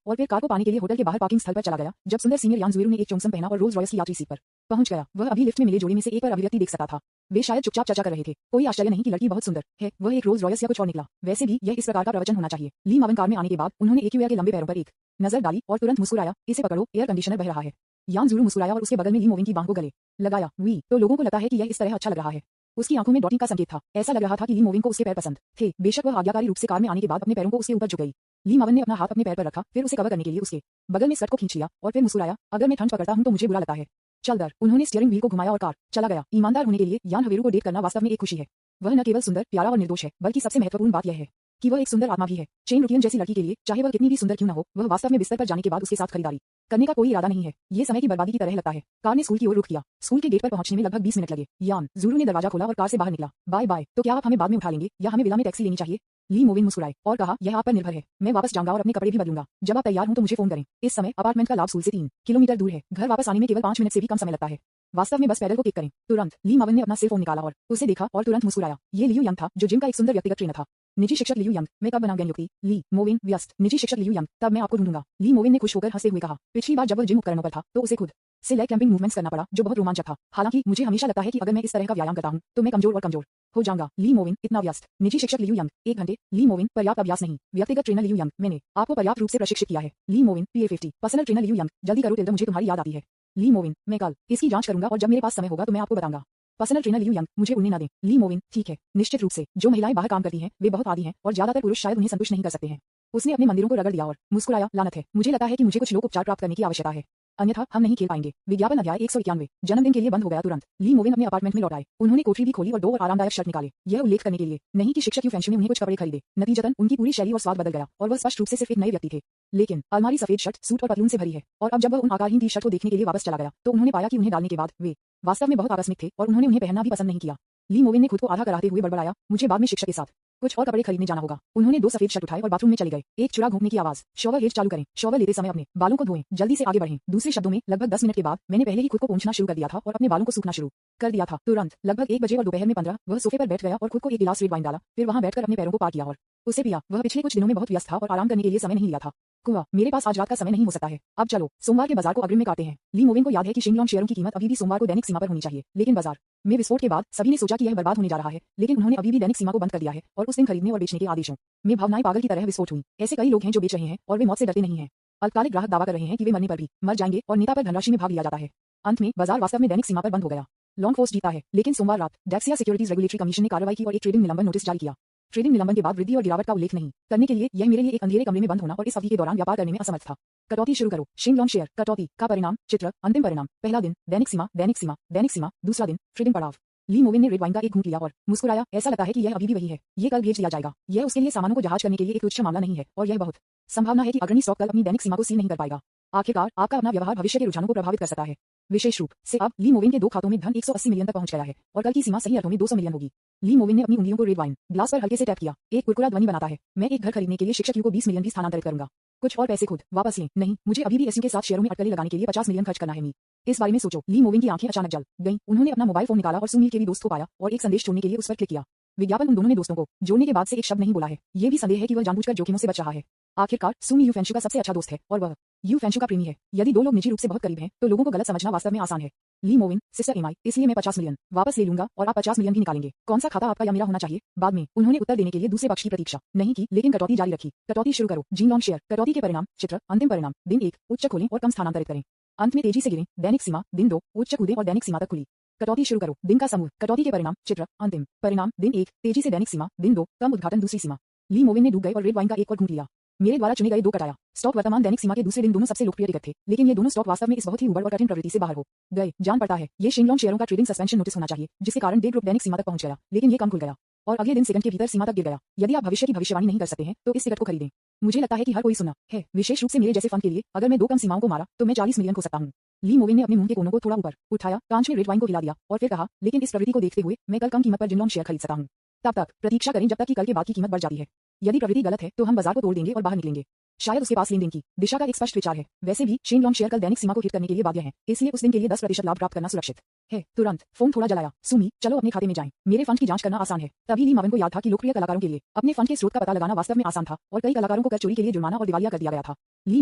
और फिर कार को पाने के लिए होटल के बाहर पार्किंग स्थल पर चला गया। जब सुंदर सीनियर यान ज़ुएरू ने एक चोंगसम पहना और रोल्स रॉयस की यात्री सीट पर पहुंच गया, वह अभी लिफ्ट में मिले जोड़े में से एक पर अभिव्यक्ति देख सकता था। वे शायद चुपचाप चर्चा कर रहे थे। कोई आश्चर्य नहीं कि लड़की बहुत सुंदर है। वह एक रोल्स रॉयस या कुछ और निकला। वैसे भी यह इस प्रकार का प्रवचन होना चाहिए। ली मावन कार में आने के बाद उन्होंने एक्यूआर के लंबे पैरों पर एक नजर डाली और तुरंत मुस्कुराया, इसे पकड़ो, एयर कंडीशनर बह रहा है। यान ज़ुएरू मुस्कुराया और उसके बगल में ली मोविन की बांह को गले लगाया। वी तो लोगों को लगता है कि यह इस तरह अच्छा लग रहा है। उसकी आंखों में डॉटिंग का संकेत था। ऐसा लग रहा था कि ली मोविन को उसके पैर पसंद थे। बेशक वह आज्ञाकारी रूप से कार में आने के बाद अपने पैरों को उसके ऊपर झुक गई। ली मावन ने अपना हाथ अपने पैर पर रखा, फिर उसे कवर करने के लिए उसके बगल में स्कर्ट को खींच लिया और फिर मुस्कुराया, अगर मैं ठंड पकड़ता हूं तो मुझे बुरा लगता है। चल दर। उन्होंने स्टीयरिंग व्हील को घुमाया और कार चला गया। ईमानदार होने के लिए यान हवेरू को डेट करना वास्तव में एक खुशी है। वह न केवल सुंदर, प्यारा और निर्दोष है, बल्कि सबसे महत्वपूर्ण बात यह है कि वह एक सुंदर आत्मा भी है। चेन रुकियन जैसी लड़की के लिए चाहे वह कितनी भी सुंदर क्यों न हो, वह वास्तव में बिस्तर पर जाने के बाद उसके साथ खरीदारी करने का कोई इरादा नहीं है। ये समय की बर्बादी की तरह लगता है। कार ने स्कूल की ओर रुख किया। स्कूल के गेट पर पहुंचने में लगभग 20 मिनट लगे। यान ज़ुएरू ने दरवाजा खोला और कार से बाहर निकला। Bye bye. तो क्या आप हमें बाद में उठा लेंगे या हमें विला में टैक्सी लेनी चाहिए? ली मोविन मुस्कुराए और कहा, यह आप पर निर्भर है। मैं वापस जाऊंगा और अपने कपड़े भी बदलूंगा। जब आप तैयार हों तो मुझे फोन करें। इस समय अपार्टमेंट का लाभ स्कूल से 3 किलोमीटर दूर है। घर वापस आने में केवल 5 मिनट से भी कम समय लगता है। वास्तव में बस पैदल को किक करें। तुरंत ली मावन ने अपना सेल फोन निकाला और उसे देखा और तुरंत मुस्कुराया। ये लियू यंग था जो जिम का एक सुंदर व्यक्तिगत ट्रेनर था। निजी शिक्षक लियू यंग, मैं कब बना ज्ञानयुक्ति? ली मोविन, व्यस्त। निजी शिक्षक लियू यंग, तब मैं आपको ढूंढूंगा। ली मोविन ने खुश होकर हंसते हुए कहा, पिछली बार जब वह जिम उपकरणों पर था तो उसे खुद से लेग कैंपिंग मूवमेंट्स करना पड़ा जो बहुत रोमांचक था। हालांकि मुझे हमेशा लगता है कि अगर मैं इस तरह का व्यायाम करता हूं तो मैं कमजोर और कमजोर हो जाऊंगा। ली मोविन, इतना व्यस्त। निजी शिक्षक लियू यंग, 1 घंटे। ली मोविन, पर्याप्त अभ्यास नहीं। व्यक्तिगत ट्रेनर लियू यंग, मैंने आपको पर्याप्त रूप से प्रशिक्षित किया है। ली मोविन, PA50। Personal trainer Liu young, जल्दी करो टिल्डा, मुझे तुम्हारी याद आती है। ली मोविन, मैं कल इसकी जांच करूंगा और जब मेरे पास समय होगा तो मैं आपको बताऊंगा। पर्सनल ट्रेनर लियू यंग, मुझे उड़ने न दें। ली मोविन, ठीक है, निश्चित रूप से। जो महिलाएं बाहर काम करती हैं वे बहुत आदी हैं और ज्यादातर पुरुष शायद उन्हें संतुष्ट नहीं कर सकते हैं। उसने अपने मंदिरों को रगड़ दिया और मुस्कुराया, लानत है, मुझे लगता है कि मुझे कुछ लोक उपचार प्राप्त करने की आवश्यकता है, अन्यथा हम नहीं खेल पाएंगे। विज्ञापन अध्याय 191 जन्मदिन के लिए बंद हो गया। तुरंत ली मोविन अपने अपार्टमेंट में लौट आए। उन्होंने कोठरी भी खोली और 2 और आरामदायक शर्ट निकाले, यह उल्लेख करने के लिए नहीं कि शिक्षक यूफेंशु ने उन्हें कुछ कपड़े खरीदे। नतीजतन उनकी पूरी शैली और स्वाद बदल गया और वह स्पष्ट रूप से सिर्फ एक नए व्यक्ति थे। लेकिन अलमारी सफेद शर्ट, सूट और पतलून से भरी है और अब जब वह उन आकारहीन टी शर्ट को देखने के लिए वापस चला गया तो उन्होंने पाया कि उन्हें डालने के बाद वे वास्तव में बहुत आकस्मिक थे और उन्होंने उन्हें पहनना भी पसंद नहीं किया। ली मोविन ने खुद को आधा कराहते हुए बड़बड़ाया, मुझे बाद में शिक्षक के साथ कुछ और कपड़े खरीदने जाना होगा। उन्होंने 2 सफेद शर्ट उठाए और बाथरूम में चले गए। एक चुरा घूंघने की आवाज। शॉवर हेड चालू करें। शॉवर लेते समय अपने बालों को धोएं। जल्दी से आगे बढ़ें। दूसरे शब्दों में लगभग 10 मिनट के बाद मैंने पहले ही खुद को पोंछना शुरू कर दिया था और अपने बालों को सूखना शुरू कर दिया था। तुरंत लगभग 1 बजे और दोपहर में 15 वह सोफे पर बैठ गया और खुद को एक गिलास रेड वाइन डाला। फिर वहां बैठकर अपने पैरों को पार किया और उसे पिया। वह पिछले कुछ दिनों में बहुत व्यस्त था और आराम करने के लिए समय नहीं लिया था। कुआ, मेरे पास आज रात का समय नहीं हो सकता है। अब चलो सोमवार के बाजार को अग्रिम में काटते हैं। ली मोविन को याद है कि शिंगलोंग शेयरों की कीमत अभी भी सोमवार को दैनिक सीमा पर होनी चाहिए, लेकिन बाजार में विस्फोट के बाद सभी ने सोचा कि यह बर्बाद होने जा रहा है, लेकिन उन्होंने अभी भी दैनिक सीमा को बंद कर दिया है और उस दिन खरीदने और बेचने के आदेशों में भावनाएं पागल की तरह विस्फोट हुई। ऐसे कई लोग हैं जो बेच रहे हैं और वे मौत से डरते नहीं हैं। अल्पकालिक ग्राहक दावा कर रहे हैं कि वे मरने पर भी मर जाएंगे और नेता पर धनराशि में भाग लिया जाता है। अंत में बाजार वास्तव में दैनिक सीमा पर बंद हो गया। लॉन्ग फोर्स जीता है, लेकिन सोमवार रात डेक्सिया सिक्योरिटीज रेगुलेटरी कमीशन ने कार्रवाई की और एक ट्रेडिंग निलंबन नोटिस जारी किया। ट्रेडिंग निलंबन के बाद वृद्धि और गिरावट का उल्लेख नहीं करने के लिए यह मेरे लिए एक अंधेरे कमरे में बंद होना और इस अवधि के दौरान व्यापार करने में असमर्थ था। कटौती शुरू करो। शिंगलोंग शेयर कटौती का परिणाम चित्र अंतिम परिणाम। पहला दिन दैनिक सीमा दैनिक सीमा दैनिक सीमा। दूसरा दिन ट्रेडिंग पड़ाव। ली मोविन ने रेड वाइन का एक घूंट लिया और मुस्कुराया। ऐसा लगता है कि यह अभी भी वही है। ये कल भेज दिया जाएगा। यह उसके लिए सामानों को जहाज करने के लिए एक तुच्छ मामला नहीं है और यह बहुत संभावना है कि अग्रणी स्टॉक कल अपनी दैनिक सीमा को सील नहीं कर पाएगा। आखिरकार आपका अपना व्यवहार भविष्य के रुझानों को प्रभावित कर सकता है। विशेष रूप से अब ली मोविन के 2 खातों में धन 180 मिलियन तक पहुंच गया है और कल की सीमा सही अर्थों में 200 मिलियन होगी। ली मोविन ने अपनी उंगलियों को रेड वाइन ग्लास पर हल्के से टैप किया। एक कुरकुरा ध्वनि बनाता है। मैं एक घर खरीदने के लिए शिक्षक यू को 20 मिलियन भी स्थानांतरित करूंगा। कुछ और पैसे खुद वापस लें। नहीं, मुझे अभी भी एसयू के साथ शेयरों में अटकलें लगाने के लिए 50 मिलियन खर्च करना है। इस बारे में सोचो। ली मोविन की आंखें अचानक जल गईं। उन्होंने अपना मोबाइल फोन निकाला और सुमील के भी दोस्त को पाया और एक संदेश छोड़ने के लिए उस पर क्लिक किया। विज्ञापन उन दोनों ने दोस्तों को जोड़ने के बाद से एक शब्द नहीं बोला है। ये भी संदेह है कि वह जानबूझकर जोखिमों से बच रहा है। आखिरकार सुमी यू फेंशु का सबसे अच्छा दोस्त है और वह यू फेंशु का प्रेमी है। यदि 2 लोग निजी रूप से बहुत करीब हैं तो लोगों को गलत समझना वास्तव में आसान है। ली मोविन सिस्टर एमआई, इसलिए मैं 50 मिलियन वापस ले लूंगा और आप 50 मिलियन भी निकालेंगे। कौन सा खाता आपका या मेरा होना चाहिए? बाद में उन्होंने उत्तर देने के लिए दूसरे पक्ष की प्रतीक्षा नहीं की, लेकिन कटौती जारी रखी। कटौती शुरू करो। जिंगलोंग शेयर कटौती के परिणाम चित्र अंतिम परिणाम। दिन 1 उच्च खोलें और कम स्थानांतरित करें। अंत में तेजी से गिरें। दैनिक सीमा दिन 2 उच्च कूदें और दैनिक सीमा तक खुली। कटौती शुरू करो। दिन का समूह कटौती के परिणाम चित्र अंतिम परिणाम। दिन 1 तेजी से दैनिक सीमा। दिन 2 कम उद्घाटन दूसरी सीमा। ली मोविन ने डूब गए और रेड वाइन का एक और घूंट लिया। मेरे द्वारा चुने गए 2 कटाया स्टॉक वर्तमान दैनिक सीमा के दूसरे दिन दोनों सबसे लोकप्रिय टिकट थे, लेकिन ये दोनों स्टॉक वास्तव में इस बहुत ही उबड़ और कठिन प्रवृत्ति से बाहर हो गए। जान पड़ता है ये शिंगलोंग शेयरों का ट्रेडिंग सस्पेंशन नोटिस होना चाहिए, जिसके कारण डे ग्रुप दैनिक सीमा तक पहुंच गया, लेकिन ये कम खुल गया और अगले दिन सेकंड के भीतर सीमा तक गिर गया। यदि आप भविष्य की भविष्यवाणी नहीं कर सकते हैं तो इस टिकट को खरीदें। मुझे लगता है कि हर कोई सुना है, विशेष रूप से मेरे जैसे फंड के लिए। अगर मैं 2 कम सीमाओं को मारा तो मैं 40 मिलियन खो सकता हूँ। ली मोविन ने अपने मुंह के कोनों को थोड़ा ऊपर उठाया, कांच में रेड वाइन को हिला दिया और फिर कहा, लेकिन इस प्रवृत्ति को देखते हुए मैं कल कम कीमत पर जिंगलोंग शेयर खरीद सकता हूँ। तब तक प्रतीक्षा करें जब तक कि कल के बाद की कीमत बढ़ जाती है। यदि प्रवृत्ति गलत है तो हम बाजार को तोड़ देंगे और बाहर निकलेंगे। शायद उसके पास लेन-देन की दिशा का एक स्पष्ट विचार है। वैसे भी शिंगलोंग शेयर कल दैनिक सीमा को हिट करने के लिए बाध्य है, इसलिए उस दिन के लिए 10% लाभ प्राप्त करना सुरक्षित है। तुरंत फोन थोड़ा जलाया। सुमी, चलो अपने खाते में जाएं। मेरे फंड की जांच करना आसान है। तभी ली मोविन को याद था कि लोकप्रिय कलाकारों के लिए अपने फंड के स्रोत का पता लगाना वास्तव में आसान था और कई कलाकारों को कर चोरी के लिए जुर्माना और दिवालिया कर दिया गया था। ली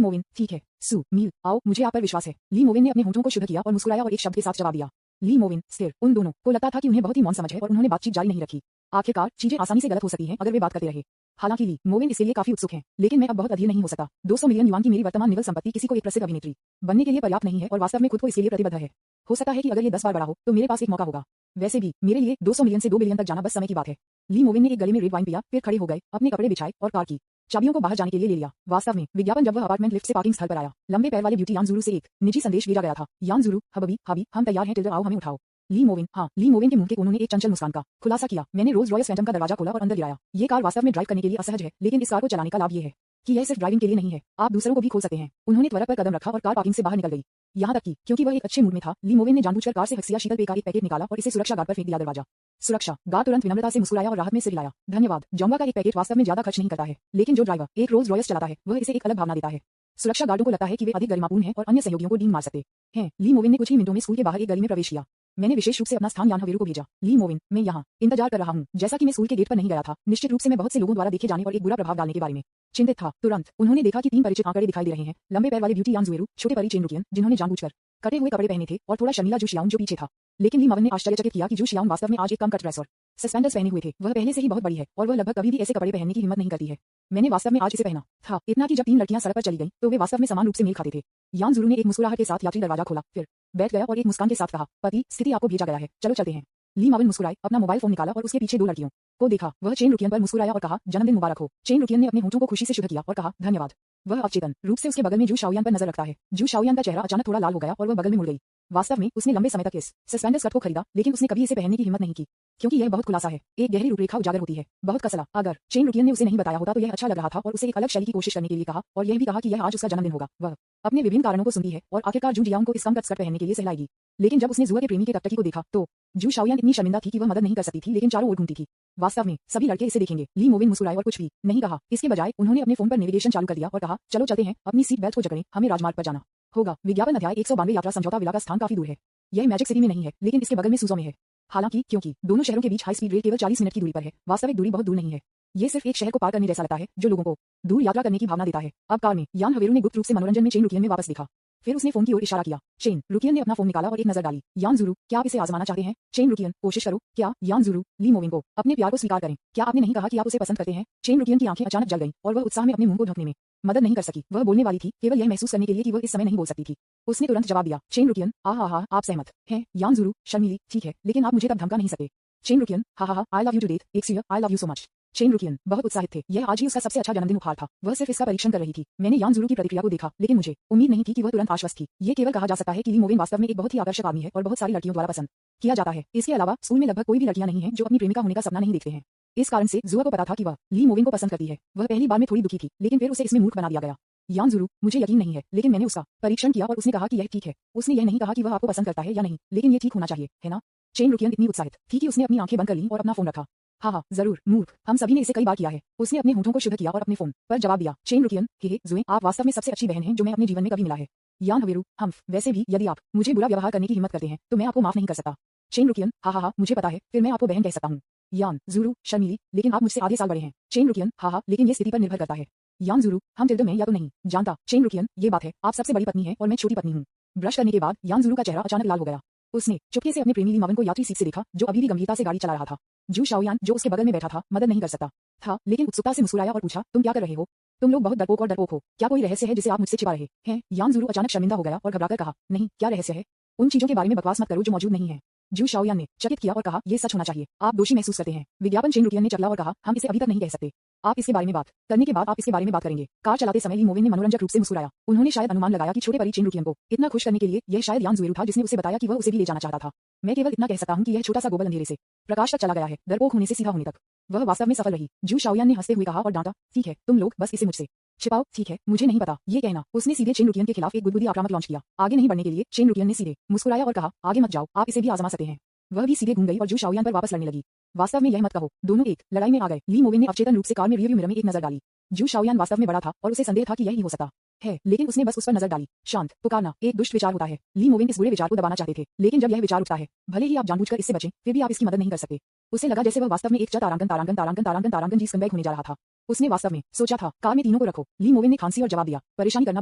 मोविन, ठीक है सू मील, आओ, मुझे आप पर विश्वास है। ली मोविन ने अपने होंठों को शुद्ध किया और मुस्कुराया और एक शब्द के साथ जवाब दिया। ली मोविन स्थिर। उन दोनों को लगता था कि उन्हें बहुत ही मौन समझ है और उन्होंने बातचीत जारी नहीं रखी। आखिरकार चीजें आसानी से गलत हो सकती हैं अगर वे बात करते रहे। हालांकि ली मोविन इसके लिए काफी उत्सुक हैं, लेकिन मैं अब बहुत अधीर नहीं हो सकता। 200 मिलियन युआन की मेरी वर्तमान निवल संपत्ति किसी को एक प्रसिद्ध अभिनेत्री बनने के लिए पर्याप्त नहीं है और वास्तव में खुद को इसके लिए प्रतिबद्ध है। हो सकता है कि अगर ये 10 बार बड़ा हो तो मेरे पास एक मौका होगा। वैसे भी मेरे लिए 200 मिलियन से 2 बिलियन तक जाना बस समय की बात है। ली मोविन ने एक गले में रेड वाइन पिया, फिर खड़े हो गए, अपने कपड़े बिछाए और कार की चाबियों को बाहर जाने के लिए ले लिया। वास्तव में विज्ञापन जब वह अपार्टमेंट लिफ्ट से पार्किंग स्थल पर आया, लंबे पैर वाले ब्यूटी यांजुरू से एक निजी संदेश भेजा गया था। यांजुरू, हबीबी, हाबी, हम तैयार हैं, टिल्डर आओ हमें उठाओ। ली मोविन, हाँ। ली मोविन के मुंह के कोनों ने एक चंचल मुस्कान का खुलासा किया। मैंने रोल्स रॉयस फैंटम का दरवाजा खोला और अंदर गिराया। ये कार वास्तव में ड्राइव करने के लिए असहज है, लेकिन इस कार को चलाने का लाभ ये है कि यह सिर्फ ड्राइविंग के लिए नहीं है, आप दूसरों को भी खोल सकते हैं। उन्होंने त्वरक पर कदम रखा और कार पार्किंग से बाहर निकल गई। यहाँ तक कि क्योंकि वह एक अच्छे मूड में था, ली मोविन ने जानबूझकर कार से हक्सिया शीतल पेय का एक पैकेट निकाला और इसे सुरक्षा गार्ड पर फेंक दिया। दरवाजा सुरक्षा गार्ड तुरंत विनम्रता से मुस्कुराया और राहत में सिर हिलाया। धन्यवाद। जोंगा का एक पैकेट वास्तव में ज्यादा खर्च नहीं करता है, लेकिन जो ड्राइवर एक रोल्स रॉयस चलाता है वह इसे एक अलग भावना देता है। सुरक्षा गार्डों को लगता है कि वे अधिक गरिमापूर्ण हैं और अन्य सहयोगियों को डींग मार सकते हैं। ली मोविन ने कुछ ही मिनटों में स्कूल के बाहर एक गली में प्रवेश किया। मैंने विशेष रूप से अपना स्थान यान हवेरू को भेजा। ली मोविन, मैं यहाँ इंतजार कर रहा हूँ। जैसा कि मैं स्कूल के गेट पर नहीं गया था, निश्चित रूप से मैं बहुत से लोगों द्वारा देखे जाने और एक बुरा प्रभाव डालने के बारे में चिंतित था। तुरंत उन्होंने देखा कि 3 परिचित आंकड़े दिखाई दे रहे हैं। लंबे पैर वाले ब्यूटी यांजुएरू, छोटे परी चेन रुकियन जिन्होंने जानबूझकर कटे हुए कपड़े पहने थे, और थोड़ा शर्मीला जू शियाउन जो पीछे था। लेकिन ली मोविन ने आश्चर्यचकित किया कि जू शियाउन वास्तव में आज एक कम कट ड्रेस और सस्पेंडर्स पहने हुए थे। वह पहले से ही बहुत बड़ी है और वह लगभग कभी भी ऐसे कपड़े पहनने की हिम्मत नहीं करती है। मैंने वास्तव में आज इसे पहना था, इतना कि जब 3 लड़कियां सड़क पर चली गईं तो वे वास्तव में समान रूप से मेल खाते थे। यांजुरू ने एक मुस्कुराहट के साथ यात्री दरवाजा खोला, फिर बैठ गया और एक मुस्कान के साथ कहा, पति, स्थिति आपको भेजा गया है, चलो चलते हैं। ली मोविन मुस्कुराई, अपना मोबाइल फोन निकाला और उसके पीछे 2 लड़कियों को देखा। वह चेन रुकियन पर मुस्कुराया और कहा, जन्मदिन मुबारक हो। चेन रुकियन ने अपने होंठों को खुशी से शुद्ध किया और कहा, धन्यवाद। वह अवचेतन रूप से उसके बगल में जू शाओयान पर नजर रखता है। जू शाओयान का चेहरा अचानक थोड़ा लाल हो गया और वह बगल में मुड़ गई। वास्तव में उसने लंबे समय तक इस सस्पेंडर स्कर्ट को खरीदा, लेकिन उसने कभी इसे पहनने की हिम्मत नहीं की, क्योंकि यह बहुत खुलासा है। एक गहरी रूपरेखा उजागर होती है, बहुत कसला। अगर चेन लुटियन ने उसे नहीं बताया होता तो यह अच्छा लग रहा था और उसे एक अलग शैली की कोशिश करने के लिए कहा, और यह भी कहा कि यह आज उसका जन्मदिन होगा। वह अपने विभिन्न कारणों को सुनती है और आखिरकार जू जियांग को इस कम कट स्कर्ट पहनने के लिए सहलाएगी। लेकिन जब उसने जुआ के प्रेमी के टकटकी को देखा तो जू शाओयान इतनी शर्मिंदा थी कि वह मदद नहीं कर सकती थी, लेकिन चारों ओर घूमती थी। वास्तव में सभी लड़के इसे देखेंगे। ली मोविन मुस्कुराए और कुछ भी नहीं कहा। इसके बजाय उन्होंने अपने फोन पर नेविगेशन चालू कर दिया और कहा, चलो चलते हैं, अपनी सीट बेल्ट को जकड़ें, हमें राजमार्ग पर जाना होगा। विज्ञापन अध्याय 192 यात्रा समझौता विला का स्थान काफी दूर है। यह मैजिक सिटी में नहीं है, लेकिन इसके बगल में सूजो में है। हालांकि क्योंकि दोनों शहरों के बीच हाई स्पीड रेल केवल 40 मिनट की दूरी पर है, वास्तविक दूरी बहुत दूर नहीं है। ये सिर्फ एक शहर को पार करने जैसा लगता है, जो लोगों को दूर यात्रा करने की भावना देता है। अब कार में यान हवेरू ने गुप्त रूप से मनोरंजन में चेन लुटियन में वापस देखा। फिर उसने फोन की ओर इशारा किया। चेन लुटियन ने अपना फोन निकाला और एक नजर डाली। यान जुरू, क्या आप इसे आजमाना चाहते हैं? चेन लुटियन, कोशिश करो। क्या? यान जुरू, ली मोविन को अपने प्यार को स्वीकार करें। क्या आपने नहीं कहा कि आप उसे पसंद करते हैं? चेन लुटियन की आंखें अचानक जल गईं और वह उत्साह में अपने मुंह को ढकने में मदद नहीं कर सकी। वह बोलने वाली थी, केवल यह महसूस करने के लिए कि वह इस समय नहीं बोल सकती थी। उसने तुरंत जवाब दिया, चेन लुटियन, आहा, आप सहमत हैं? यान जुरू, शर्मीली, ठीक है, लेकिन आप मुझे तब धमका नहीं सकते। चेन लुटियन, हा, I love you to date, ex I love you so much. Chen Lutian बहुत उत्साहित थे। यह आज ही उसका सबसे अच्छा जन्मदिन उपहार था। वह सिर्फ इसका परीक्षण कर रही थी। मैंने यान जुरू की प्रतिक्रिया को देखा, लेकिन मुझे उम्मीद नहीं थी कि वह तुरंत आश्वस्त थी। ये केवल कहा जा सकता है कि ली मोविन वास्तव में एक बहुत ही आकर्षक आदमी है और बहुत सारी लड़कियों द्वारा पसंद किया जाता है। इसके अलावा स्कूल में लगभग कोई भी लड़कियां नहीं है जो अपनी प्रेमिका होने का सपना नहीं देखते हैं। इस कारण से जुआ को पता था कि वह ली मोविन को पसंद करती है। वह पहली बार में थोड़ी दुखी थी, लेकिन फिर उसे इसमें मूर्ख बना दिया गया। यान जुरू, मुझे यकीन नहीं है, लेकिन मैंने उसका परीक्षण किया और उसने कहा कि यह ठीक है। उसने यह नहीं कहा कि वह आपको पसंद करता है या नहीं, लेकिन यह ठीक होना चाहिए, है ना? चेन लुटियन इतनी उत्साहित थी कि उसने अपनी आंखें बंद कर लीं और अपना फोन रखा। हाँ, जरूर, मूर्ख, हम सभी ने इसे कई बार किया है। उसने अपने होठों को शुद्ध किया और अपने फोन पर जवाब दिया। चेन लुटियन, हे जुए, आप वास्तव में सबसे अच्छी बहन हैं जो मैं अपने जीवन में कभी मिला है। यान हवेरू, हम वैसे भी यदि आप मुझे बुरा व्यवहार करने की हिम्मत करते हैं तो मैं आपको माफ नहीं कर सकता। चेन लुटियन, हा, मुझे पता है, फिर मैं आपको बहन कह सकता हूँ। यान जुरू, शर्मीली, लेकिन आप मुझसे आधे साल बड़े हैं। चेन लुटियन, हा, लेकिन ये स्थिति पर निर्भर करता है। यान जुरू, हम टिल्डो में या तो नहीं जानता। चेन लुटियन, ये बात है, आप सबसे बड़ी पत्नी है और मैं छोटी पत्नी हूँ। ब्रश करने के बाद यान जुरू का चेहरा अचानक लाल हो गया। उसने चुपके से अपने प्रेमी ली मावन को यात्री सीट से देखा, जो अभी भी गंभीरता से गाड़ी चला रहा था। जू शाओयान, जो उसके बगल में बैठा था, मदद नहीं कर सकता था, लेकिन उत्सुकता से मुस्कुराया और पूछा, तुम क्या कर रहे हो? तुम लोग बहुत डरपोक हो। क्या कोई रहस्य है जिसे आप मुझसे छिपा रहे हैं? यान जुरू अचानक शर्मिंदा हो गया और घबराकर कहा, नहीं, क्या रहस्य है? उन चीजों के बारे में बकवास मत करो जो मौजूद नहीं है। जू शाओयान ने चकित किया और कहा, यह सच होना चाहिए। आप दोषी महसूस करते हैं। विज्ञापन चेन लुटियन ने चकला और कहा, हम इसे अभी तक नहीं कह सकते। आप इसके बारे में बात करने के बाद आप इसके बारे में बात करेंगे। कार चलाते समय ली मोविन ने मनोरंजक रूप से मुस्कुराया। उन्होंने शायद अनुमान लगाया कि छोटे परी चेन लुटियन को इतना खुश करने के लिए यह शायद यान जुएरू था जिसने उसे बताया कि वह उसे भी ले जाना चाहता था। मैं केवल इतना कह सकता हूं कि यह छोटा सा गोबल अंधेरे से प्रकाश तक चला गया है, डरपोक होने से सीधा होने तक। वह वास्तव में सफल रही। जू शाओयान ने हंसते हुए कहा और डांटा, ठीक है, तुम लोग बस इसे मुझसे छिपाओ, ठीक है, मुझे नहीं पता। ये कहना उसने सीधे चेन लुटियन के खिलाफ एक बुद्बुदी आक्रामक लॉन्च किया। आगे नहीं बढ़ने के लिए चेन लुटियन ने सीधे मुस्कुराया और कहा, आगे मत जाओ, आप इसे भी आजमा सकते हैं। वह भी सीधे घूम गई और जू शाओयान पर वापस लड़ने लगी। वास्तव में यह मत कहो, दोनों एक लड़ाई में आ गए। ली मोविन ने अवचेतन रूप से कार में रियरव्यू मिरर में एक नजर डाली। जू शाओयान वास्तव में बड़ा था और उसे संदेह था कि यह ही हो सकता है, लेकिन उसने बस उस पर नजर डाली। शांत पुकारना एक दुष्ट विचार होता है। ली मोविन इस बुरे विचार को दबाना चाहते थे, लेकिन जब यह विचार उठता है, भले ही आप जानबूझकर इससे बचें, फिर भी आप इसकी मदद नहीं कर सकते। उसे लगा जैसे वह वास्तव में एक तारांकन जी स्कंबैग होने जा रहा था। उसने वास्तव में सोचा था, कार में तीनों को रखो। ली मोविन ने खांसी और जवाब दिया, परेशानी करना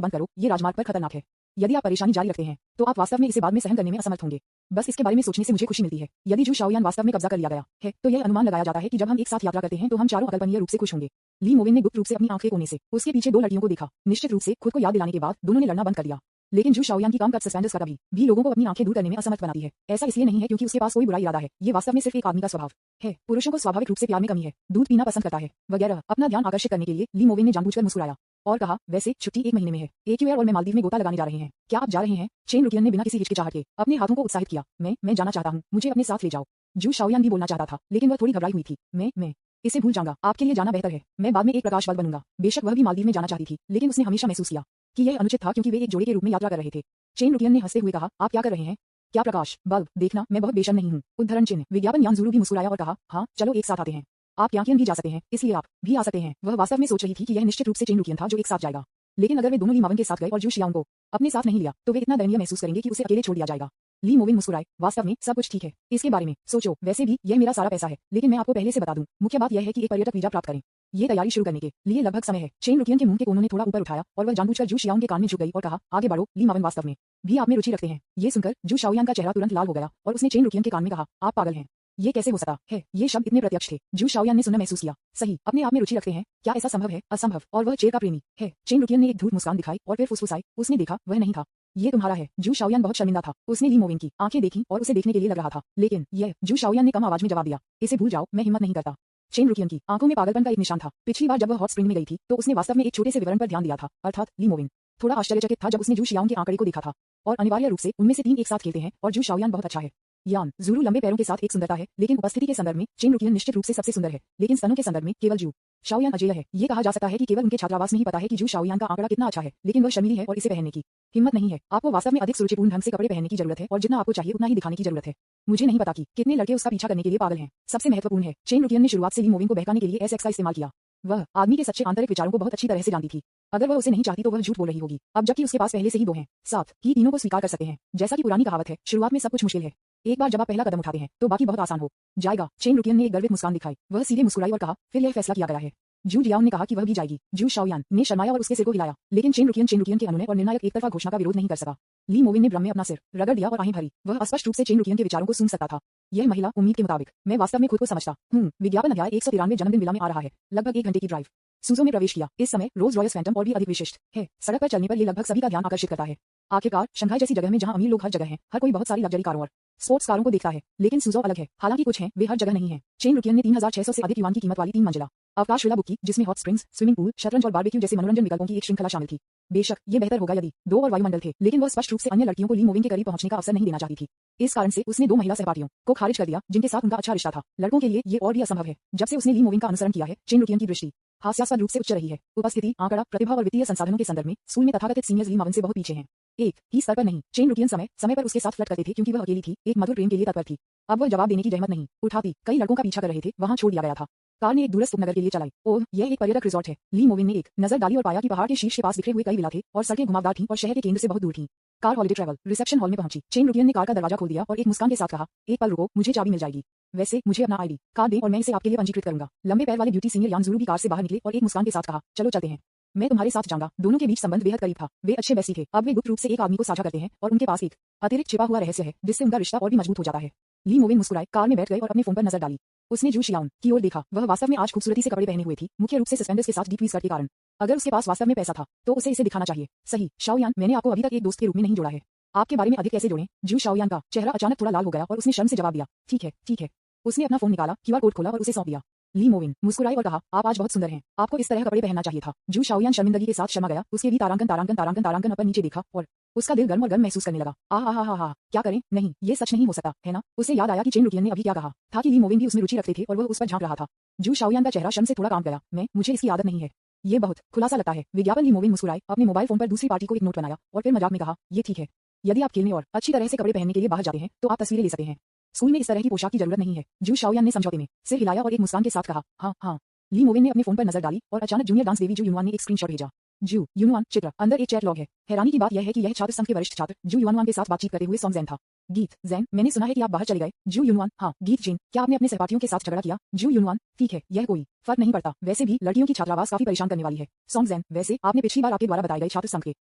बंद करो, ये राजमार्ग पर खतरनाक है। यदि आप परेशानी जारी रखते हैं तो आप वास्तव में इसे बाद में सहन करने में असमर्थ होंगे। बस इसके बारे में सोचने से मुझे खुशी मिलती है। यदि जू शाओयान वास्तव में कब्जा कर लिया गया है तो यह अनुमान लगाया जाता है कि जब हम एक साथ यात्रा करते हैं तो हम चारों अकल्पनीय रूप से खुश होंगे। ली मोविन ने गुप्त रूप से अपनी आंखें कोने से उसके पीछे दो लड़कियों को देखा। निश्चित रूप से खुद को याद दिलाने के बाद दोनों ने लड़ना बंद कर दिया। लेकिन जू शाओयान की कम कट सस्पेंडर्स का भी लोगों को अपनी आंखें दूर करने में असमर्थ बनाती है। ऐसा इसलिए नहीं है क्योंकि उसके पास कोई बुरा इरादा है, ये वास्तव में सिर्फ एक आदमी का स्वभाव है। पुरुषों को स्वाभाविक रूप से प्यार में कमी है, दूध पीना पसंद करता है वगैरह। अपना ध्यान आकर्षित करने के लिए ली मोविन ने जानबूझकर मुस्कुराया और कहा, वैसे छुट्टी 1 महीने में है। AQR और मैं मालदीव में गोता लगाने जा रहे हैं। क्या आप जा रहे हैं? चेन लुटियन ने बिना किसी हिचकिचाहट के अपने हाथों को उत्साहित किया। मैं जाना चाहता हूँ, मुझे अपने साथ ले जाओ। जू शाओयान भी बोलना चाहता था, लेकिन वह थोड़ी घबराई हुई थी। मैं इसे भूल जाऊंगा, आपके लिए जाना बेहतर है। मैं बाद में एक प्रकाश बल्ब बनूंगा। बेशक वह भी मालदीव में जाना चाहती थी, लेकिन उसने हमेशा महसूस किया कि यह अनुचित था क्योंकि वे एक जोड़े के रूप में यात्रा कर रहे थे। चेन लुटियन ने हंसते हुए कहा, आप क्या कर रहे हैं? क्या प्रकाश बल्ब देखना? मैं बहुत बेशर्म नहीं हूँ। उद्धरण चिन्ह। विज्ञापन यान जुरू भी मुस्कुराया और कहा, हाँ चलो एक साथ आते हैं। आप क्यांकियन भी जा सकते हैं, इसलिए आप भी आ सकते हैं। वह वास्तव में सोच रही थी कि यह निश्चित रूप से चेन लुटियन था जो एक साथ जाएगा, लेकिन अगर वे दोनों ली मावन के साथ गए और जू शियाओं को अपने साथ नहीं लिया तो वे इतना दयनीय महसूस करेंगे कि उसे अकेले छोड़ दिया जाएगा। ली मोविन मुस्कुराए, वास्तव में सब कुछ ठीक है, इसके बारे में सोचो। वैसे भी यह मेरा सारा पैसा है, लेकिन मैं आपको पहले से बता दूं, मुख्य बात यह है कि एक पर्यटक वीजा प्राप्त करें। ये तैयारी शुरू करने के लिए लगभग समय है। चेन लुटियन के मुंह के कोनों ने थोड़ा ऊपर उठाया और वह जानबूझकर जू शियाओं के कान में झुक गई और कहा, आगे बढ़ो, ली मावन वास्तव में भी आप में रुचि रखते हैं। ये सुनकर जू शाओयान का चेहरा तुरंत लाल हो गया और उसने चेन लुटियन के कान में कहा, आप पागल हैं, ये कैसे हो सकता है? ये शब्द इतने प्रत्यक्ष थे। जू शाओयान ने सुनना महसूस किया। सही, अपने आप में रुचि रखते हैं, क्या ऐसा संभव है? असंभव। और वह चेर का प्रेमी है। चेन लुटियन ने एक धूर्त मुस्कान दिखाई और फिर फुसफुसाई, उसने देखा वह नहीं था, ये तुम्हारा है। जू शाओयान बहुत शर्मिंदा था। उसने ली मोविन की आंखें देखी और उसे देखने के लिए लग रहा था, लेकिन यह जू शाओयान ने कम आवाज में जवाब दिया, इसे भूल जाओ, मैं हिम्मत नहीं करता। चेन लुटियन की आंखों में पागलपन का एक निशान था। पिछली बार जब वह हॉट स्प्रिंग में गई थी तो उसने वास्तव में एक छोटे से विवरण पर ध्यान दिया था, अर्थात ली मोविन। थोड़ा आश्चर्यचकित था जब उसने जू शियाओं के आंकड़े को देखा था। और अनिवार्य रूप से उनमें से 3 एक साथ खेलते हैं और जू शाओयान बहुत अच्छा है। यान ज़ुरू लंबे पैरों के साथ एक सुंदरता है, लेकिन उपस्थिति के संदर्भ में चेन रुकियन निश्चित रूप से सबसे सुंदर है, लेकिन स्तनों के संदर्भ में केवल जू शाओयान अजेय है। ये कहा जा सकता है कि केवल उनके छात्रावास में ही पता है कि जू शाओयान का आंकड़ा कितना अच्छा है, लेकिन वह शर्मीली है और इसे पहनने की हिम्मत नहीं है। आपको वास्तव में अधिक सुरुचिपूर्ण ढंग से कपड़े पहनने की जरूरत है और जितना आपको चाहिए उतना ही दिखाने की जरूरत है। मुझे नहीं पता कि कितने लड़के उसका पीछा करने के लिए पागल हैं। सबसे महत्वपूर्ण है, चेन रुकियन ने शुरुआत से ली मोविन को बहकाने के लिए एसएक्स का इस्तेमाल किया। वह आदमी के सच्चे आंतरिक विचारों को बहुत अच्छी तरह से जानती थी। अगर वह उसे नहीं चाहती तो वह झूठ बोल रही होगी। अब जबकि उसके पास पहले से ही 2 हैं, 7 की तीनों को स्वीकार कर सकते हैं। जैसा कि पुरानी कहावत है, शुरुआत में सब कुछ मुश्किल है, एक बार जब आप पहला कदम उठाते हैं तो बाकी बहुत आसान हो जाएगा। चेन रुकियन ने एक गर्वित मुस्कान दिखाई। वह सीधे मुस्कुराई और कहा, फिर यह फैसला किया गया है। जू जियाओन ने कहा कि वह भी जाएगी। जू शाओयान ने शर्माया और उसके सिर को हिलाया, लेकिन चेन रुकियन के अनुनय और निर्णायक एकतरफा घोषणा का विरोध नहीं कर सका। ली मोविन ने भ्रम में अपना सिर रगड़ दिया और आहें भरी। वह स्पष्ट रूप से चेन रुकियन के विचारों को सुन सकता था। यह महिला उम्मीद के मुताबिक, मैं वास्तव में खुद को समझता हूँ। विज्ञापन अध्याय 193 जन्मदिन विला में आ रहा है। लगभग 1 घंटे की ड्राइव सूजो में प्रवेश किया। इस समय रोल्स रॉयस फैंटम और भी अधिक विशिष्ट है। सड़क पर चलने पर ये लगभग सभी का ध्यान आकर्षित करता है। आखिरकार शंघाई जैसी जगह में जहाँ अमीर लोग हर जगह हैं, हर कोई बहुत सारी लग्जरी कारों और स्पोर्ट्स कारों को देखता है, लेकिन सूजो अलग है। हालांकि कुछ हैं, वे हर जगह नहीं हैं। चेन रुकियन ने 3600 से अधिक युआन की कीमत वाली 3 मंजिला अवकाश विला बुक की, जिसमें हॉट स्प्रिंग्स, स्विमिंग पूल, शतरंज और बारबेक्यू जैसे मनोरंजन विकल्पों की एक श्रृंखला शामिल थी। बेशक ये बेहतर होगा यदि 2 और वायुमंडल थे, लेकिन वह स्पष्ट रूप से अन्य लड़कियों को ली मोविन के करीब पहुंचने का अवसर नहीं देना चाहती थी। इस कारण से उसने 2 महिला सहपाठियों को खारिज कर दिया जिनके साथ उनका अच्छा रिश्ता था। लड़कों के लिए ये और भी असंभव है। जब से उसने ली मोविन का अनुसरण किया है, चेन रुकियन की दृष्टि हास्यास्पद रूप से उच्च रही है। उपस्थिति, आंकड़ा, प्रतिभा और वित्तीय संसाधनों के संदर्भ में स्कूल में तथाकथित सीनियर्स ली मोविन से बहुत पीछे हैं। एक ही स्तर पर नहीं। चेन रुकियन समय समय पर उसके साथ फ्लर्ट करते थे क्योंकि वह अकेली थी, एक मधुर प्रेम के लिए तत्पर थी। अब वह जवाब देने की जहमत नहीं उठाती। कई लड़कों का पीछा कर रहे थे, वहां छोड़ दिया गया था। कार ने एक दूरस्थ उपनगर के लिए चलाई। ओह, यह एक पर्यटक रिजॉर्ट है। ली मोविन ने एक नजर डाली और पाया कि पहाड़ के शीर्ष के पास बिखरे हुए कई विला थे और सड़कें घुमावदार थीं और शहर के केंद्र से बहुत दूर थीं। Car holiday travel reception hall में पहुंची। चेन रुकियन ने कार का दरवाजा खोल दिया और एक मुस्कान के साथ कहा, एक पल रुको, मुझे चाबी मिल जाएगी। वैसे मुझे अपना आईडी कार्ड दें और मैं इसे आपके लिए पंजीकृत करूंगा। लंबे पैर वाले ब्यूटी सीनियर यान ज़ुरू भी कार से बाहर निकले और एक मुस्कान के साथ कहा, चलो चलते हैं, मैं तुम्हारे साथ जाऊंगा। दोनों के बीच संबंध बेहद करीब था। वे अच्छे बेस्टी थे। अब वे गुप्त रूप से एक आदमी को साझा करते हैं और उनके पास एक अतिरिक्त छिपा हुआ रहस्य है जिससे उनका रिश्ता और भी मजबूत हो जाता है। ली मोविन मुस्कुराए, कार में बैठ गए और अपने फोन पर नजर डाली। उसने जू शियाओन की ओर देखा। वह वास्तव में आज खूबसूरती से कपड़े पहने हुए थी, मुख्य रूप से सस्पेंडर्स के साथ डीप वी स्कर्ट के कारण। अगर उसके पास वास्तव में पैसा था तो उसे इसे दिखाना चाहिए। सही शाओयान, मैंने आपको अभी तक एक दोस्त के रूप में नहीं जोड़ा है। आपके बारे में अधिक कैसे जोड़ें? जू शाओयान का चेहरा अचानक थोड़ा लाल हो गया और उसने शर्म से जवाब दिया, ठीक है ठीक है। उसने अपना फोन निकाला, क्यूआर कोड खोला और उसे सौंप दिया। ली मोविन मुस्कुराई और कहा, आप आज बहुत सुंदर हैं। आपको इस तरह कपड़े पहनना चाहिए था। जू शाओयान शर्मिंदगी के साथ शर्मा गया। उसके भी तारांकन ऊपर नीचे देखा और उसका दिल गर्म और गर्म महसूस करने लगा। आहा, क्या करें? नहीं, ये सच नहीं हो सकता है ना? उसे याद आया कि चेन रुकियन ने अभी क्या कहा था कि ली मोविन भी उसमें रुचि रखते थे और वह उस पर झांक रहा था। जू शाओयान का चेहरा शर्म से थोड़ा कांप गया। मुझे इसकी आदत नहीं है। ये बहुत खुलासा लगता है। विज्ञापन। ली मोविन मुस्कुराए, अपने मोबाइल फोन पर दूसरी पार्टी को एक नोट बनाया और फिर मजाक में कहा, ये ठीक है। यदि आप खेलने और अच्छी तरह से कपड़े पहनने के लिए बाहर जाते हैं तो आप तस्वीरें ले सकते हैं। स्कूल में इस तरह की पोशाक की जरूरत नहीं है। जू शाओयान ने समझौते में सिर हिलाया और एक मुस्कान के साथ कहा, हाँ। ली मोविन ने अपने फोन पर नजर डाली और अचानक जूनियर डांस देवी जू युनवान ने एक स्क्रीनशॉट भेजा। जू युनवान चित्र अंदर एक चैट लॉग है। हैरानी की बात यह है कि यह छात्र संघ के वरिष्ठ छात्र जू युनवान के साथ बातचीत करते हुए सॉन्ग जैन था। गीत जैन, मैंने सुना है कि आप बाहर चले गए। जू युनवान, हाँ। गीत जैन, क्या आपने अपने सहपाठियों के साथ झगड़ा किया? जू युनवान, ठीक है, यह कोई फर्क नहीं पड़ता। वैसे भी लड़कियों की छात्रावास काफी परेशान करने वाली है। सॉन्ग जैन, वैसे आपने पिछली बार आपके द्वारा बताए गए छात्र संघ के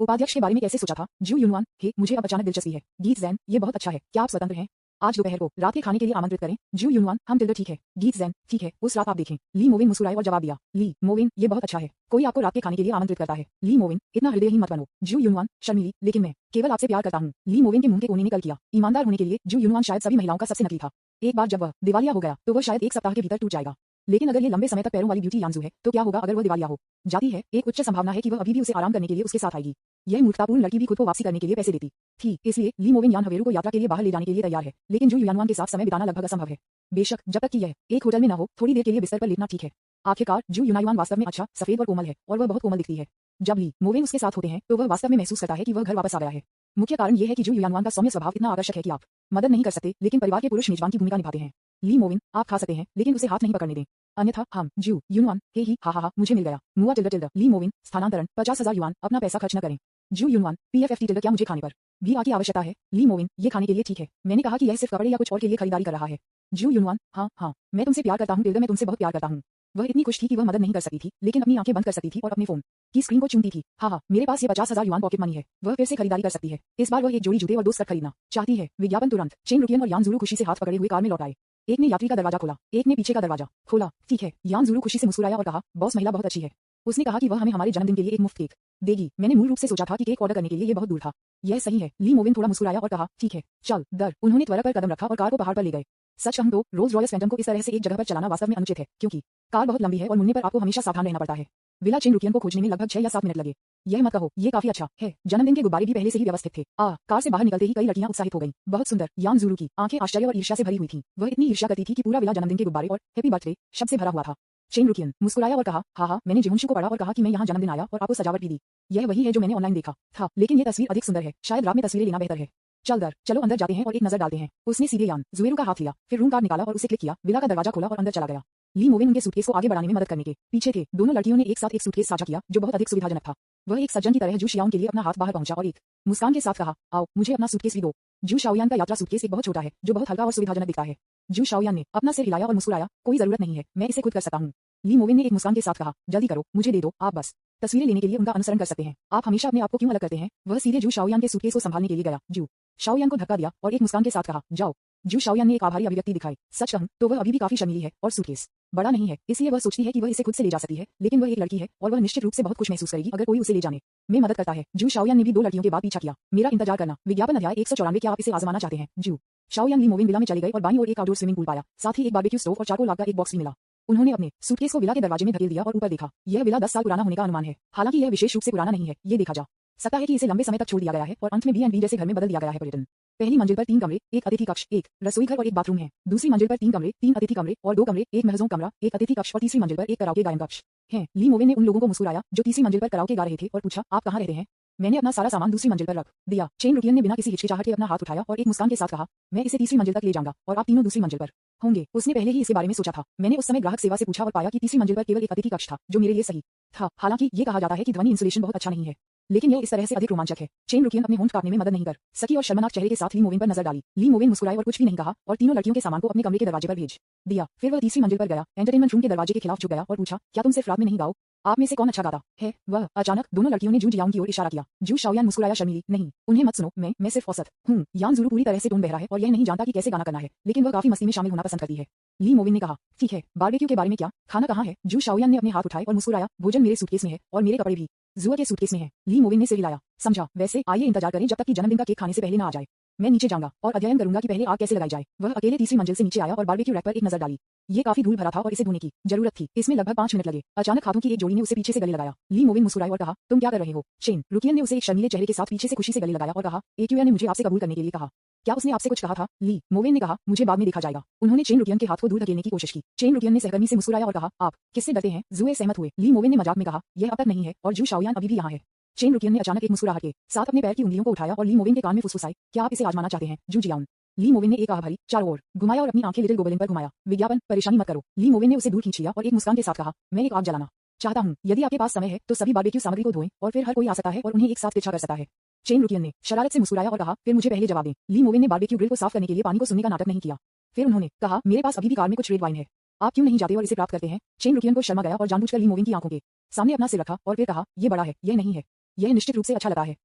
उपाध्यक्ष के बारे में कैसे सोचा था? जू युनवान, हे, मुझे अब अचानक दिलचस्पी है। गीत जैन, ये बहुत अच्छा है। क्या आप स्वतंत्र हैं? आज दोपहर को रात के खाने के लिए आमंत्रित करें। जू युनवान, हम टिल्डर, ठीक है। गीत जैन, ठीक है, उस रात आप देखें। ली मोविन मुस्कुराए और जवाब दिया, ली मोविन, ये बहुत अच्छा है। कोई आपको रात के खाने के लिए आमंत्रित करता है। ली मोविन, इतना हृदयहीन मत बनो। जू युनवान, शर्मीली, लेकिन मैं केवल आपसे प्यार करता हूँ। ली मोविन के मुंह के कोने ने कल किया। ईमानदार होने के लिए जू युनवान शायद सभी महिलाओं का सबसे नकली था। एक बार जब वह दिवालिया हो गया तो वह शायद 1 सप्ताह के भीतर टूट जाएगा। लेकिन अगर ये लंबे समय तक पैरों वाली ब्यूटी यांजू है तो क्या होगा अगर वह दिवालिया हो जाती है? एक उच्च संभावना है कि वह अभी भी उसे आराम करने के लिए उसके साथ आएगी। यह मूर्खतापूर्ण लड़की भी खुद को वापसी करने के लिए पैसे देती थी। इसलिए ली मोविन यान हवेरू को यात्रा के लिए बाहर ले जाने के लिए तैयार है, लेकिन जू युनवान के साथ समय बिताना लगभग असंभव है। बेशक जब तक कि यह एक होटल में न हो, थोड़ी देर के लिए बिस्तर पर लेटना ठीक है। आखिरकार जू युनवान वास्तव में अच्छा, सफेद और कोमल है और वह बहुत कोमल दिखती है। जब ली मोविन उसके साथ होते हैं तो वह वास्तव में महसूस करता है कि वह घर वापस आ गया है। मुख्य कारण यह है कि जू युनवान का सौम्य स्वभाव इतना आकर्षक है कि आप मदद नहीं कर सकते, लेकिन परिवार के पुरुष मेजबान की भूमिका निभाते हैं। ली मोविन, आप खा सकते हैं, लेकिन उसे हाथ नहीं पकड़ने दें, अन्यथा हम। जू युनवान, हे ही, हा, मुझे मिल गया। मुआ टिल्डर। ली मोविन, स्थानांतरण 50,000 युआन, अपना पैसा खर्च न करें। जू युनवान, PFFT टिल्डर, क्या मुझे खाने पर भी की आवश्यकता है? ली मोविन, ये खाने के लिए ठीक है। मैंने कहा कि यह सिर्फ कपड़े या कुछ और के लिए खरीदारी कर रहा है। जू युनवान, हाँ, मैं तुमसे प्यार करता हूँ टिल्डर, मैं तुमसे बहुत प्यार करता हूँ। वह इतनी खुश थी कि वह मदद नहीं कर सकती थी, लेकिन अपनी आंखें बंद कर सकती थी और अपने फोन की स्क्रीन को चूमती थी। हाँ, मेरे पास ये 50,000 युआन पॉकेट मनी है। वह फिर से खरीदारी कर सकती है। इस बार वह एक जोड़ी जूते और 2 स्कर्ट खरीदना चाहती है। विज्ञापन तुरंत। चेन रुकियन और यान ज़ुरू खुशी से हाथ पकड़े हुए कार में लौट आए। एक ने यात्री का दरवाजा खोला, एक ने पीछे का दरवाजा खोला। ठीक है, यान ज़ुरू खुशी से मुस्कुराया और कहा, बॉस, महिला बहुत अच्छी है। उसने कहा कि वह हमें हमारे जन्मदिन के लिए एक मुफ्त केक देगी। मैंने मूल रूप से सोचा था कि केक ऑर्डर करने के लिए ये बहुत दूर था। यह सही है। ली मोविन थोड़ा मुस्कुराया और कहा, ठीक है, चल दर। उन्होंने त्वरा पर कदम रखा और कार को पहाड़ पर ले गए। सच कहूं तो रोल्स रॉयस फैंटम को इस तरह से एक जगह पर चलाना वास्तव में अनुचित है, क्योंकि कार बहुत लंबी है और मुड़ने पर आपको हमेशा सावधान रहना पड़ता है। विला चेन रुकियन को खोजने में लगभग 6 या 7 मिनट लगे। यह मत कहो, ये काफी अच्छा है। जन्मदिन के गुब्बारे भी पहले से ही व्यवस्थित थे। कार से बाहर निकलते ही कई लड़कियां उत्साहित हो गईं। बहुत सुंदर। यान ज़ुरू की आंखें आश्चर्य और ईर्ष्या से भरी हुई थीं। वह इतनी ईर्ष्या करती थी कि पूरा विला जन्मदिन के गुब्बारे और हैप्पी बर्थडे शब्द से भरा हुआ था। चेन रुकियन मुस्कुराया और कहा, हाँ, मैंने जिहुंशु को पढ़ा और कहा कि मैं यहाँ जन्मदिन आया और आपको सजावट भी दी। यह वही है जो मैंने ऑनलाइन देखा था, लेकिन यह तस्वीर अधिक सुंदर है। शायद रात में तस्वीरें लेना बेहतर है। चलो अंदर जाते हैं और एक नजर डालते हैं। उसने सीधे यान ज़ुएरू का हाथ लिया, फिर रूम कार्ड निकाला और उसे क्लिक किया। विला का दरवाजा खोला और अंदर चला गया। ली मोविन उनके सूटकेस को आगे बढ़ाने में मदद करने के पीछे थे। दोनों लड़कियों ने एक साथ एक सूटकेस साझा किया, जो बहुत अधिक सुविधाजनक था। वह एक सज्जन की तरह जू शाओयान के लिए अपना हाथ बाहर पहुंचा और एक मुस्कान के साथ कहा, आओ, मुझे अपना सूटकेस भी दो। जू शाओयान का यात्रा सूटकेस एक बहुत छोटा है, जो बहुत हल्का और सुविधाजनक दिखता है। जू शाओयान ने अपना सिर हिलाया और मुस्कुराया, कोई जरूरत नहीं है, मैं इसे खुद कर सकता हूँ। ली मोविन ने एक मुस्कान के साथ कहा, जल्दी करो, मुझे दे दो, आप बस तस्वीरें लेने के लिए उनका अनुसरण कर सकते हैं। आप हमेशा अपने आप को क्यों अलग करते हैं? वह सीधे जू शाओयान के सूटकेस को संभालने के लिए गया। जू शाओयान को धक्का दिया और एक मुस्कान के साथ कहा, जाओ। जू शाओयान ने एक आभारी अभिव्यक्ति दिखाई। सच कहूं तो वह अभी भी काफी शर्मीली है और सूटकेस बड़ा नहीं है, इसलिए वह सोचती है कि वह इसे खुद से ले जा सकती है, लेकिन वह एक लड़की है और वह निश्चित रूप से बहुत खुश महसूस करेगी अगर कोई उसे ले जाने में मदद करता है। जू शाओयान ने भी दो लड़कियों के बाद पीछा किया। मेरा इंतजार करना। विज्ञापन अध्याय 194। क्या आप इसे आजमाना चाहते हैं? जू शाओयान ली मोविन विला में चली गई और बाईं ओर एक आउटडोर स्विमिंग पूल पाया। साथ ही एक बारबेक्यू स्टोव और चारकोल आग का एक बॉक्स भी मिला। उन्होंने अपने सूटकेस को विला के दरवाजे में धकेल दिया और ऊपर देखा। यह विला 10 साल पुराना होने का अनुमान है। हालांकि यह विशेष रूप से पुराना नहीं है, ये देखा जा सकता है कि इसे लंबे समय तक छोड़ दिया गया है और अंत में B&B जैसे घर में बदल दिया गया है। पर्यटन। पहली मंजिल पर 3 कमरे, एक अतिथि कक्ष, एक रसोई घर और एक बाथरूम है। दूसरी मंजिल पर 3 कमरे, 3 अतिथि कमरे और 2 कमरे, एक महजूम कमरा, एक अतिथि कक्ष और तीसरी मंजिल पर एक कराओके गायन कक्ष है। ली मोविन ने उन लोगों को मुस्कुराया जो तीसरी मंजिल पर कराओके गा रहे थे और पूछा, आप कहाँ रहते हैं? मैंने अपना सारा सामान दूसरी मंजिल पर रख दिया। चेन रुकियन ने बिना किसी हिचकिचाहट के अपना हाथ उठाया और एक मुस्कान के साथ कहा, मैं इसे तीसरी मंजिल तक ले जाऊंगा और आप तीनों दूसरी मंजिल पर होंगे। उसने पहले ही इसके बारे में सोचा था। मैंने उस समय ग्राहक सेवा से पूछा और पाया कि तीसरी मंजिल पर केवल एक अतिथि कक्ष था, जो मेरे लिए सही था। हालांकि ये कहा जाता है कि ध्वनि इंसुलेशन बहुत अच्छा नहीं है, लेकिन यह इस तरह से अधिक रोमांचक है। चेन रुकियन अपने होंठ काटने में मदद नहीं कर सकी और शर्मनाक चेहरे के साथ ली मोविन पर नजर डाली। ली मोविन मुस्कुराए और कुछ भी नहीं कहा और तीनों लड़कियों के सामान को अपने कमरे के दरवाजे पर भेज दिया। फिर वह तीसरी मंजिल पर गया, एंटरटेनमेंट रूम के दरवाजे के खिलाफ झुक गया और पूछा, क्या तुम सिर्फ रात में नहीं गाओ? आप में से कौन अच्छा गाता है? वह अचानक दोनों लड़कियों ने जू जियांग की ओर इशारा किया। जू शाओयान मुस्कुराया, शर्मीली नहीं, उन्हें मत सुनो, मैं सिर्फ औसत हूँ। यान ज़ुरू पूरी तरह से टोन बहरा है और यह नहीं जानता कि कैसे गाना करना है, लेकिन वह काफी मस्ती में शामिल होना पसंद करती है। ली मोविन ने कहा, ठीक है, बारबेक्यू के बारे में क्या? खाना कहाँ है? जू शाओयान ने अपने हाथ उठाए और मुस्कुराया, भोजन मेरे सूटकेस में है और मेरे कपड़े भी ज़ुआ के सूटकेस में है। ली मोविन ने सिर हिलाया, समझा। वैसे आइए इंतजार करें जब तक कि जन्मदिन का केक खाने से पहले ना आ जाए। मैं नीचे जाऊंगा और अध्ययन करूंगा कि पहले आग कैसे लगाई जाए। वह अकेले तीसरी मंजिल से नीचे आया और बारबेक्यू रैक पर एक नजर डाली। ये काफी धूल भरा था और इसे धोने की जरूरत थी। इसमें लगभग 5 मिनट लगे। अचानक हाथों की एक जोड़ी ने उसे पीछे से गले लगाया। ली मोविन मुस्कुराई और कहा, तुम क्या कर रहे हो? चेन रुकियन ने उसे एक शर्मीले चेहरे के साथ पीछे से खुशी से गले लगाया और कहा, एक्यूया ने मुझे आपसे कबूल करने के लिए कहा। क्या उसने आपसे कुछ कहा था? ली मोविन ने कहा, मुझे बाद में देखा जाएगा। उन्होंने चेन रुकियन के हाथ को दूर धकेलने की कोशिश की। चेन रुकियन ने सहकर्मी से मुस्कुराया और कहा, आप किससे डरते हैं? ज़ुए सहमत हुए। ली मोविन ने मजाक में कहा, यह अब तक नहीं है और जू शाओयान अभी भी यहाँ है। चेन रुकियन ने अचानक एक मुस्कुराहट के साथ अपने पैर की उंगलियों को उठाया और ली मोविन के कान में फुसफुसाई, क्या आप इसे आजमाना चाहते हैं? जू जियांग। ली मोविन ने एक आह भरी चारों ओर घुमाया और अपनी आंखें लिटिल गोबलिन पर घुमाया। विज्ञापन, परेशानी मत करो। ली मोविन ने उसे दूर खींच लिया और एक मुस्कान के साथ कहा, मैं एक आग जलाना चाहता हूँ। यदि आपके पास समय है तो सभी बारबेक्यू सामग्री को धोएं और फिर हर कोई आ सकता है और उन्हें एक साथ तिरछा कर सकता है। चेन रुकियन ने शरारत से मुस्कुराया और कहा, फिर मुझे पहले जवाब दें। ली मोविन ने बारबेक्यू ग्रिल को साफ करने के लिए पानी को सुनने का नाटक नहीं किया। फिर उन्होंने कहा, मेरे पास अभी भी कार में कुछ रेड वाइन है, आप क्यों नहीं जाते और इसे प्राप्त करते हैं? चेन रुकियन को शर्मा गया और जानबूझकर ली मोविन की आंखों के सामने अपना सिर रखा और फिर कहा, यह बड़ा है, यह नहीं है, यह निश्चित रूप से अच्छा लगा है।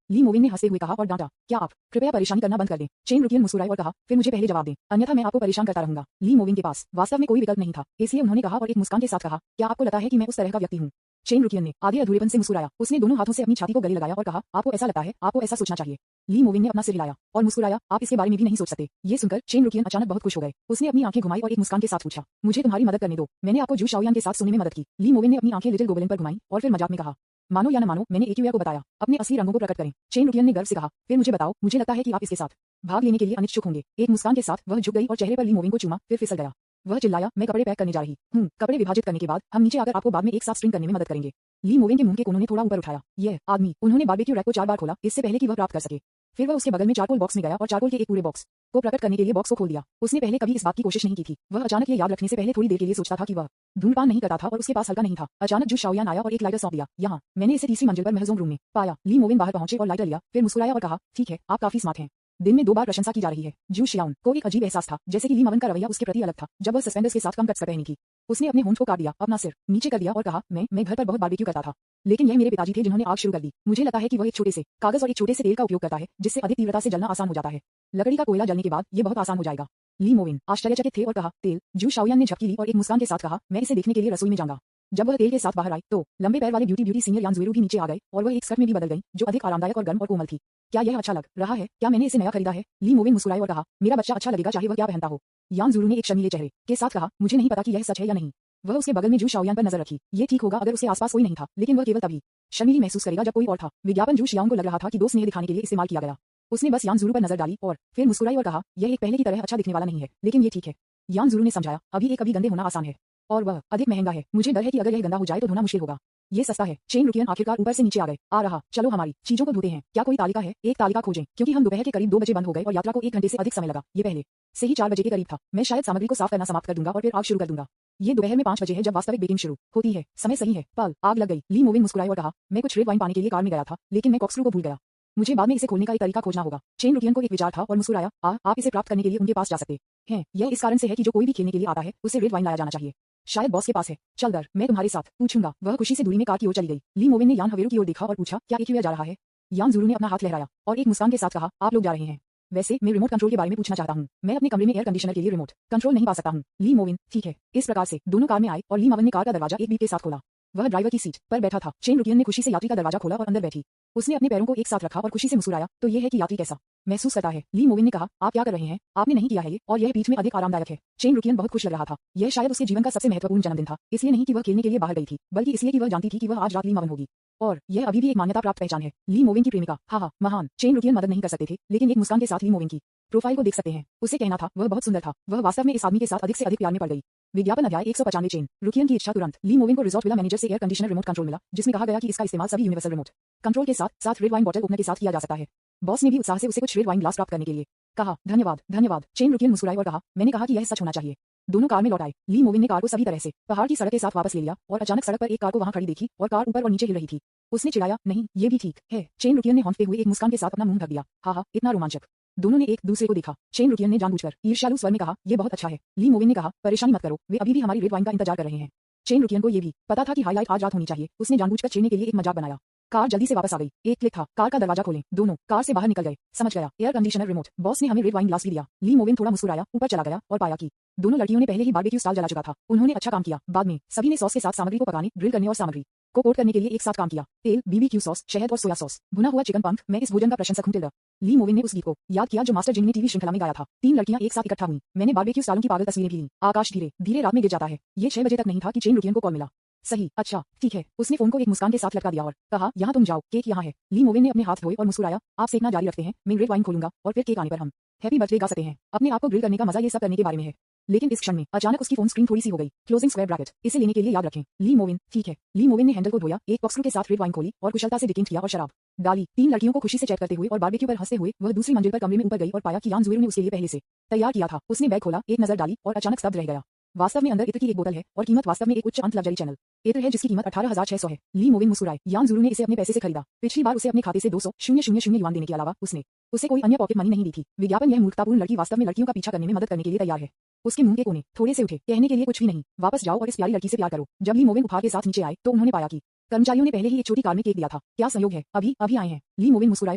ली मोविन ने हंसते हुए कहा और डांटा, क्या आप कृपया परेशान करना बंद कर दें। चेन रुकियन मुस्कुराई और कहा, फिर मुझे पहले जवाब दें, अन्यथा मैं आपको परेशान करता रहूंगा। ली मोविन के पास वास्तव में कोई विकल्प नहीं था, इसलिए उन्होंने कहा और एक मुस्कान के साथ कहा, क्या आपको लगता है कि मैं उस तरह का व्यक्ति हूँ? चेन रुकियन ने आधे अधूरेपन से मुस्कुराया। उसने दोनों हाथों से अपनी छाती को गले लगाया और कहा, आपको ऐसा लगता है, आपको ऐसा सोचना चाहिए। ली मोविन ने अपना सिर हिलाया और मुस्कुराया, आप इसके बारे में भी नहीं सोच सकते। ये सुनकर चेन रुकियन अचानक बहुत खुश हो गए। उसने अपनी आंखें घुमाई और एक मुस्कान के साथ पूछा, मुझे तुम्हारी मदद करने दो, मैंने आपको जू शाओयान के साथ सोने में मदद की। ली मोविन ने अपनी आंखें लिटिल गोबलिन पर घुमाई और फिर मजाक में कहा, मानो या न मानो, मैंने एक्यूया को बताया, अपने असली रंगों को प्रकट करें। चेन रुकियन ने गर्व से कहा, फिर मुझे बताओ, मुझे लगता है कि आप इसके साथ भाग लेने के लिए अनिच्छुक होंगे। एक मुस्कान के साथ वह झुक गई और चेहरे पर ली मोविन को चूमा, फिर फिसल गया। वह चिल्लाया, मैं कपड़े पैक करने जा रही हूँ। कपड़े विभाजित करने के बाद हम नीचे आकर आपको बाद में एक साथ स्ट्रिंग करने में मदद करेंगे। ली मोविन के मुंह के कोनों ने थोड़ा ऊपर उठाया। यह आदमी। उन्होंने बारबेक्यू रैक को 4 बार खोला, इससे पहले कि वह प्राप्त कर सके। फिर वह उसके बगल में चारकोल बॉक्स में गया और चारकोल के एक पूरे बॉक्स को प्रकट करने के लिए बॉक्स को खोल दिया। उसने पहले कभी इस बात की कोशिश नहीं की थी। वह अचानक ये याद रखने से पहले थोड़ी देर के लिए सोचता था कि वह धूम्रपान नहीं करता था और उसके पास हल्का नहीं था। अचानक जू शाओयान आया और एक लाइटर सौंप दिया। यहाँ मैंने इसे तीसरी मंजिल पर महजूम रूम में पाया। ली मोविन बाहर पहुंचे और लाइटर लिया, फिर मुस्कुराया और कहा, ठीक है, आप काफी स्मार्ट हैं। दिन में 2 बार प्रशंसा की जा रही है। जू शाओयान को एक अजीब एहसास था, जैसे कि ली मोविन का रवैया उसके प्रति अलग था। जब वह सस्पेंडर्स के साथ कम कट्स पहनी थी, उसने अपने होंठ को काट दिया, अपना सिर नीचे कर दिया और कहा, मैं घर पर बहुत बारबेक्यू करता था, लेकिन यह मेरे पिताजी थे जिन्होंने आग शुरू कर दी। मुझे लगता है कि वह एक छोटे से कागज और एक छोटे से तेल का उपयोग करता है, जिससे अधिक तीव्रता से जलना आसान हो जाता है। लकड़ी का कोयला जलने के बाद ये बहुत आसान हो जाएगा। ली मोविन आश्चर्यचकित थे और कहा, तेल? जू शाओयान ने झपकी ली और एक मुस्कान के साथ कहा, मैं इसे देखने के लिए रसोई में जाऊंगा। जब वह तेल के साथ बाहर आई तो लंबे पैर वाले ब्यूटी सीनियर यान ज़ुएरू भी नीचे आ गए और वह एक स्कर्ट में भी बदल गई, जो अधिक आरामदायक और गर्म और कोमल थी। क्या यह अच्छा लग रहा है? क्या मैंने इसे नया खरीदा है? ली मोविन मुस्कुराए और कहा, मेरा बच्चा अच्छा लगेगा चाहे वह क्या पहनता हो। यान ज़ुएरू ने एक शर्मीले चेहरे के साथ कहा, मुझे नहीं पता कि यह सच है या नहीं। वह उसके बगल में जू शाओयान पर नजर रखी। ये ठीक होगा अगर उसके आसपास कोई नहीं था, लेकिन वह केवल तभी शर्मीली महसूस करेगा जब कोई और था। विज्ञापन जू शियाओं को लग रहा था कि दोस्त स्नेह दिखाने के लिए इस्तेमाल किया गया। उसने बस यान ज़ुरू पर नजर डाली और फिर मुस्कुराई और कहा, यह एक पहले की तरह अच्छा दिखने वाला नहीं है, लेकिन ये ठीक है। यान ज़ुरू ने समझाया, अभी एक कभी गंदे होना आसान है और वह अधिक महंगा है। मुझे डर है कि अगर यह गंदा हो जाए तो धोना मुश्किल होगा। ये सस्ता है। चेन रुकियन आखिरकार ऊपर से नीचे आ गए। आ रहा, चलो हमारी चीजों को धोते हैं। क्या कोई तालिका है? एक तालिका खोजें, क्योंकि हम दोपहर के करीब 2 बजे बंद हो गए और यात्रा को 1 घंटे से अधिक समय लगा। ये पहले से ही 4 बजे के करीब था। मैं शायद सामग्री को साफ करना समाप्त कर दूंगा और फिर आग शुरू कर दूंगा। ये दोपहर में 5 बजे है जब वास्तविक बेकिंग शुरू होती है। समय सही है। पल आग लग गई। ली मोविन मुस्कुराई और कहा, मैं कुछ रेड वाइन पाने के लिए कार में गया था, लेकिन मैं कॉक्सक्रू को भूल गया। मुझे बाद में इसे खोलने का एक तरीका खोजना होगा। चेन रुकियन को एक विचार था और मुस्कुराया, आप इसे प्राप्त करने के लिए उनके पास जा सकते हैं। यह इस कारण से है कि जो कोई भी खेलने के लिए आता है उसे रेड वाइन लाया जाना चाहिए। शायद बॉस के पास है। चल दर, मैं तुम्हारे साथ पूछूंगा। वह खुशी से दूरी में कार की ओर चली गई। ली मोविन ने यान हवेरू की ओर देखा और पूछा, क्या एक ही जा रहा है? यान ज़ुरू ने अपना हाथ लहराया और एक मुस्कान के साथ कहा, आप लोग जा रहे हैं। वैसे मैं रिमोट कंट्रोल के बारे में पूछना चाहता हूँ। मैं अपने कमरे में एयर कंडीशनर के लिए रिमोट कंट्रोल नहीं पा सकता हूँ। ली मोविन, ठीक है। इस प्रकार से दोनों कार में आए और ली मावन ने कार का दरवाजा एक बीप के साथ खोला। वह ड्राइवर की सीट पर बैठा था। चेन रुकियन ने खुशी से यात्री का दरवाजा खोला और अंदर बैठी। उसने अपने पैरों को एक साथ रखा और खुशी से मुस्कुराया, तो यह है कि यात्री कैसा महसूस करता है। ली मोविन ने कहा, आप क्या कर रहे हैं? आपने नहीं किया है ये, और यह पीठ में अधिक आरामदायक है। चेन रुकियन बहुत खुश लग रहा था। यह शायद उसके जीवन का सबसे महत्वपूर्ण जन्मदिन था, इसलिए नहीं कि वह खेलने के लिए बाहर गई थी, बल्कि इसलिए कि वह जानती थी कि वह आज रात ली मावन होगी। और यह अभी भी एक मान्यता प्राप्त पहचान है। ली मोविन की प्रेमिका, हाँ महान। चेन रुकियन मदद नहीं कर सकते थे, लेकिन एक मुस्कान के साथ ली मोविन की प्रोफाइल को देख सकते हैं। उसे कहना था, वह बहुत सुंदर था। वह वास्तव में इस आदमी के साथ अधिक से अधिक प्यार में पड़ गई। विज्ञापन अध्याय 195। चेन रुकियन की इच्छा तुरंत। ली मोविन को रिजॉर्ट विला मैनेजर से एयर कंडीशनर रिमोट कंट्रोल मिला, जिसमें कहा गया कि इसका इस्तेमाल सभी यूनिवर्सल रिमोट कंट्रोल के साथ साथ रेड वाइन बॉटल ओपनर के साथ किया जा सकता है। बॉस ने भी उत्साह से उसे कुछ रेड वाइन ग्लास प्राप्त करने के लिए कहा। धन्यवाद धन्यवाद। चेन रुकियन मुस्कुराई और कहा, मैंने कहा कि यह सच होना चाहिए। दोनों कार में लौट आए। ली मोविन ने कार को सभी तरह से पहाड़ की सड़क के साथ वापस ले लिया और अचानक सड़क पर एक कार को वहां खड़ी देखी और कार ऊपर और नीचे हिल रही थी। उसने चिढ़ाया, नहीं ये भी ठीक है। चेन रुकियन ने हौंकते हुए एक मुस्कान के साथ अपना मुंह ढक दिया। हाँ, इतना रोमांचक। दोनों ने एक दूसरे को देखा। चेन रुकियन ने जानबूझकर ईर्ष्यालु स्वर में कहा, यह बहुत अच्छा है। ली मोविन ने कहा, परेशानी मत करो, वे अभी भी हमारी रेड वाइन का इंतजार कर रहे हैं। चेन रुकियन को यह भी पता था कि हाईलाइट आज रात होनी चाहिए। उसने जानबूझकर छेड़ने के लिए एक मजाक बनाया। कार जल्दी से वापस आ गई। एक क्लिक था, कार का दरवाजा खोलें। दोनों कार से बाहर निकल गए। समझ गया, एयर कंडीशनर रिमोट। बॉस ने हमें रेड वाइन ग्लास भी दिया। ली मोविन थोड़ा मुस्कुराया, ऊपर चला गया और पाया कि दोनों लड़कियों ने पहले ही बारबेक्यू स्टाल जला चुका था। उन्होंने अच्छा काम किया। बाद में सभी ने सॉस के साथ सामग्री को पकाने, ग्रिल करने और सामग्री को कोट करने के लिए एक साथ काम किया। तेल, बीबीक्यू सॉस, शहद और सोया सॉस, भुना हुआ चिकन पंख। मैं इस भोजन का प्रशंसक हूं। टिल्डा। ली मोविन ने उस गीत को याद किया जो मास्टर जिंग ने टीवी श्रृंखला में गाया था। 3 लड़कियां एक साथ इकट्ठा हुई। मैंने बारबेक्यू स्टालों की पागल तस्वीरें भी ली। आकाश धीरे धीरे रात में गिर जाता है। ये 6 बजे तक नहीं था कि चेन रुकियन को कॉल मिला। सही, अच्छा ठीक है। उसने फोन को एक मुस्कान के साथ लटका दिया और कहा, यहाँ तुम जाओ, केक यहाँ है। ली मोविन ने अपने हाथ धोए और मुस्कुराया, आप सेकना जारी रखते हैं, मैं रेड वाइन खोलूंगा और फिर केक आने पर हम हैप्पी बर्थडे गा सकते हैं। अपने आप को ग्रिल करने का मजा ये सब करने के बारे में है। लेकिन इस क्षण में अचानक उसकी फोन स्क्रीन थोड़ी सी हो गई। क्लोजिंग स्क्वायर ब्रैकेट, इसे लेने के लिए याद रखें। ली मोविन, ठीक है। ली मोविन ने हैंडल को धोया, एक कॉक्सक्रू के साथ रेड वाइन खोली और कुशलता से डिकेंट किया और शराब डाली। 3 लड़कियों को खुशी से चेक करते हुए और बारबेक्यू पर हंसते हुए वह दूसरी मंजिल पर कमरे में ऊपर गई और पाया कि यान ज़ुरू ने उसके लिए पहले से तैयार किया था। उसने बैग खोला, एक नजर डाली और अचानक स्तब्ध रह गया। वास्तव में अंदर इत्र की एक बोतल है और कीमत वास्तव में एक उच्च अंत लग्जरी चैनल इत्र है जिसकी कीमत 18,600 है। ली मोविन मुस्कुराए। यान ज़ुरू ने इसे अपने पैसे से खरीदा। पिछली बार उसे अपने खाते से 200,000 युआन देने के अलावा उसने उसे कोई अन्य पॉकेट मनी नहीं दी थी। विज्ञापन, यह मूर्खतापूर्ण लड़की वास्तव में लड़कियों का पीछा करने में मदद करने के लिए तैयार है। उसके मुंह के कोने थोड़े से उठे, कहने के लिए कुछ भी नहीं। वापस जाओ और इस प्यारी लड़की से प्यार करो। जब ली मोविन उपहार के साथ नीचे आए तो उन्होंने पाया कि कर्मचारियों ने पहले ही एक छोटी कार में केक दिया था। क्या संयोग है, अभी अभी आए हैं। ली मोविन मुस्कुराए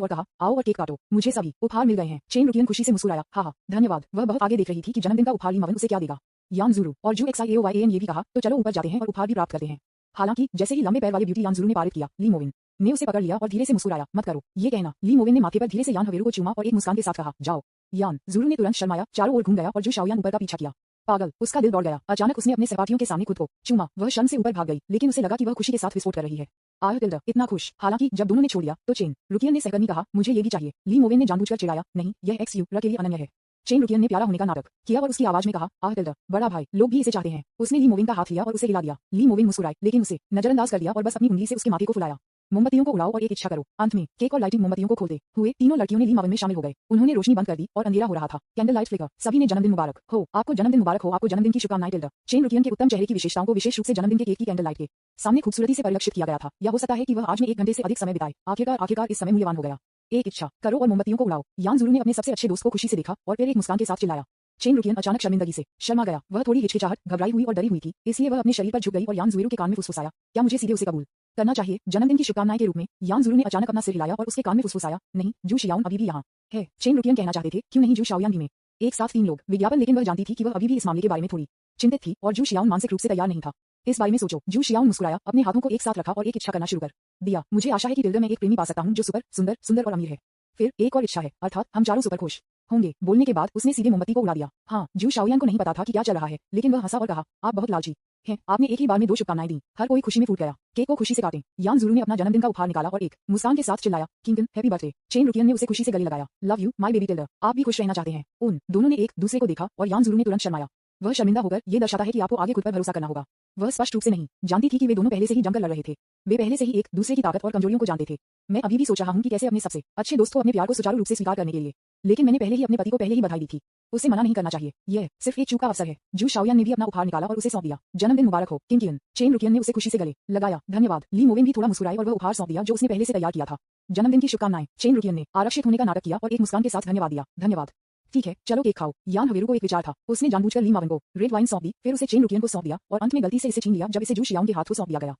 और कहा, आओ और केक काटो, मुझे सभी उपहार मिल गए हैं। चेन रुकियन खुशी से मुस्कुराया, हाँ धन्यवाद। वह बहुत आगे देख रही थी कि जन्मदिन का उपहार ली मावन उसे क्या देगा। यान ज़ुरू और जू XIAOYAN ये भी कहा, तो चलो ऊपर जाते हैं और उपहार भी प्राप्त करते हैं। हालांकि जैसे ही लंबे पैर वाले ब्यूटी यान ज़ुरू ने पारित किया, ली मोविन ने उसे पकड़ लिया और धीरे से मुस्कुराया, मत करो ये कहना। ली मोविन ने माथे पर धीरे से यान हवेरू को चूमा और एक मुस्कान के साथ कहा, जाओ। यान ज़ुरू ने तुरंत शर्माया, चारों ओर घूम गया और जू शाओयान ऊपर का पीछा किया। पागल, उसका दिल दौड़ गया। अचानक उसने अपने सहपाठियों के सामने खुद को चूमा। वह शर्म से ऊपर भाग गई, लेकिन उसे लगा कि वह खुशी के साथ विस्फोट कर रही है। आह टिल्डा, इतना खुश। हालांकि जब दोनों ने छोड़ दिया तो चेन रुकियन ने सहकर्मी कहा, मुझे ये भी चाहिए। ली मोविन ने जानबूझकर चिढ़ाया, नहीं यह XU के लिए अनन्य है। चेन रुकियन ने प्यारा होने का नाटक किया और उसकी आवाज में कहा, आह टिल्डा, बड़ा भाई, लोग भी इसे चाहते हैं। उसने ली मोविन का हाथ लिया और उसे हिला दिया। ली मोविन मुस्कुराई, लेकिन उसे नजरअंदाज कर दिया और बस अपनी उंगली से उसके माथे को फुलाया। मोमबत्तियों को उड़ाओ और एक इच्छा करो। अंत में केक और लाइटिंग मोमबत्तियों को खोलते हुए तीनों लड़कियों ने ली मावन में शामिल हो गए। उन्होंने रोशनी बंद कर दी और अंधेरा हो रहा था। Candle light flicker. सभी ने जन्मदिन मुबारक हो, आपको जन्मदिन मुबारक हो, आपको जन्मदिन की शुभकामनाएं। टिल्डा। चेन रुकियन के उत्तम चेहरे की विशेषताओं को विशेष रूप से जन्मदिन के केक की कैंडल लाइट के सामने खूबसूरती से परिलक्षित किया गया था। या हो सकता है कि वह आज में 1 घंटे से अधिक समय बिताए। आखिरकार इस समय मूल्यवान हो गया। एक इच्छा करो और मोमबत्तियों को उड़ाओ। यान ज़ुरू ने अपने सबसे अच्छे दोस्त को खुशी से देखा और फिर एक मुस्कान के साथ चिल्लाया। चेन रुकियन अचानक शर्मिंदगी से शर्मा गया। वह थोड़ी हिचकिचाहट, घबराई हुई और डरी हुई थी, इसलिए वह अपने शरीर पर झुक गई और यान ज़ुरू के कान में फुसफुसाया, क्या मुझे सीधे उसे कबूल करना चाहिए जन्मदिन की शुभकामनाएं के रूप में। यान ज़ुरू ने अचानक अपना सिर हिलाया और उसके कान में फुसफुसाया, नहीं, जू शियाओन अभी भी यहाँ है। चेन रुकियन कहना चाहते थे, क्यों नहीं जू शाओयान भी में। एक साथ 3 लोग। विज्ञापन, लेकिन वह जानती थी कि वह अभी भी इस मामले के बारे में थोड़ी चिंतित थी और जू शियाओन मानसिक रूप से तैयार नहीं था। इस बारे में सोचो। जू शियाओन मुस्कुराया, अपने हाथों को एक साथ रखा और एक इच्छा करना शुरू कर दिया। मुझे आशा है कि टिल्डा में एक प्रेमी पा सकता हूँ जो सुंदर और अमीर है। फिर एक और इच्छा है, अर्थात हम चारों सुपर खुश होंगे। बोलने के बाद उसने सीधे मोमबत्ती को उड़ा दिया। हाँ, जू शाओयान को नहीं पता था कि क्या चल रहा है, लेकिन वह हंसा और कहा, आप बहुत लालची हैं, आपने एक ही बार में 2 शुभकामनाएं दी। हर कोई खुशी में फूट गया। केक को खुशी से काटें। यान ज़ुरू ने अपना जन्मदिन का उपहार निकाला और एक मुस्कान के साथ चिल्लाया, किंगन, हैप्पी बर्थडे। चेन रुकियन ने उसे खुशी से गले लगाया। लव यू माय बेबी टिल्डर, आप भी खुश रहना चाहते हैं। उन दोनों ने एक दूसरे को देखा और यान ज़ुरू ने तुरंत शर्माया। वह शर्मिंदा होकर ये दर्शाता है कि आपको आगे खुद पर भरोसा करना होगा। वह स्पष्ट रूप से नहीं जानती थी कि वे दोनों पहले से ही जमकर लड़ रहे थे। वे पहले से ही एक दूसरे की ताकत और कमजोरियों को जानते थे। मैं अभी भी सोच रहा हूँ कि कैसे अपने सबसे अच्छे दोस्त को अपने प्यार को सुचारू रूप से स्वीकार करने के लिए, लेकिन मैंने पहले ही अपने पति को पहले ही बधाई दी थी। उसे मना नहीं करना चाहिए, यह सिर्फ एक चूक का अवसर है। जू शाओयान ने भी अपना उपहार निकाला और उसे सौंप दिया। जन्मदिन मुबारक हो किंग। चेन रुकियन ने उसे खुशी से गले लगाया। धन्यवाद। ली मोवेन भी थोड़ा मुस्कुराए और वह उपहार सौंप दिया जो उसने पहले से तैयार किया था। जन्मदिन की शुभकामनाएं। चेन रुकियन ने आरक्षित होने का नाटक किया और एक मुस्कान के साथ धन्यवाद दिया। धन्यवाद, ठीक है, चलो केक खाओ। यान हवेरू को एक विचार था। उसने जानबूझकर ली मावन को रेड वाइन सौंप दी, फिर उसे चेन रुकियन को सौंप दिया और अंत में गलती से इसे छीन लिया जब इसे जू शियाओंग के हाथों सौंप दिया गया।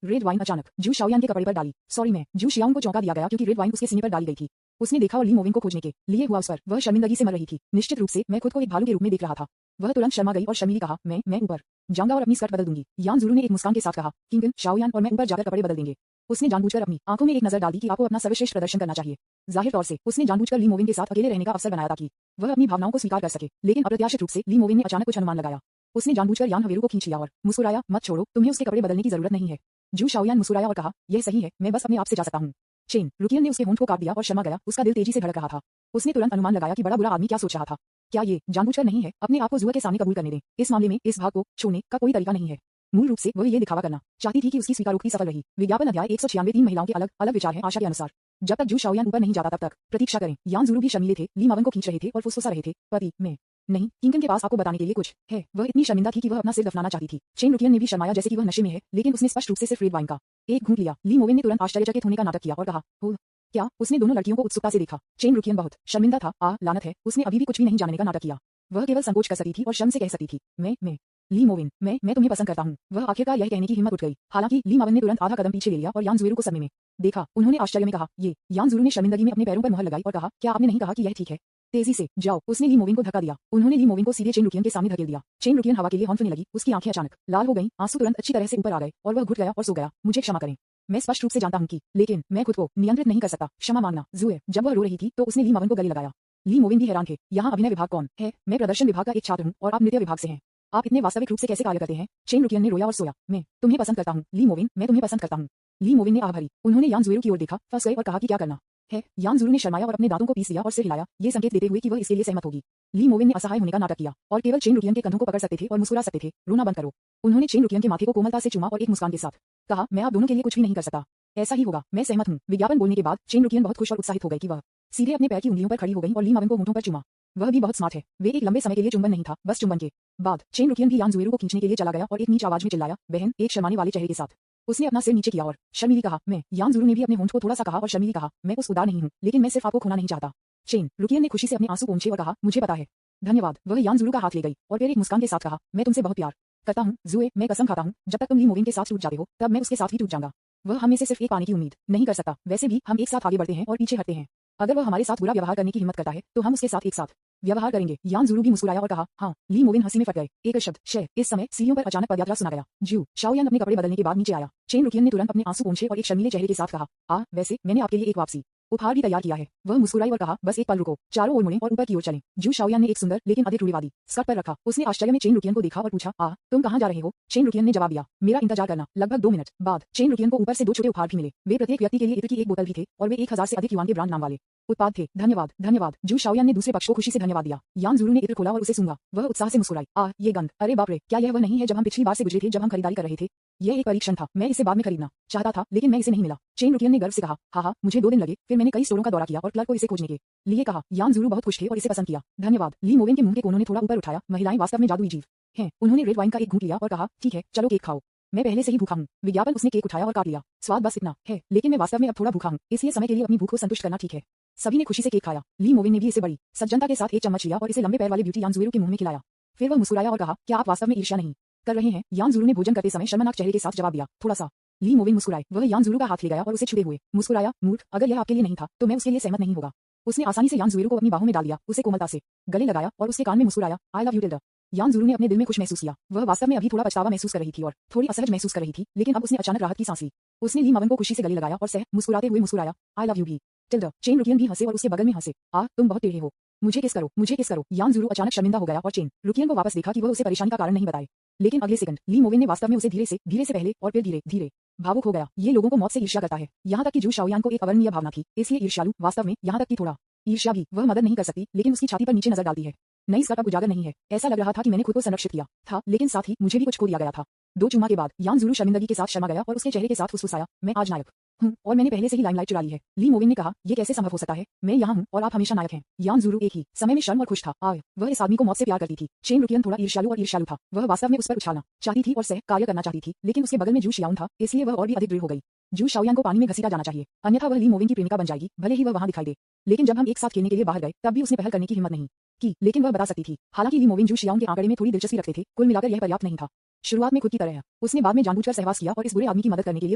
रेड वाइन अचानक जू शाओयान के कपड़े पर डाली। सॉरी, मैं जू शियाओंग को चौंका दिया गया क्योंकि रेड वाइन उसके सीने पर डाली गई थी। उसने देखा और ली मोविंग को खोजने के लिए हुआ उस पर। वह शर्मिंदगी से मर रही थी। निश्चित रूप से मैं खुद को एक भालू के रूप में देख रहा था। वह तुरंत शर्मा गई और शर्मीली कहा, मैं ऊपर जाऊंगा और अपनी स्कर्ट बदल दूंगी। यान ज़ुरू ने एक मुस्कान के साथ कहा, किंगन, शाओयान और मैं ऊपर जाकर कपड़े बदल देंगे। उसने जानबूझकर अपनी आंखों में एक नजर डाल दी कि आपको अपना सर्वश्रेष्ठ प्रदर्शन करना चाहिए। जाहिर तौर से उसने जानबूझकर ली मोविंग के साथ अकेले रहने का अवसर बनाया ताकि वह अपनी भावनाओं को स्वीकार कर सके, लेकिन अप्रत्याशित रूप से ली मोविंग ने अचानक कुछ अनुमान लगाया। उसने जानबूझकर यान हवेरू को खींच लिया और मुस्कुराया, मत छोड़ो, तुम्हें उसके कपड़े बदलने की जरूरत नहीं है। जू शाओयान मुस्कुराया और कहा, यह सही है, मैं बस अपने आप से जा सकता हूँ। चेन रुकियन ने उसके होंठ को काट दिया और शर्मा गया। उसका दिल तेजी से धड़क रहा था। उसने तुरंत अनुमान लगाया कि बड़ा बुरा आदमी क्या सोच रहा था। क्या ये जानबूझकर नहीं है? अपने आप को जुआ के सामने कबूल करने दें। इस मामले में इस भाग को छोड़ने का कोई तरीका नहीं है। मूल रूप से वह ये दिखावा करना चाहती थी कि उसकी स्वीकारोक्ति सफल रही। विज्ञापन अध्याय 196। 3 महिलाओं के अलग अलग विचार हैं आशा के अनुसार। जब तक जू शाओयान ऊपर नहीं जाता तब तक प्रतीक्षा करें। यान ज़ुरू भी शर्मीले थे। ली मावन को खींच रहे थे और फुसफुसा रहे थे, पति में नहीं, किंगन के पास आपको बताने के लिए कुछ है। वह इतनी शर्मिंदा थी कि वह अपना सिर दफनाना चाहती थी। चेन रुकियन ने भी शर्माया जैसे कि वह नशे में है, लेकिन उसने स्पष्ट रूप से सिर्फ रेड वाइन का एक घूंट लिया। ली मोवेन ने तुरंत आश्चर्यचकित होने का नाटक किया और कहा, हो क्या? उसने दोनों लड़कियों को उत्सुकता से देखा। चेन रुकियन बहुत शर्मिंदा था। लानत है, उसने अभी भी कुछ भी नहीं जानने का नाटक किया। वह केवल संकोच कर सकती थी और शर्म से कह सकती थी, मैं ली मोविन, मैं तुम्हें पसंद करता हूँ। वह आखिरकार यह कहने की हिम्मत उठ गई। हालांकि ली मावन ने तुरंत आधा कदम पीछे ले लिया और यान ज़ुरू को सदमे में देखा। उन्होंने आश्चर्य में कहा, ये। यान ज़ुरू ने शर्मिंदगी में अपने पैरों पर मुहर लगाई और कहा, क्या आपने नहीं कहा कि यह ठीक है? तेजी से जाओ। उसने ली मोविन को धक्का दिया। उन्होंने ली मोविन को सीधे चेन रुकियन के सामने धकेल दिया। चेन रुकियन हवा के लिए हॉन्फने लगी। उसकी आंखें अचानक लाल हो गईं, आंसू तुरंत अच्छी तरह से ऊपर आ गए और वह घुट गया और सो गया। मुझे क्षमा करें, मैं स्पष्ट रूप से जानता हूँ कि, लेकिन मैं खुद को नियंत्रित नहीं कर सकता। क्षमा मांगना। ज़ुए, जब वह रो रही थी तो उसने ली मावन को गले लगाया। ली मोविन भी हैरान थे। यहाँ अभिनय विभाग कौन है? मैं प्रदर्शन विभाग का एक छात्र हूँ और आप नृत्य विभाग से हैं। आप इतने वास्तविक रूप से कैसे कार्य करते हैं? चेन रुकियन ने रोया और सोया। मैं तुम्हें पसंद करता हूँ ली मोविन, मैं तुम्हें पसंद करता हूँ। ली मोविन ने आह भरी। उन्होंने यान ज़ुरू की ओर देखा, फंस गए और कहा कि क्या करना है? यान ज़ुरू ने शर्माया और अपने दांतों को पीस लिया और सिर हिलाया, ये संकेत देते हुए कि वह इसके लिए सहमत होगी। ली मोविन ने असहाय होने का नाटक किया और केवल चेन रुकियन के कंधों को पकड़ सकते थे और मुस्कुरा सकते थे। रोना बंद करो। उन्होंने चेन रुकियन के माथे को कोमलता से चूमा और एक मुस्कान के साथ कहा, मैं आप दोनों के लिए कुछ भी नहीं कर सकता। ऐसा ही होगा, मैं सहमत हूँ। विज्ञापन बोलने के बाद चेन रुकियन बहुत खुश और उत्साहित हो गई कि वह सीधे अपने पैर की उंगलियों पर खड़ी हो गई और ली मावन को होंठों पर चूमा। वह भी बहुत स्मार्ट है। वे एक लंबे समय के लिए चुंबन नहीं था, बस चुंबन के बाद चेन रुकियन भी यान ज़ुरू को खींचने के लिए चला गया और एक नीच आवाज में चिल्लाया, बहन, एक शर्माने वाले चेहरे के साथ। उसने अपना सिर नीचे किया और शर्मीली कहा, मैं। यान ज़ुरू ने भी अपने होंठ को थोड़ा सा कहा और शर्मीली कहा, मैं उस उदार नहीं हूँ, लेकिन मैं सिर्फ आपको खोना नहीं चाहता। चेन रुकियन ने खुशी से अपने आंसू पोंछे और कहा, मुझे पता है। धन्यवाद। वह यान ज़ुरू का हाथ ले गई और फिर एक मुस्कान के साथ कहा, मैं तुमसे बहुत प्यार करता हूँ ज़ुए, मैं कसम खाता हूँ, जब तक तुम ली मोविन के साथ टूट जाते हो तब मैं उसके साथ भी टूट जाऊंगा। वह हम में से सिर्फ एक पाने की उम्मीद नहीं कर सकता। वैसे भी हम एक साथ आगे बढ़ते हैं और पीछे हटते हैं। अगर वह हमारे साथ बुरा व्यवहार करने की हिम्मत करता है तो हम उसके साथ एक साथ व्यवहार करेंगे। यान ज़ुरू भी मुस्कुराया और कहा, हाँ। ली मोविन हंसी में फट गए। एक शब्द शय। इस समय सीढ़ियों पर अचानक पदयात्रा सुना गया। जू शाओयान अपने कपड़े बदलने के बाद नीचे आया। चेन रुकियन ने तुरंत अपने आंसू पोंछे और एक शर्मीले चेहरे के साथ कहा, वैसे मैंने आपके लिए एक वापसी उपहार भी तैयार किया है। वह मुस्कुराई और कहा, बस एक पल रुको, चारों ओर मुड़ें और ऊपर की ओर चलें। जू शाओयान ने एक सुंदर लेकिन अधिक रूढ़िवादी स्कर्ट पर रखा। उसने आश्चर्य में चेन रुकियन को देखा और पूछा, तुम कहाँ जा रहे हो? चेन रुकियन ने जवाब दिया, मेरा इंतजार करना। लगभग 2 मिनट बाद चेन रुकियन को ऊपर से 2 छोटे उपहार भी मिले। वे प्रत्येक व्यक्ति के लिए इत्र की एक बोतल भी थे और वे 1000 से अधिक युआन के ब्रांड नाम वाले उत्पाद थे। धन्यवाद, धन्यवाद। जू शाओयान ने दूसरे पक्ष को खुशी से धन्यवाद दिया। यान ज़ुरू ने इत्र खोला और उसे सूंघा। वह उत्साह से मुस्कुराई, ये गंध, अरे बाप रे, क्या यह वह नहीं है जब हम पिछली बार से गुजरे थे जब हम खरीदारी कर रहे थे? यह एक परीक्षण था। मैं इसे बाद में खरीदना चाहता था, लेकिन मैं इसे नहीं मिला। चेन रुकियन ने गर्व से कहा, हाँ, मुझे 2 दिन लगे, फिर मैंने कई स्टोरों का दौरा किया और क्लर्क को इसे खोजने के लिए कहा। यान ज़ुरू बहुत खुश थे और इसे पसंद किया। धन्यवाद। ली मोविन के मुंह के कोनों ने थोड़ा ऊपर उठाया। महिलाएं वास्तव में जादुई जीव हैं। उन्होंने रेड वाइन का एक घूंट लिया और कहा, ठीक है, चलो केक खाओ, मैं पहले से ही भूखा हूँ। विज्ञापन। उसने केक उठाया और काट लिया। स्वाद बस इतना है, लेकिन मैं वास्तव में अब थोड़ा भूखा हूँ, इसलिए समय के लिए अपनी भूख को संतुष्ट करना ठीक है। सभी ने खुशी से केक खाया। ली मोविन ने भी इसे बड़ी सज्जनता के साथ एक चम्मच लिया और इसे लंबे पैर वाले ब्यूटी यान ज़ुरू के मुंह में खिलाया। फिर वह मुस्कुराया और कहा, क्या आप वास्तव में ईर्ष्या नहीं कर रहे हैं? यान ज़ुरू ने भोजन करते समय शर्मनाक चेहरे के साथ जवाब दिया, थोड़ा सा। ली मोविन मुस्कुराए। वह यान ज़ुरू का हाथ ले गया और उसे छुए हुए मुस्कुराया, मूर्ख, अगर यह आपके लिए नहीं था तो मैं उसके लिए सहमत नहीं होगा। उसने आसानी से यान ज़ुरू को अपनी बाहों में डाल दिया, उसे कोमलता से गले लगाया और उसके कान में मुस्कुराया, आई लव यू टिल्डर। यान ज़ुरू ने अपने दिल में खुश महसूस किया। वह वास्तव में अभी थोड़ा पछतावा महसूस कर रही थी और थोड़ी असहज महसूस कर रही थी, लेकिन अब उसने अचानक राहत की सांस ली। उसने ली मावन को खुशी से गले लगाया और मुस्कुराते हुए मुस्कुराया, आई लव यू भी टिल्डर। चेन रुकियन भी हंसे और उसके बगल में हंसे, तुम बहुत टेढ़े हो। मुझे किस करो। यान ज़ुरू अचानक शर्मिंदा हो गया और चेन रुकियन को वापस देखा कि वह उसे परेशानी का कारण नहीं बताए। लेकिन अगले सेकंड ली मोविन ने वास्तव में उसे धीरे से पहले और फिर धीरे धीरे भावुक हो गया। ये लोगों को मौत से ईर्ष्या करता है, यहाँ तक कि जू शाओयान को एक अवर्णनीय भावना थी, इसलिए ईर्ष्यालु वास्तव में, यहाँ तक कि थोड़ा ईर्ष्या भी। वह मदद नहीं कर सकती, लेकिन उसकी छाती पर नीचे नजर डालती है। नई स्कर्ट अब उजागर नहीं है। ऐसा लग रहा था कि मैंने खुद को संरक्षित किया था, लेकिन साथ ही मुझे भी कुछ खो दिया गया था। 2 चुम्मा के बाद यान ज़ुरू शर्मिंदगी के साथ शर्मा गया और उसके चेहरे के साथ फुसफुसाया, मैं आज नायक हूँ और मैंने पहले से ही लाइमलाइट चुरा ली है। ली मोविन ने कहा, ये कैसे संभव हो सकता है? मैं यहाँ हूँ और आप हमेशा नायक हैं। यान ज़ुरू एक ही समय में शर्म और खुश था। वह इस आदमी को मौत से प्यार करती थी। चेन रुकियन थोड़ा ईर्ष्यालु था। वह वास्तव में उस पर उछालना चाहती थी और सह कार्य करना चाहती थी, लेकिन उसके बगल में जू शियाओन था, इसलिए वह और भी अधिक दृढ़ हो गई। जू शाओयान को पानी में घसीटा जाना चाहिए, अन्यथा वह ली मोविन की प्रेमिका बन जाएगी, भले ही वह वहां दिखाई दे। लेकिन जब हम एक साथ खेलने के लिए बाहर गए, तब भी उसने पहल करने की हिम्मत नहीं की, लेकिन वह बता सकती थी। हालांकि ली मोविन जू शियाओन के आंकड़े में थोड़ी दिलचस्पी रखते थे, कुल मिलाकर यह पर्याप्त नहीं था। शुरुआत में खुद की तरह उसने बाद में जानबूझकर सहवास किया और इस बुरे आदमी की मदद करने के लिए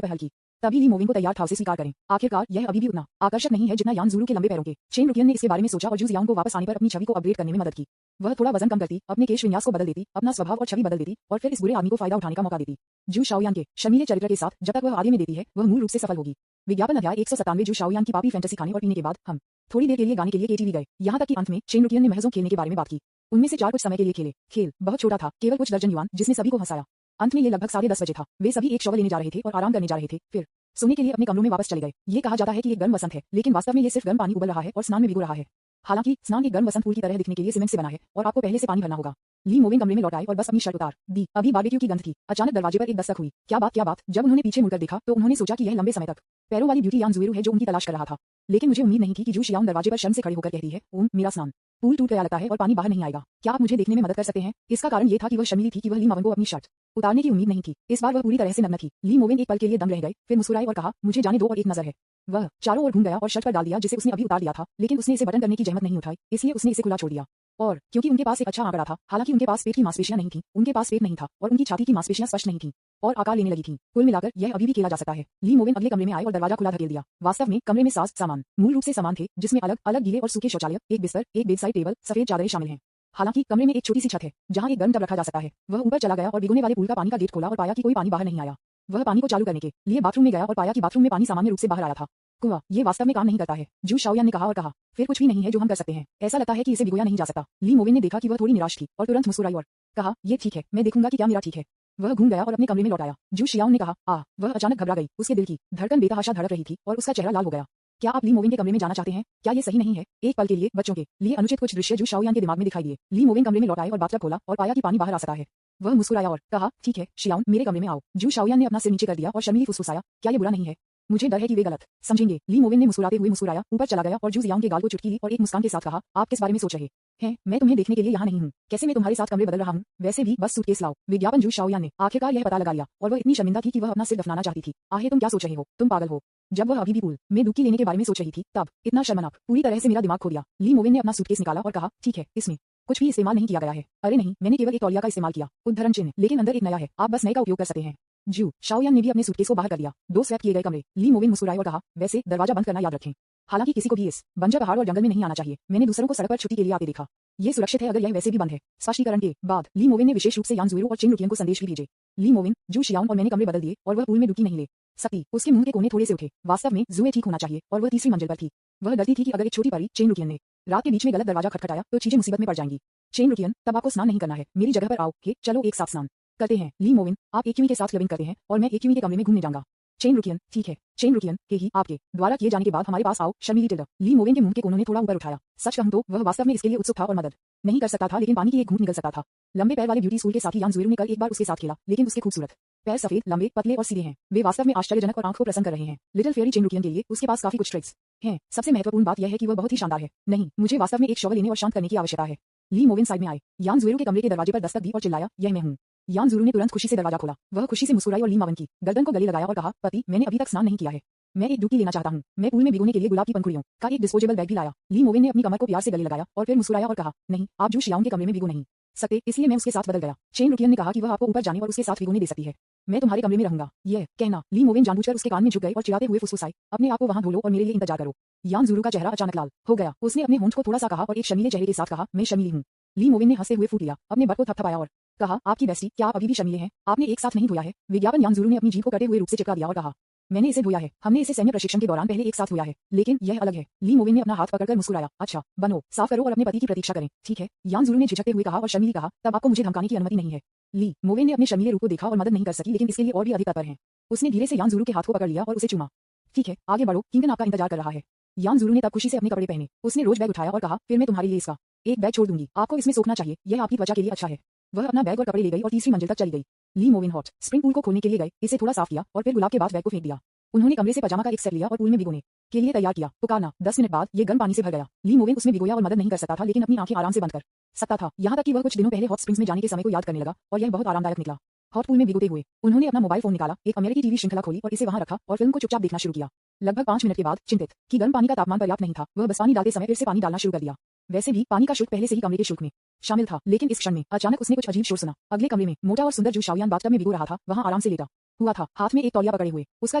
पहल की। तभी ली मोविन को तैयार था उसे स्वीकार करें। आखिरकार यह अभी भी उतना आकर्षक नहीं है जितना यान ज़ुरू के लंबे पैरों के। चेन रुकियन ने इसके बारे में सोचा और जू जियांग को वापस आने पर अपनी छवि को अपग्रेड करने में मदद की। वह थोड़ा वजन कम करती, अपने केश विन्यास को बदल देती, अपना स्वभाव और छवि बदल देती और फिर इस बुरे आदमी को फायदा उठाने का मौका देती। जू शाओयान के शर्मीले चरित्र के साथ जब तक वह आगे में देती है, वह मूल रूप से सफल होगी। विज्ञापन अध्याय 197। जू शाओयान की पापी फैंटेसी खाने और पीने के बाद हम थोड़ी देर के लिए गाने के लिए केटीवी गए। यहाँ तक कि अंत में चेन रुकियन ने महजों खेलने के बारे में बात की। उनमें से 4 कुछ समय के लिए खेले। खेल बहुत छोटा था, केवल कुछ दर्जन युआन, जिसने सभी को हंसाया। अंत में ये लगभग 10:30 बजे था। वे सभी एक शॉवर लेने जा रहे थे और आराम करने जा रहे थे, फिर सोने के लिए अपने कमरों में वापस चले गए। ये कहा जाता है कि ये गर्म वसंत है, लेकिन वास्तव में ये सिर्फ गर्म पानी उबल रहा है और स्नान में भिगो रहा है। हालांकि स्नान एक गर्म वसंत पूल की तरह दिखने के लिए सीमेंट से बना है और आपको पहले से पानी भरना होगा। ली मोविन कमरे में लौट आई और बस अपनी शर्ट उतार दी। अभी बारबेक्यू की गंध थी। अचानक दरवाजे पर एक दस्तक हुई। क्या बात। जब उन्होंने पीछे मुड़कर देखा तो उन्होंने सोचा कि यह लंबे समय तक पैरों वाली ब्यूटी यान ज़ुएरू है जो उनकी तलाश कर रहा था। लेकिन मुझे उम्मीद नहीं थी कि जू शियाओन दरवाजे पर शर्म से खड़े होकर कहती है, ओम मेरा स्नान पूल टूट गया लगता है और पानी बाहर नहीं आएगा। क्या आप मुझे देखने में मदद कर सकते हैं? इसका कारण ये था कि वह शर्मीली थी कि वह ली मोविन को अपनी शर्ट उतारने की उम्मीद नहीं थी। इस बार वह पूरी तरह से नग्न थी। ली मोविन एक पल के लिए दम रह गए, फिर मुस्कुराई और कहा, मुझे जाने दो और एक नजर है। वह चारों ओर घूम गया और शर्ट पर डाल दिया जिसे उसने अभी उतार लिया था, लेकिन उसने इसे बटन करने की जहमत नहीं उठाई, इसलिए उसने इसे खुला छोड़ दिया। और क्योंकि उनके पास एक अच्छा आंकड़ा था, हालांकि उनके पास पेट की मांसपेशियां नहीं थीं, उनके पास पेट नहीं था और उनकी छाती की मांसपेशियां स्पष्ट नहीं थीं और आकार लेने लगी थीं। कुल मिलाकर यह अभी भी खेला जा सकता है। ली मोविन अगले कमरे में आए और दरवाजा खुला धकेल दिया। वास्तव में कमरे में सामान मूल रूप से समान थे, जिसमें अलग अलग गीले और सूखे शौचालय, एक बिस्तर, एक बेडसाइड टेबल, सफेद चादरें शामिल हैं। हालांकि कमरे में एक छोटी सी छत है जहां एक गर्म टब रखा जा सकता है। वह ऊपर चला गया और भिगोने वाले पूल का पानी का गेट खोला और पाया कि कोई पानी बाहर नहीं आया। वह पानी को चालू करने के लिए बाथरूम में गया और पाया कि बाथरूम में पानी सामान्य रूप से बाहर आया था। कुआं, ये वास्तव में काम नहीं करता है, जू शाओयान ने कहा और कहा, फिर कुछ भी नहीं है जो हम कर सकते हैं। ऐसा लगता है कि इसे भिगोया नहीं जा सकता। ली मोविन ने देखा कि वह थोड़ी निराश थी और तुरंत मुस्कुराई और कहा, ये ठीक है, मैं देखूंगा कि क्या मेरा ठीक है। वह घूम गया और अपने कमरे में लौट आया। जू शियाओन ने कहा, वह अचानक घबरा गई। उसके दिल की धड़कन बेतहाशा धड़क रही थी और उसका चेहरा लाल हो गया। क्या आप ली मोविन के कमरे में जाना चाहते हैं? क्या ये सही नहीं है? एक पल के लिए बच्चों के लिए अनुचित कुछ दृश्य जू शाओयान के दिमाग में दिखाई दिए। ली मोविन कमरे में लौट आए और बाथटब खोला और पाया कि पानी बाहर आ सकता है। वह मुस्कुराया और कहा, ठीक है शियाओन, मेरे कमरे में आओ। जू शाओयान ने अपना सिर नीचे कर दिया और शर्मीली फुसफुसाया, क्या ये बुरा नहीं है? मुझे डर है कि वे गलत समझेंगे। ली मोविन ने मुस्कुराते हुए मुस्कुराया, ऊपर चला गया और जू जियांग के गाल को चुटकी ली और एक मुस्कान के साथ कहा, आप किस बारे में सोच रहे हैं? मैं तुम्हें देखने के लिए यहाँ नहीं हूँ। कैसे मैं तुम्हारे साथ कमरे बदल रहा हूँ? वैसे भी बस सूटकेस लाओ। विज्ञापन जू शाओयान ने आखिरकार यह पता लगा लिया और वह इतनी शर्मिंदा थी कि वह अपना सिर दफनाना चाहती थी। आहे तुम क्या सोच रहे हो? तुम पागल हो। जब वह अभी भी पूल में डुबकी लेने के बारे में सोच रही थी, तब इतना शर्मनाक पूरी तरह से मेरा दिमाग खो दिया। ली मोविन ने अपना सूटकेस निकाला और कहा, ठीक है, इसमें कुछ भी इस्तेमाल नहीं किया गया है। अरे नहीं, मैंने केवल एक तौलिया का इस्तेमाल किया, उद्धरण चिन्ह, लेकिन अंदर एक नया है, आप बस नए का उपयोग कर सकते हैं। जू शाओयान ने भी अपने सूटकेस को बाहर कर लिया। 2 स्वैप किए गए कमरे। ली मोविन मुस्कुराए और कहा, वैसे दरवाजा बंद करना याद रखें। हालांकि किसी को भी इस बंजर पहाड़ और जंगल में नहीं आना चाहिए। मैंने दूसरों को सड़क पर छुट्टी के लिए आते देखा। ये सुरक्षित है अगर यह वैसे भी बंद है। स्पष्टीकरण के बाद ली मोविन ने विशेष रूप से यान ज़ुएरू और चेन रुकियन को संदेश भी भेजे। ली मोविन, जू शियाओन और मैंने कमरे बदल दिए और वह पूल में डुबकी नहीं ले सकती। उसके मुंह के कोने थोड़े से उठे। वास्तव में जुए ठीक होना चाहिए और वह तीसरी मंजिल पर थी। वह डरती थी कि अगर एक छोटी परी चेन रुकियन ने रात के बीच में गलत दरवाजा खटखटाया तो चीजें मुसीबत में पड़ जाएंगी। चेन रुकियन, तब आपको स्नान नहीं करना है, मेरी जगह पर आओ कि चलो एक साथ स्नान करते हैं। ली मोविन, आप एक के साथ क्लबिंग करते हैं और मैं एक के कमरे में घूमने जाऊंगा। चेन रुकियन, ठीक है। चेन रुकियन के ही आपके द्वारा किए जाने के बाद हमारे पास आओ। शर्मीली टिल्डा। ली मोविन के मुंह के कोनों ने थोड़ा ऊपर उठाया। सच कहूं तो वह वास्तव में इसके लिए उत्सुक था और मदद नहीं कर सकता था, लेकिन पानी की एक घूंट निकल सकता था। लंबे पैर वाले ब्यूटी स्कूल के साथी यान ज़ुएरू ने कल एक बार उसके साथ खेला, लेकिन उसके खूबसूरत पैर सफेद, लंबे, पतले और सीधे हैं। वे वास्तव में आश्चर्यजनक और आंख को प्रसन्न कर रहे हैं। लिटिल फेयरी चेन रुकियन के लिए उसके पास काफी कुछ ट्रिक्स हैं। सबसे महत्वपूर्ण बात यह है कि वह बहुत ही शानदार है। नहीं, मुझे वास्तव में एक शॉवर लेने और शांत करने की आवश्यकता है। ली मोविन साइड में आए। यान ज़ुएरू के कमरे के दरवाजे पर दस्तक दी और चिल्लाया, यह मैं हूँ। यान ज़ुएरू ने तुरंत खुशी से दरवाजा खोला। वह खुशी से मुस्कुराई और ली मोविन की गर्दन को गले लगाया और कहा, पति, मैंने अभी तक स्नान नहीं किया है, मैं एक डुबकी लेना चाहता हूँ। मैं पूल में भिगोने के लिए गुलाब की पंखुड़ियों का एक डिस्पोजेबल बैग भी लाया। ली मोविन ने अपनी कमर को प्यार से गले लगाया और फिर मुस्कुराया और कहा, नहीं, आप जू शियाओन के कमरे में भिगो नहीं सकते, इसलिए मैं उसके साथ बदल गया। चेन रुकियन ने कहा कि वह आपको ऊपर जाने और उसके साथ भिगोने दे सकती है। मैं तुम्हारे कमरे में रहूंगा। यह कहना ली मोविन जानबूझकर उसके कान में झुक गए और चिल्लाते हुए फुसफुसाए, अपने आप को वहां धो लो और मेरे लिए इंतजार करो। यान ज़ुएरू का चेहरा अचानक लाल हो गया। उसने अपने होंठ को थोड़ा सा कहा और एक शर्मीले चेहरे के साथ कहा, मैं शर्मीली हूँ। ली मोविन ने हंसते हुए फूट लिया, अपने बट को थपथपाया और कहा, आपकी बेस्टी, क्या आप अभी भी शर्मीले हैं? आपने एक साथ नहीं धोया है? विज्ञापन। यान ज़ुएरू ने अपनी जीभ को कटे हुए रूप से चिपका दिया और कहा, मैंने इसे धोया है। हमने इसे सैन्य प्रशिक्षण के दौरान पहले एक साथ धोया है, लेकिन यह अलग है। ली मोविन ने अपना हाथ पकड़कर मुस्कुराया। अच्छा, बनो, साफ करो और अपने पति की प्रतीक्षा करें। ठीक है, यान ज़ुरू ने झिझकते हुए कहा और शर्मीली कहा, तब आपको मुझे धमकाने की अनुमति नहीं है। ली मोविन ने अपने शर्मीले रूप को देखा और मदद नहीं कर सकी, लेकिन इसके लिए और भी अधिक तत्पर है। उसने धीरे से यान ज़ुरू के हाथ को पकड़ लिया और उसे चूमा। ठीक है, आगे बढ़ो, किंगन आपका इंतजार कर रहा है। यान ज़ुरू ने तब खुशी से अपने कपड़े पहने। उसने रोज बैग उठाया और कहा, फिर मैं तुम्हारे लिए इसका एक बैग छोड़ दूंगी। आपको इसमें सोखना चाहिए, यह आपकी त्वचा के लिए अच्छा है। वह अपना बैग और कपड़े ले गई और तीसरी मंजिल तक चली गई। ली मोविन हॉट स्प्रिंग पूल को खोलने के लिए गए, इसे थोड़ा साफ किया और फिर गुलाब के बाद बैग को फेंक दिया। उन्होंने कमरे से पजामा का एक सेट लिया और पूल में भिगोने के लिए तैयार किया। पुकारना 10 मिनट बाद ये गर्म पानी से भर गया। ली मोविन उसमें भिगोया और मदद नहीं कर सकता था, लेकिन अपनी आंखें आराम से बंद कर सकता था। यहाँ तक कि वह कुछ दिनों पहले हॉट स्प्रिंग्स में जाने के समय को याद करने लगा और यह बहुत आरामदायक निकला। हॉट पूल में भिगोते हुए उन्होंने अपना मोबाइल फोन निकाला, एक अमेरिकी टीवी श्रृंखला खोली और इसे वहां रखा और फिल्म को चुपचाप देखना शुरू किया। लगभग 5 मिनट के बाद चिंतित कि गर्म पानी का तापमान पर्याप्त नहीं था, वह बस पानी डालते समय फिर से पानी डालना शुरू कर दिया। वैसे भी पानी का शुल्क पहले से ही कमरे के शुल्क में शामिल था, लेकिन इस क्षण में अचानक उसने कुछ अजीब शोर सुना। अगले कमरे में मोटा और सुंदर जू शाओयान बाथटब में भिगो रहा था, वहां आराम से लेटा हुआ था, हाथ में एक तौलिया पकड़े हुए। उसका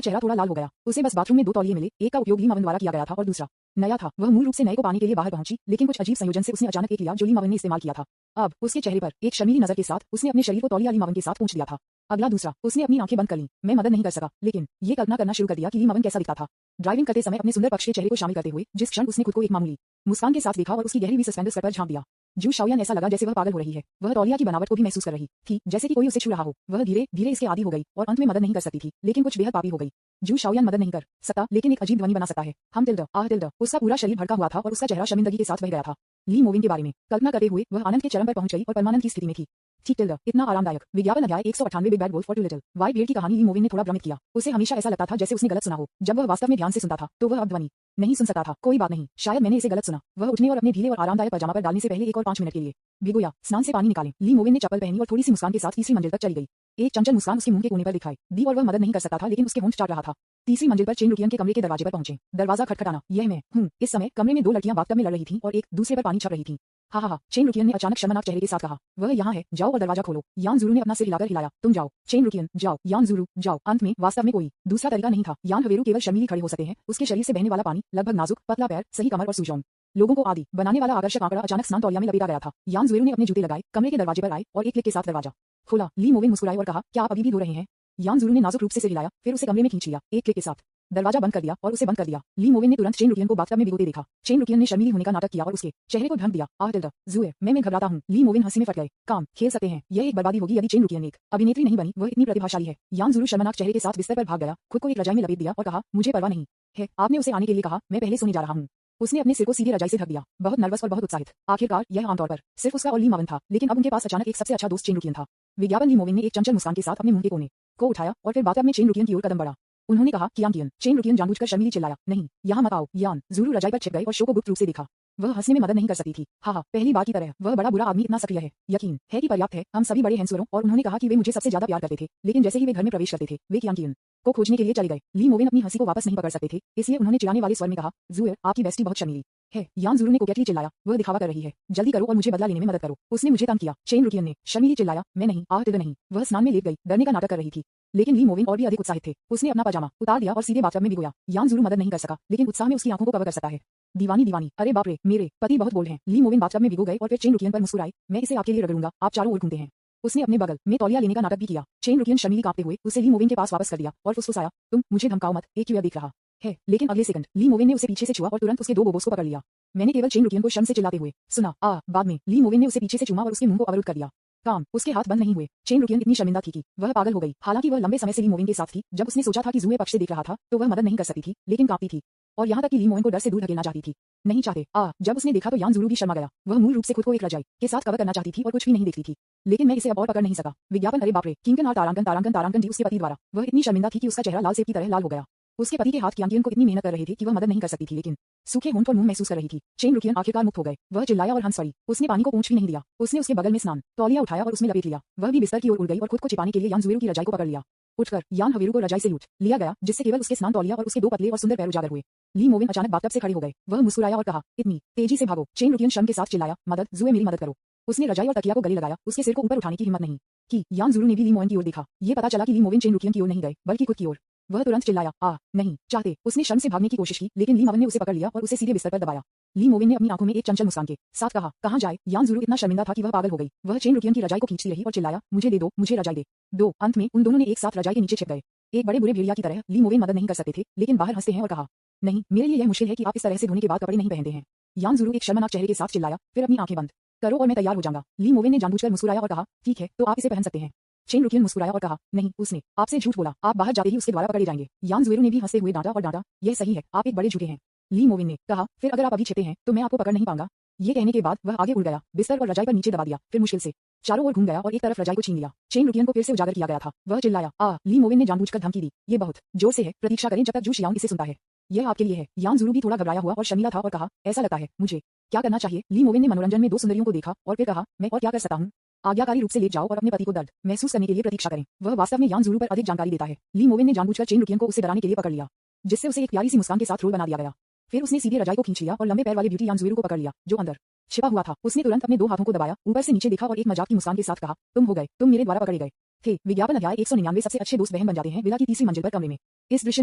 चेहरा थोड़ा लाल हो गया। उसे बस बाथरूम में 2 तौलिए मिले, एक का उपयोग ली मावन द्वारा किया गया था और दूसरा नया था। वह मूल रूप से नए को पाने के लिए बाहर पहुंची, लेकिन कुछ अजीब संयोजन से उसने अचानक एक लिया जो ली मावन ने इस्तेमाल किया था। अब उसके चेहरे पर एक शर्मीली नजर के साथ उसने अपने शरीर को तौलिया ली मावन के साथ पूंछ दिया था। अगला दूसरा, उसने अपनी आंखें बंद कर ली। मैं मदद नहीं कर सका, लेकिन ये कल्पना करना शुरू कर दिया कि ली मावन कैसा दिखता था। ड्राइविंग करते समय अपने सुंदर पक्ष के चेहरे को शामिल करते हुए जिस क्षण उसने खुद को एक मामूली मुस्कान के साथ देखा और उसकी गहरी हुई सस्पेंडर्स पर झांक दिया। जू शाओयान ऐसा लगा जैसे वह पागल हो रही है। वह तौलिया की बनावट को भी महसूस कर रही थी, जैसे कि कोई उसे छू रहा हो। वह धीरे धीरे इसके आदी हो गई और अंत में मदद नहीं कर सकती थी, लेकिन कुछ बेहद पापी हो गई। जू शाओयान मदद नहीं कर सकता, लेकिन एक अजीब ध्वनि बना सकता है। हम टिल्ड आह टिल्ड। उसका पूरा शरीर भड़का हुआ था और उसका चेहरा शर्मिंदगी के साथ बह गया था। ली मोविन के बारे में कल्पना करते हुए वह आनंद के चरम पर पहुंच गई और परमानंद की स्थिति में थी। ठीक टिल्ड, इतना आरामदायक। विज्ञापन अध्याय 198 big bad wolf for two little white beard की कहानी ली मोविन ने थोड़ा भ्रमित किया। उसे हमेशा ऐसा लगता था जैसे उसने गलत सुना हो। जब वह वास्तव में ध्यान से सुनता था तो वह अब ध्वनि नहीं सुन सकता था। कोई बात नहीं, शायद मैंने इसे गलत सुना। वह उठने और अपने ढीले और आरामदायक पजामा पर डालने से पहले एक और 5 मिनट के लिए भिगोया। स्नान से पानी निकालें। ली मोविन ने चप्पल पहनी और थोड़ी सी मुस्कान के साथ तीसरी मंजिल तक चली गई। एक चंचल मुस्कान उसके मुंह के कोने पर दिखाई दी और वह मदद नहीं कर सकता था, लेकिन उसके होंठ चाट रहा था। तीसरी मंजिल पर चेन रुकियन के कमरे के दरवाजे पर पहुंचे। दरवाजा खटखटाना, यह मैं हूं। इस समय कमरे में 2 लड़कियां बाथटब में लड़ रही थीं और एक दूसरे पर पानी छप रही थीं। हा हा हा, चेन रुकियन ने अचानक शर्मनाक चेहरे के साथ कहा। वह यहाँ है, जाओ और दरवाजा खोलो। यान ज़ुरू ने अपना सिर हिलाकर हिलाया। तुम जाओ, चेन रुकियन, जाओ। यान ज़ुरू, जाओ। अंत में वास्तव में कोई दूसरा तरीका नहीं था। यान हवेरू केवल शर्मीली खड़े हो सकते हैं। उसके शरीर से बहने वाला पानी लगभग नाजुक, पतला पैर, सही कमर और सुजौन लोगों को आदि बनाने वाला आकर्षक आंकड़ा अचानक स्नान तौलिया में लपेटा गया था। यान ज़ुरू ने अपने जूते लगाए, कमरे के दरवाजे पर आए और एक क्लिक के साथ दरवाजा खोला। ली मोविन मुस्कुराए और कहा, क्या आप अभी भी धो रहे हैं? यान ज़ुरू ने नाजुक रूप से सिर हिलाया, फिर उसे कमरे में खींच लिया। एक क्लिक के साथ दरवाजा बंद कर दिया और उसे बंद कर दिया। ली मोविन ने तुरंत चेन रुकियन को बाथटब में भिगोते देखा। चेन रुकियन ने शर्मीली होने का नाटक किया और उसके चेहरे को ढंक दिया। आह टिल्ड, ज़ुए, मैं घबराता हूं। ली मोविन हंसी में फट गए। काम खेल सकते हैं, यह एक बर्बादी होगी यदि चेन रुकियन एक अभिनेत्री नहीं बनी। वह इतनी प्रतिभाशाली है। यान ज़ुरू शर्मनाक चेहरे के साथ बिस्तर पर भाग गया, खुद को एक रजाई में लपेट दिया और कहा, मुझे परवाह नहीं है। आपने उसे आने के लिए कहा, मैं पहले सोने जा रहा हूं। उसने अपने सिर को सीधे रजाई से ढक दिया, बहुत नर्वस और बहुत उत्साहित। आखिरकार यह आमतौर पर सिर्फ उसका और ली मावन था, लेकिन अब उनके पास अचानक एक सबसे अच्छा दोस्त चेन रुकियन था। विज्ञापन ली मोविन ने एक चंचल मुस्कान के साथ अपने मुंह के कोने को उठाया और फिर बाथटब में चेन रुकियन की ओर कदम बढ़ा। उन्होंने कहा, कियान कियन। चेन रुकियन जानबूझकर शर्मीली चिल्लाया, नहीं, यहाँ मत आओ। यान ज़ुरू रजाई पर छिप गए और शो को गुप्त रूप से देखा। वह हंसने में मदद नहीं कर सकती थी। हाँ, पहली बार की तरह वह बड़ा बुरा आदमी इतना सक्रिय है। यकीन है कि पर्याप्त है। हम सभी बड़े हैंसुअरों और उन्होंने कहा कि वे मुझे सबसे ज्यादा प्यार करते थे, लेकिन जैसे ही वे घर में प्रवेश करते थे वे कियान कियन को खोजने के लिए चले गए। ली मोविन अपनी हंसी को वापस नहीं पकड़ सकते थे, इसलिए उन्होंने चिढ़ाने वाले स्वर में कहा, ज़ुए, आपकी बेस्टी बहुत शर्मीली है। यान ज़ुरू ने कोकेटली चिल्लाया, वह दिखावा कर रही है। जल्दी करो और मुझे बदला लेने में मदद करो। उसने मुझे तंग किया। चेन रुकियन ने शर्मीली चिल्लाया, मैं नहीं, आह टिल्ड नहीं। वह स्नान में लेट गई, डरने का नाटक कर रही थी, लेकिन ली मोविन और भी अधिक उत्साहित थे। उसने अपना पजामा उतार दिया और सीधे बाथटब में भिगोया। यान ज़ुरू मदद नहीं कर सका, लेकिन उत्साह में उसकी आंखों को कवर कर सकता है। दीवानी दीवानी, अरे बाप रे, मेरे पति बहुत बोल्ड हैं। ली मोविन बाथटब में भिगो गए और फिर चेन रुकियन पर मुस्कुराए, मैं इसे आपके लिए रगड़ूंगा, आप चारों ओर घूमते हैं। उसने अपने बगल में तौलिया लेने का नाटक भी किया। चेन रुकियन शर्मीली कांपते हुए उसे ली मोविन के पास वापस कर दिया और फुसफुसाया, तुम मुझे धमकाओ मत, एक क्यूआ दिख रहा है। लेकिन अगले सेकंड ली मोविन ने उसे पीछे से छुआ और तुरंत उसके 2 बोबोस को पकड़ लिया। मैंने केवल चेन रुकियन को शर्म से चिल्लाते हुए सुना। बाद में ली मोविन ने उसे पीछे से चूमा और उसके मुंह को अवरुद्ध कर दिया। काम, उसके हाथ बंद नहीं हुए। चेन रुकियन इतनी शर्मिंदा थी कि वह पागल हो गई। हालांकि वह लंबे समय से ली मोविन के साथ थी। जब उसने सोचा था कि ज़ुए पक्ष से देख रहा था तो वह मदद नहीं कर सकती थी, लेकिन कांपती थी और यहाँ तक कि ली मोविन को डर से दूर धकेलना चाहती थी। नहीं चाहते। जब उसने देखा तो यान ज़ुरू भी शर्मा गया। वह मूल रूप से खुद को एक रजाई के साथ कवर करना चाहती थी और कुछ भी नहीं देखती थी, लेकिन मैं इसे अब और पकड़ नहीं सका। विज्ञापन, अरे बाप रे, किंगन और तारांकन तारांकन तारांकन जी उसके पति द्वारा। वह इतनी शर्मिंदा थी कि उसका चेहरा लाल सेब की तरह लाल हो गया। उसके पति के हाथ कियान कियन को इतनी मेहनत कर रहे थे कि वह मदद नहीं कर सकती थी, लेकिन सूखे होंठ और मुंह महसूस कर रही थी। चेन रुकियन आखिरकार मुक्त हो गए। वह चिल्लाया और हंस पड़ी। उसने पानी को पूंछ भी नहीं दिया। उसने उसके बगल में स्नान तौलिया उठाया और उसमें लपेट लिया। वह भी बिस्तर की ओर उड़ गई और खुद को छिपाने के लिए यान ज़ुएरू की रजाई को पकड़ लिया। उठकर यान हवेरू को रजाई से लूट लिया गया, जिससे केवल उसके स्नान तौलिया और उसके 2 पतले और सुंदर पैर उजागर हुए। ली मोविन अचानक बाथटब से खड़े हो गए। वह मुस्कुराया और कहा, इतनी तेजी से भागो। चेन रुकियन शर्म के साथ चिल्लाया, मदद, ज़ुए, मेरी मदद करो। उसने रजाई और तकिया को गले लगाया। उसके सिर को ऊपर उठाने की हिम्मत नहीं की। यान ज़ुरू ने भी ली मोविन की ओर देखा। ये पता चला कि ली मोविन चेन रुकियन की ओर नहीं गए, बल्कि खुद की ओर। वह तुरंत चिल्लाया, नहीं चाहते। उसने शर्म से भागने की कोशिश की, लेकिन ली मोविन ने उसे पकड़ लिया और उसे सीधे बिस्तर पर दबाया। ली मोविन ने अपनी आंखों में एक चंचल मुस्कान के साथ कहा, कहां जाए? यान ज़ुरू इतना शर्मिंदा था कि वह पागल हो गई। वह चेन रुकियन की रजाई को खींचती रही और चिल्लाया, मुझे दे दो, मुझे रजाई दे दो। अंत में उन दोनों ने एक साथ रजाई के नीचे छिप गए। एक बड़े बुरे भेड़िया की तरह ली मोवेन मदद नहीं कर सकते थे, लेकिन बाहर हंसते हैं और कहा, नहीं, मेरे लिए यह मुश्किल है कि आप इस तरह से धोने के बाद कपड़े नहीं पहनते हैं। यान ज़ुरू एक शर्मनाक चेहरे के साथ चिल्लाया, फिर अपनी आंखें बंद करो और मैं तैयार हो जाऊंगा। ली मोवेन ने जानबूझकर मुस्कुराया और कहा, ठीक है, तो आप इसे पहन सकते हैं। चेन रुकियन मुस्कुराया और कहा, नहीं, उसने आपसे झूठ बोला, आप बाहर जाते ही उसके द्वारा पकड़े जाएंगे। यान ज़ुरू ने भी हंसते हुए डांटा और डांटा, यह सही है, आप एक बड़े झूठे हैं। ली मोवेन ने कहा, फिर अगर आप अभी छिपते हैं तो मैं आपको पकड़ नहीं पाऊंगा। ये कहने के बाद वह आगे उड़ गया, बिस्तर और रजाई पर नीचे दबा दिया, फिर मुश्किल से चारों ओर घूम गया और एक तरफ रजाई को छीन लिया। चेन रुकियन को फिर से उजागर किया गया था। वह चिल्लाया, ली मोवेन ने जानबूझकर धमकी दी, ये बहुत जोर से है, प्रतीक्षा करें जब तक जू शियांग इसे सुनता है। यह आपके लिए है। यान ज़ुरू भी थोड़ा घबराया हुआ और शर्मीला था और कहा, ऐसा लगता है मुझे क्या करना चाहिए। ली मोवेन ने मनोरंजन में दो सुंदरियों को देखा और फिर कहा, मैं और क्या कर सकता हूँ। आज्ञाकारी रूप से लेट जाओ और अपने पति को दर्द महसूस करने के लिए प्रतीक्षा करें। वह वास्तव में यान ज़ुरू पर अधिक जानकारी देता है। ली मोवेन ने जानबूझकर चेन रुकियन को उसे डराने के लिए पकड़ लिया, जिससे उसे एक प्यारी सी मुस्कान के साथ रोल बना दिया गया। फिर उसने सीधे रजाई को खींच लिया और लंबे पैर वाले ब्यूटी यान ज़ुरू को पकड़ लिया, जो अंदर छिपा हुआ था। उसने तुरंत अपने दो हाथों को दबाया, ऊपर से नीचे देखा और एक मजाक की मुस्कान के साथ कहा, तुम हो गए, तुम मेरे द्वारा पकड़े गए थे। विज्ञापन अध्याय 199 सबसे अच्छे दोस्त बहन बन जाते हैं विला की तीसरी मंजिल पर कमरे में। इस दृश्य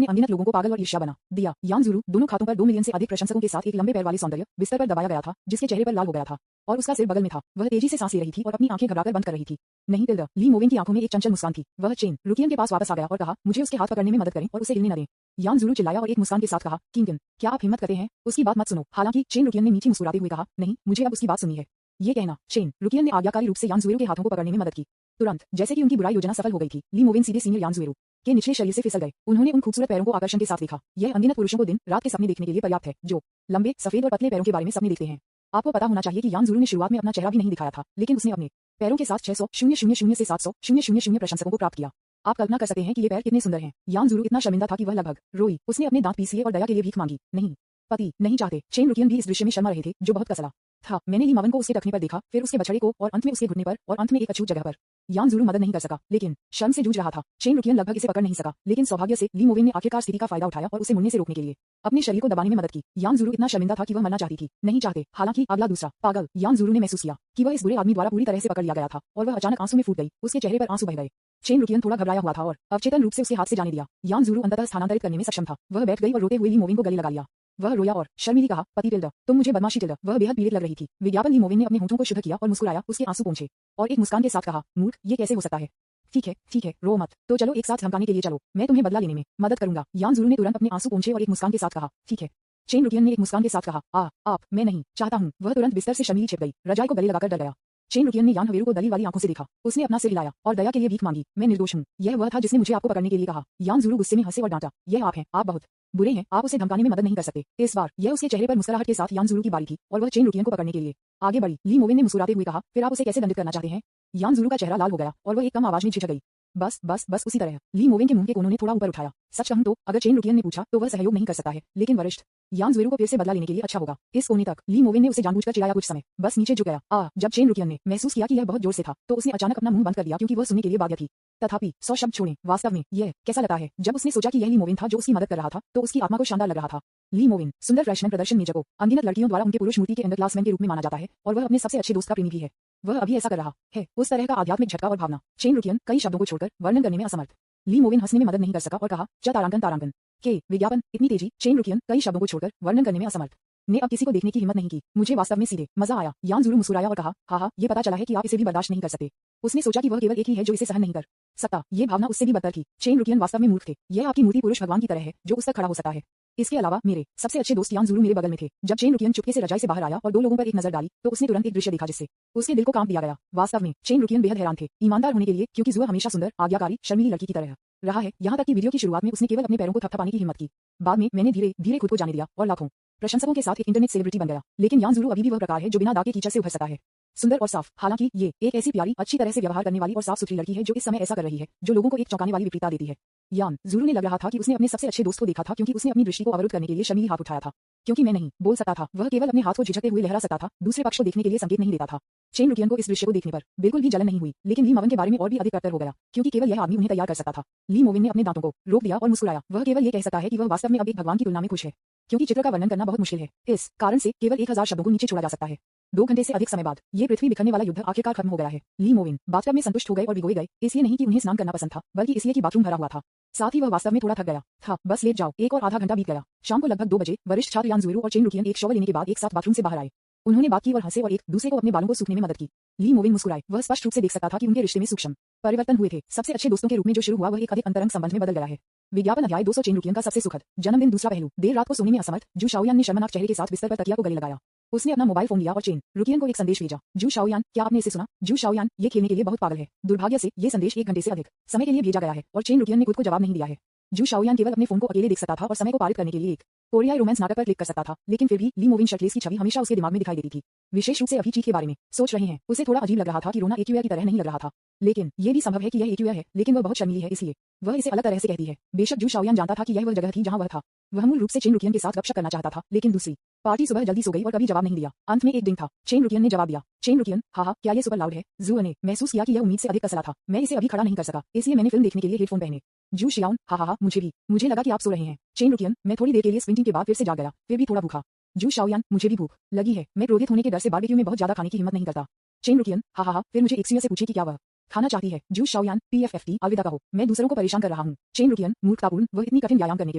ने अनगिनत लोगों को पागल और ईर्ष्या बना दिया। यान ज़ुरू दोनों खातों पर 2 मिलियन से अधिक प्रशंसकों के साथ एक लंबे पैर वाले सौंदर्य बिस्तर पर दबाया गया था, जिसके चेहरे पर लाल हो गया था और उसका सिर बगल में था। वह तेजी से सांस ले रही थी और अपनी आंखें घबराकर बंद कर रही थी। नहीं टिल्डा, ली मोवेन की आंखों में एक चंचल मुस्कान थी। वह चेन रुकियन के पास वापस आ गया और कहा, मुझे उसके हाथ पकड़ने में मदद करें और उसे हिलने न दें। यान ज़ुरू चिल्लाया और एक मुस्कान के साथ कहा, किंगन, क्या आप हिम्मत करते हैं उसकी बात मत सुनो। हालांकि चेन रुकियन ने मीठी मुस्कुराते हुए कहा, नहीं, मुझे अब उसकी बात सुननी है। ये कहना चेन रुकियन ने आज्ञाकारी रूप से यान ज़ुरू के हाथों को पकड़ने में मदद की। तुरंत जैसे कि उनकी बुरी योजना सफल हो गई थी, ली मोवेन सीधे सीनियर यान ज़ुरू के निचले शरीर से फिसल गए। उन्होंने उन खूबसूरत पैरों को आकर्षण के साथ देखा। यह अनगिनत पुरुषों को दिन रात के सपने देखने के लिए पर्याप्त है, जो लंबे सफेद और पतले पैरों के बारे में सपने देखते हैं। आपको पता होना चाहिए कि यान ज़ुरू ने शुरुआत में अपना चेहरा भी नहीं दिखाया था, लेकिन उसने अपने पैरों के साथ 600,000 से 700,000 प्रशंसकों को प्राप्त किया। आप कल्पना कर सकते हैं कि ये पैर कितने सुंदर हैं। यान ज़ुरू इतना शर्मिंदा था कि वह लगभग रोई। उसने अपने दांत पीस लिए और दया के लिए भीख मांगी। नहीं, पति नहीं चाहते। चेन रुकियन भी इस दृश्य में शर्मा रहे थे, जो बहुत कसला था। मैंने ली मोवेन को उसके टखने पर देखा, फिर उसके बछड़े को और अंत में उसके घुटने पर और अंत में एक अछूत जगह पर। यान ज़ुरू मदद नहीं कर सका, लेकिन शर्म से जूझ रहा था। चेन रुकियन लगभग इसे पकड़ नहीं सका, लेकिन सौभाग्य से ली मोवेन ने आखिरकार स्थिति का फायदा उठाया और उसे मुड़ने से रोकने के लिए अपने शरीर को दबाने में मदद की। यान ज़ुरू इतना शर्मिंदा था कि वह मरना चाहती थी, नहीं चाहते। हालांकि अगला दूसरा पागल यान ज़ुरू ने महसूस किया कि वह इस बुरे आदमी द्वारा पूरी तरह से पकड़ लिया गया था और वह अचानक आंसू में फूट गई। उसके चेहरे पर आंसू बह गए। चेन रुकियन थोड़ा घबराया हुआ था और अवचेतन रूप से उसके हाथ से जाने दिया। यान ज़ुरू अंततः स्थानांतरित करने में सक्षम था। वह बैठ गई और रोते हुए ली मोवेन को गले लगा लिया। वह रोया और शर्मीली कहा, पति टिल्डा, तुम मुझे बदमाशी टिल्डा। वह बेहद पीड़ित लग रही थी। विज्ञापन ली मोवेन ने अपने होठों को शुद्ध किया और मुस्कुराया, उसके आंसू पोंछे और एक मुस्कान के साथ कहा, मूर्ख, ये कैसे हो सकता है। ठीक है, रो मत। तो चलो एक साथ धमकाने के लिए चलो, मैं तुम्हें बदला लेने में मदद करूंगा। यान ज़ुरू ने तुरंत अपने आंसू पोंछे और एक मुस्कान के साथ कहा, ठीक है। चेन रुकियन ने एक मुस्कान के साथ कहा, आप, मैं नहीं चाहता हूँ। वह तुरंत बिस्तर से शर्मीली छिप गई, रजाई को गले लगाकर डर गया। चेन रुकियन ने यान हवेरू को दली वाली आंखों से देखा। उसने अपना सिर हिलाया और दया के लिए भीख मांगी, मैं निर्दोष हूँ। यह वह था जिसने मुझे आपको पकड़ने के लिए कहा। यान ज़ुरू गुस्से में हंसे और डांटा, यह आप हैं, आप बहुत बुरे हैं, आप उसे धमकाने में मदद नहीं कर सकते। इस बार यह उसके चेहरे पर मुस्कुराहट के साथ यान ज़ुरू की बारी थी और वह चेन रुकियन को पकड़ने के लिए आगे बढ़ी। ली मोवेन ने मुस्कुराते हुए कहा, फिर आप उसे कैसे दंडित करना चाहते हैं। यान ज़ुरू का चेहरा लाल हो गया और वह एक कम आवाज में झिझक गई, बस उसी तरह। ली मोवेन के मुंह के कोनों ने थोड़ा ऊपर उठाया। सच कहूं तो अगर चेन रुकियन ने पूछा तो वह सहयोग नहीं कर सकता है, लेकिन वरिष्ठ यान ज़ुरू को फिर से बदला लेने के लिए अच्छा होगा। इस कोने तक ली मोवेन ने उसे जानबूझकर चिढ़ाया, कुछ समय बस नीचे झुक गया। जब चेन रुकियन ने महसूस किया कि यह बहुत जोर से था, तो उसने अचानक अपना मुंह बंद कर दिया, क्योंकि वह सुनने के लिए बाध्य थी। तथापि 100 शब्द छोड़ें, वास्तव में यह कैसा लगता है। जब उसने सोचा कि यह ली मोवेन था जो उसकी मदद कर रहा था, तो उसकी आत्मा को शानदार लग रहा था। ली मोवेन सुंदर फ्रेशमैन प्रदर्शन में जगह अनगिनत लड़कियों द्वारा उनके पुरुष मूर्ति के अंडरक्लासमैन के रूप में माना जाता है और वह अपने सबसे अच्छे दोस्त का प्रेमी भी है। वह अभी ऐसा कर रहा है, उस तरह का आध्यात्मिक झटका और भावना। चेन रुकियन कई शब्दों को छोड़कर वर्णन करने में असमर्थ। ली मोवेन हंसने में मदद नहीं कर सका और कहा, तारांकन के विज्ञापन इतनी तेजी। चेन रुकियन कई शब्दों को छोड़कर वर्णन करने में असमर्थ ने अब किसी को देखने की हिम्मत नहीं की। मुझे वास्तव में सीधे मजा आया। यान ज़ुरू मुस्कुराया और कहा, हाँ, ये पता चला है कि आप इसे भी बर्दाश्त नहीं कर सकते। उसने सोचा कि वह केवल एक ही है जो इसे सहन नहीं कर सकता। ये भावना उससे भी बदतर थी। चेन रुकियन वास्तव में मूर्ख थे। यह आपकी मूर्ति पुरुष भगवान की तरह है जो उस तक खड़ा हो सकता है। इसके अलावा मेरे सबसे अच्छे दोस्त यान ज़ुरू मेरे बगल में थे। जब चेन रुकियन चुपके से रजाई से बाहर आया और 2 लोगों पर एक नजर डाली, तो उसने तुरंत एक दृश्य देखा जिससे उसके दिल को कांप दिया गया। वास्तव में चेन रुकियन बेहद हैरान थे, ईमानदार होने के लिए, क्योंकि ज़ुआ हमेशा सुंदर, आज्ञाकारी, शर्मीली लड़की की तरह रहा है। यहाँ तक कि वीडियो की शुरुआत में उसने केवल अपने पैरों को थपथपाने की हिम्मत की। बाद में मैंने धीरे धीरे खुद को जाने दिया और लाखों प्रशंसकों के साथ एक इंटरनेट सेलिब्रिटी बन गया। लेकिन यान ज़ुरू अभी भी वह प्रकार है जो बिना दाग के कीचड़ से उभर सकता है, सुंदर और साफ। हालांकि ये एक ऐसी प्यारी, अच्छी तरह से व्यवहार करने वाली और साफ सुथरी लड़की है जो इस समय ऐसा कर रही है जो लोगों को एक चौंकाने वाली विपरीतता देती है। यान ज़ुरू ने लग रहा था कि उसने अपने सबसे अच्छे दोस्त को देखा था, क्योंकि उसने अपनी दृष्टि को अवरुद्ध करने के लिए शर्मीली हाथ उठाया था। क्योंकि मैं नहीं बोल सकता था, वह केवल अपने हाथ को झिझकते हुए लहरा सकता था, दूसरे पक्ष को देखने के लिए संकेत नहीं देता था। चेन रुकियन को इस दृश्य को देखने पर बिल्कुल भी जलन नहीं हुई, लेकिन ली मोवेन के बारे में और भी अधिक कट्टर हो गया, क्योंकि केवल यह आदमी उन्हें तैयार कर सकता था। ली मोवेन ने अपने दांतों को रोक दिया और मुस्कुराया। वह केवल ये कह सकता है कि वह वास्तव में अब एक भगवान की तुलना में खुश है, क्योंकि चित्र का वर्णन करना बहुत मुश्किल है। इस कारण से केवल 1000 शब्दों को नीचे छोड़ा जा सकता है। 2 घंटे से अधिक समय बाद ये पृथ्वी बिखरने वाला युद्ध आखिरकार खत्म हो गया है। ली मोवेन बाथटब में संतुष्ट हो गए और भिगोए गए, इसलिए नहीं कि उन्हें स्नान करना पसंद था, बल्कि इसलिए कि बाथरूम भरा हुआ था। साथ ही वह वास्तव में थोड़ा थक गया था। बस लेट जाओ। 1 और आधा घंटा बीत गया। शाम को लगभग 2 बजे वरिष्ठ छात्र यान ज़ुरू और चेन रुकियन एक शॉवर लेने के बाद एक साथ बाथरूम से बाहर आए। उन्होंने बात की और हंसे और एक दूसरे को अपने बालों को सूखने में मदद की। ली मोवेन मुस्कुराए। वह स्पष्ट रूप से देख सकता था कि उनके रिश्ते में सूक्ष्म परिवर्तन हुए थे। सबसे अच्छे दोस्तों के रूप में जो शुरू हुआ वह एक अधिक अंतरंग संबंध में बदल गया है। विज्ञापन अध्याय 200 चेन रुकियन का सबसे सुखद जन्मदिन। दूसरा पहलू। देर रात को सोने में असमर्थ जू शाओयान ने शर्मनाक चेहरे के साथ बिस्तर पर तकिया को गले लगाया। उसने अपना मोबाइल फोन लिया और चेन रुकियन को एक संदेश भेजा। जू शाओयान, क्या आपने इसे सुना? जू शाओयान, ये खेलने के लिए बहुत पागल है। दुर्भाग्य से ये संदेश 1 घंटे से अधिक समय के लिए भेजा गया है और चेन रुकियन ने खुद को जवाब नहीं दिया है। जू शाओयान केवल अपने फोन को अकेले देख सकता था और समय को पारित करने के लिए एक कोरियाई रोमांस नाटक पर क्लिक कर सकता था, लेकिन फिर भी ली मोविन शर्टलेस की छवि हमेशा उसके दिमाग में दिखाई देती थी। विशेष रूप से अभी चीख के बारे में सोच रहे हैं। उसे थोड़ा अजीब लग रहा था कि रोना एक्यूया की तरह नहीं लग रहा था, लेकिन ये भी संभव है कि यह एक्यूया है, लेकिन वह बहुत शर्मीली है इसलिए वह इसे अलग तरह से कहती है। बेशक जू शाओयान जानता था कि यह वह जगह थी जहां वह था। वह मूल रूप से चेन रुकियन के साथ गपशप करना चाहता था, लेकिन दूसरी पार्टी सुबह जल्दी सो गई और कभी जवाब नहीं दिया। अंत में एक दिन था। चेन रुकियन ने जवाब दिया। चेन रुकियन, हाँ, क्या ये सुपर लाउड है? जू ने महसूस किया कि यह उम्मीद से अधिक कसरा था। मैं इसे अभी खड़ा नहीं कर सका, इसलिए मैंने फिल्म देखने के लिए हेडफोन पहने। जू शियाओन, हाँ, मुझे भी। मुझे लगा कि आप सो रहे हैं। चेन रुकियन, मैं थोड़ी देर के लिए स्प्रिंटिंग के बाद फिर से जाग गया, फिर भी थोड़ा भूखा। जू शाओयान, मुझे भी भूख लगी है। मैं क्रोधित होने के डर से बारबेक्यू में बहुत ज्यादा खाने की हिम्मत नहीं करता। चेन रुकियन, हाँ, फिर मुझे एक्सिया से पूछे कि क्या वह खाना चाहती है। जू शाओयान, PFFT, अलविदा कहो, मैं दूसरों को परेशान कर रहा हूँ। चेन रुकियन, मूर्खतापूर्ण, वह इतनी कठिन व्यायाम करने के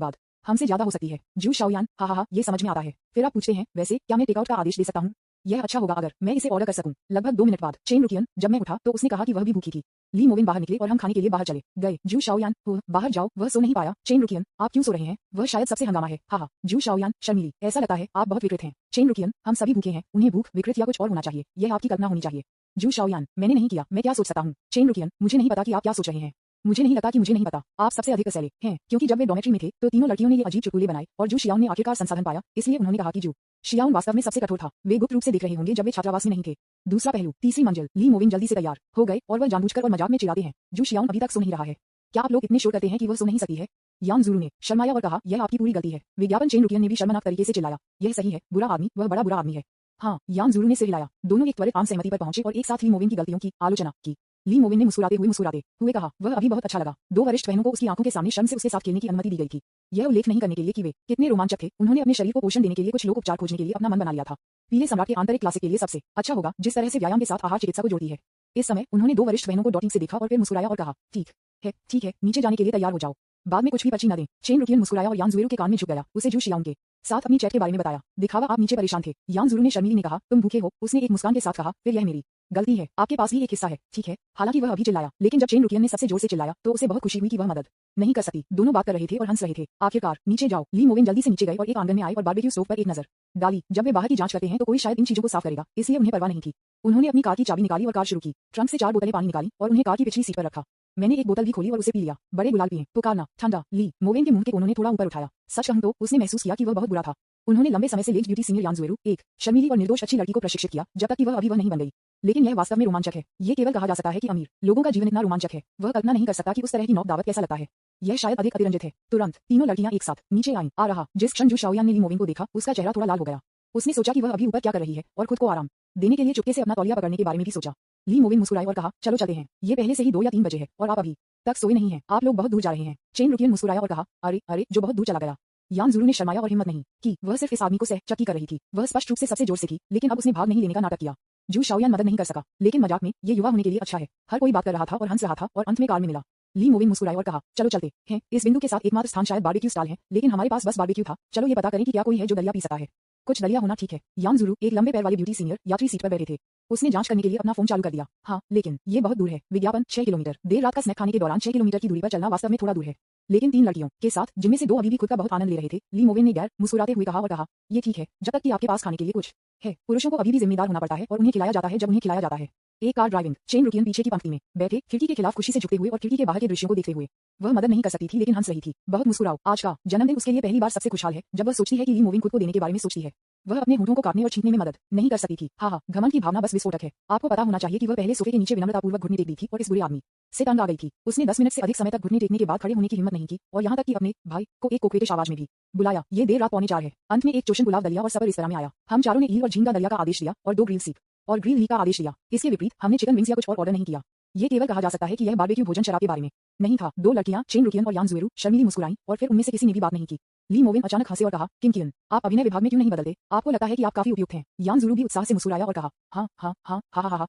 बाद हमसे ज्यादा हो सकती है। जू शाओयान, हाँ, ये समझ में आता है। फिर आप पूछते हैं, वैसे क्या मैं टेकआउट का आदेश दे सकता हूँ? यह अच्छा होगा अगर मैं इसे ऑर्डर कर सकूं। लगभग 2 मिनट बाद चेन रुकियन, जब मैं उठा तो उसने कहा कि वह भी भूखी थी। ली मोविन बाहर निकले और हम खाने के लिए बाहर चले गए। जू शाओयान, बाहर जाओ, वह सो नहीं पाया। चेन रुकियन, आप क्यों सो रहे हैं? वह शायद सबसे हंगामा है। हाँ। जू शाओयान, शर्मीली, ऐसा लगता है आप बहुत विकृत हैं। चेन रुकियन, हम सभी भूखे हैं, उन्हें भूख, विकृत या कुछ और होना चाहिए। यह आपकी कल्पना होनी चाहिए। जू शाओयान, मैंने नहीं किया, मैं क्या सोच सकता हूँ? चेन रुकियन, मुझे नहीं पता कि आप क्या सोच रहे हैं। मुझे नहीं लगता कि मुझे नहीं पता। आप सबसे अधिक कसैले हैं, क्योंकि जब वे डॉर्मेट्री में थे तो तीनों लड़कियों ने ये अजीब चुटकुले बनाए और जू शियाओन ने आखिरकार संसाधन पाया, इसलिए उन्होंने कहा कि जू शियाओन वास्तव में सबसे कठोर था। वे गुप्त रूप से देख रहे होंगे जब वे छात्रावास में नहीं थे। दूसरा पहलू। तीसरी मंजिल। ली मोविन जल्दी से तैयार हो गए और वह जानबूझकर और मजाक में चिल्लाते हैं, जू शियाओन अभी तक सो नहीं रहा है। क्या आप लोग इतने शोर करते हैं कि वह सो नहीं सकती है? यान ज़ुरू ने शर्माया और कहा, यह आपकी पूरी गलती है। विज्ञापन। चेन रुकियन ने भी शर्मनाक तरीके से चिल्लाया, यह सही है, बुरा आदमी, वह बड़ा बुरा आदमी है। हाँ। यान ज़ुरू ने सिर हिलाया। दोनों एक त्वरित आम सहमति पर पहुंचे और एक साथ ली मोविन की गलतियों की आलोचना की। ली मोविन ने मुस्कुराते हुए कहा, वह अभी बहुत अच्छा लगा। 2 वरिष्ठ बहनों को उसकी आंखों के सामने शर्म से उसके साथ खेलने की अनुमति दी गई थी। यह उल्लेख नहीं करने के लिए कि वे कितने रोमांचक थे। उन्होंने अपने शरीर को पोषण देने के लिए कुछ लोक उपचार खोजने के लिए अपना मन बना लिया था। पीले सम्राट के आंतरिक क्लासिक के लिए सबसे अच्छा होगा जिस तरह से व्यायाम के साथ आहार चिकित्सा को जोड़ती है। इस समय उन्होंने 2 वरिष्ठ बहनों को डॉटिंग से देखा और फिर मुस्कुराया और कहा, ठीक है, नीचे जाने के लिए तैयार हो जाओ। बाद में कुछ भी पर्ची न दें। चेन रुकियन मुस्कुराया और यान ज़ुरू के कान में झुक गया। उसे जू शियाओन के साथ अपनी चैट के बारे में बताया। दिखावा, आप नीचे परेशान थे। यान ज़ुरू ने शर्मीली ने कहा, तुम भूखे हो? उसने एक मुस्कान के साथ कहा, फिर यह मेरी गलती है, आपके पास भी एक हिस्सा है, ठीक है। हालांकि वह अभी चिल्लाया, लेकिन जब चेन रुकियन ने सबसे जोर से चिल्लाया तो उसे बहुत खुशी हुई कि वह मदद नहीं कर सकती। दोनों बात कर रहे थे और हंस रहे थे। आखिरकार नीचे जाओ। ली मोविन जल्दी से नीचे गए और एक आंगन में आए और बारबेक्यू स्टोव पर एक नजर डाली। जब वे बाहर की जांच करते हैं तो कोई शायद इन चीजों को साफ करेगा, इसलिए उन्हें परवाह नहीं थी। उन्होंने अपनी कार की चाबी निकाली और कार शुरू की। ट्रंक से 4 बोतलें पानी निकाली और उन्हें कार की पिछली सीट पर रखा। मैंने एक बोतल भी खोली और उसे पी लिया। बड़े गुलाल पिए, पुकारना, ठंडा। ली मोविन के मुंह के कोनों ने थोड़ा ऊपर उठाया। सच कहूं तो उसने महसूस किया कि वह बहुत बुरा था। उन्होंने लंबे समय से लेज ड्यूटी सीनियर यान ज़ुरू, एक शर्मीली और निर्दोष अच्छी लड़की को प्रशिक्षित किया जब तक कि वह अभी वह नहीं बन गई। लेकिन यह वास्तव में रोमांचक है। ये केवल कहा जा सकता है कि अमीर लोगों का जीवन इतना रोमांचक है। वह कल्पना नहीं कर सकता कि उस तरह की नौक दावत कैसा लगता है। यह शायद अधिक अतिरंजित है। तुरंत तीनों लड़कियां एक साथ नीचे आईं। आ रहा जिस क्षण जू शाओयान ने ली मोविन को देखा, उसका चेहरा थोड़ा लाल हो गया। उसने सोचा कि वह अभी ऊपर क्या कर रही है और खुद को आराम देने के लिए चुपके से अपना तौलिया पकड़ने के बारे में भी सोचा। ली मोविन मुस्कुराई और कहा, चलो चलते हैं। ये पहले से ही 2 या 3 बजे है और आप अभी तक सोए नहीं हैं। आप लोग बहुत दूर जा रहे हैं। चेन रुकियन मुस्कुराया और कहा, अरे, जो बहुत दूर चला गया। यान ज़ुरू ने शर्माया और हिम्मत नहीं की। वह सिर्फ इस आदमी को सहचकी कर रही थी। वह स्पष्ट रूप से सबसे जोर से की, लेकिन अब उसने भाग नहीं लेने का नाटक किया। जू शाओयान मदद नहीं कर सका, लेकिन मजाक में ये युवा होने के लिए अच्छा है। हर कोई बात कर रहा था और हंस रहा था और अंत में कार में मिला। ली मोविन मुस्कुराए और कहा, चलो चलते हैं। इस बिंदु के साथ एकमात्र स्थान शायद बारबेक्यू स्टॉल है, लेकिन हमारे पास बस बारबेक्यू था। चलो ये पता करें कि क्या कोई है जो दलिया पी सकता है। कुछ दलिया होना ठीक है। यान ज़ुरू एक लंबे पैर वाले ड्यूटी सीनियर यात्री सीट पर बैठे थे। उसने जांच करने के लिए अपना फोन चालू कर दिया। हाँ, लेकिन ये बहुत दूर है। विज्ञापन। 6 किलोमीटर। देर रात का स्नैक खाने के दौरान 6 किलोमीटर की दूरी पर चलना वास्तव में थोड़ा दूर है। लेकिन 3 लड़कियों के साथ, जिनमें से 2 अभी भी खुद का बहुत आनंद ले रहे थे, ली मोविन ने गैर मुस्कुराते हुए कहा और कहा, ये ठीक है जब तक कि आपके पास खाने के लिए कुछ है। पुरुषों को अभी भी जिम्मेदार होना पड़ता है और उन्हें खिलाया जाता है जब उन्हें खिलाया जाता है। एक कार ड्राइविंग। चेन रुकियन पीछे की पंक्ति में बैठे, खिड़की के खिलाफ खुशी से झुकते हुए और खिड़की के बाहर के दृश्यों को देखते हुए। वह मदद नहीं कर सकती थी लेकिन हंस रही थी। बहुत मुस्कुराओ। आज का जन्मदिन उसके लिए पहली बार सबसे खुशहाल है जब वह सोचती है कि ली मोविन खुद को देने के बारे में सोचती है। वह अपने होठों को काटने और छींकने में मदद नहीं कर सकती थी। हाँ, घमंड की भावना बस विस्फोटक है। आपको पता होना चाहिए कि वह पहले सोफे के नीचे विनम्रतापूर्वक घुटने टेक दी थी और इस बुरे आदमी से तंग आ गई थी। उसने 10 मिनट से अधिक समय तक घुटने टेकने के बाद खड़े होने की हिम्मत नहीं की और यहाँ तक कि अपने भाई को एक कोक्वेटिश आवाज में भी बुलाया। ये देर रात 3:45 है। अंत में एक चोशन गुलाब दलिया और सबर इस तरह में आया। हम चारों ने ईल और झींगा दलिया का आदेश दिया और 2 ग्रिल सीख और ग्रिल ली का आदेश दिया। इसके विपरीत हमने चिकन विंग्स या कुछ और ऑर्डर नहीं किया। ये केवल कहा जा सकता है कि यह बारबेक्यू भोजन शराब के बारे में नहीं था। 2 लड़कियां, चेन रुकियन और यान ज़ुरू, शर्मीली मुस्कुराईं और फिर उनमें से किसी ने भी बात नहीं की। ली मोविन अचानक हंसे और कहा, किन, आप अभिनय विभाग में क्यों नहीं बदलते? आपको लगता है कि आप काफी उपयुक्त हैं। यान ज़ुरू भी उत्साह से मुस्कुराया और कहा, हाँ,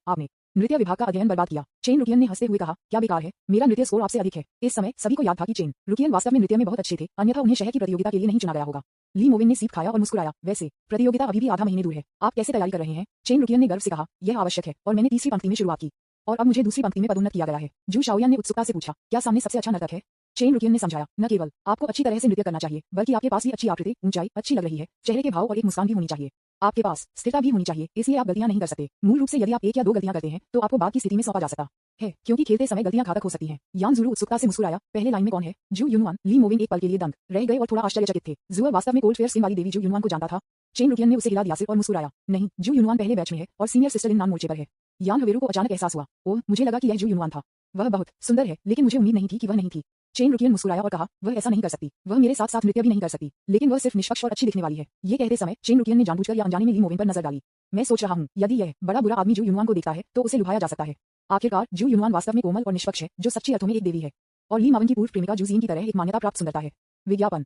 आपने नृत्य विभाग का अध्ययन बर्बाद किया। चेन रुकियन ने हंसते हुए कहा, क्या बेकार है, मेरा नृत्य स्कोर आपसे अधिक है। इस समय सभी को याद था कि चेन रुकियन वास्तव में नृत्य में बहुत अच्छे थे, अन्यथा उन्हें शहर की प्रतियोगिता के लिए नहीं चुना गया होगा। ली मोविन ने सीप खाया और मुस्कुराया, वैसे प्रतियोगिता अभी भी आधा महीने दूर है, आप कैसे तैयारी कर रहे हैं? चेन रुकियन ने गर्व से कहा, यह आवश्यक है और मैंने तीसरी पंक्ति में शुरुआत की। और अब मुझे दूसरी पंक्ति में पदोन्नत किया गया है। जू शाओयान ने उत्सुकता से पूछा, क्या सामने सबसे अच्छा नर्तक है? चेन रुकियन ने समझाया, न केवल आपको अच्छी तरह से नृत्य करना चाहिए, बल्कि आपके पास भी अच्छी आकृति, ऊंचाई अच्छी लग रही है, चेहरे के भाव और एक मुस्कान भी होनी चाहिए। आपके पास स्थिरता भी होनी चाहिए, इसलिए आप गलतियां नहीं कर सकते। मूल रूप से यदि आप एक या दो गलतियां करते हैं तो आपको बाद की स्थिति में सौंपा जा सकता है, क्योंकि खेलते समय गलतियां घातक हो सकती हैं। यान ज़ुरू उत्सुकता से मुस्कुराया, पहले लाइन में कौन है? जू युनवान। ली मोविंग एक पल के लिए दंग रह गए और थोड़ा आश्चर्यचकित थे। जुअर वास्तव में कोल्ड फेयर स्किन वाली देवी जू युनवान को जानता था। चेन रुकियन ने उसे हिला दिया सिर और मुस्कुराया, नहीं, जू युनवान पहले बैच में है और सीनियर सिस्टर इन नाम मोर्चे पर है। यान हवेरू को अचानक एहसास हुआ, ओह, मुझे लगा कि यह जू युनवान था। वह बहुत सुंदर है, लेकिन मुझे उम्मीद नहीं थी कि वह नहीं थी। चेन रुकियन मुस्कुराया और कहा, वह ऐसा नहीं कर सकती, वह मेरे साथ साथ नृत्य भी नहीं कर सकती, लेकिन वह सिर्फ निष्पक्ष और अच्छी दिखने वाली है। ये कहते समय चेन रुकियन ने जानबूझकर या अनजाने में ली मोविंग पर नजर डाली। मैं सोच रहा हूँ, यदि यह बड़ा बुरा आदमी जू युनवान को देखता है तो उसे लुभाया जा सकता है। आखिरकार जू युनवान वास्तव में कोमल और निष्पक्ष है, जो सच्चे अर्थों में एक देवी है, और ली मावन की पूर्व प्रेमिका जू जिन की तरह एक मान्यता प्राप्त सुंदरता है। विज्ञापन।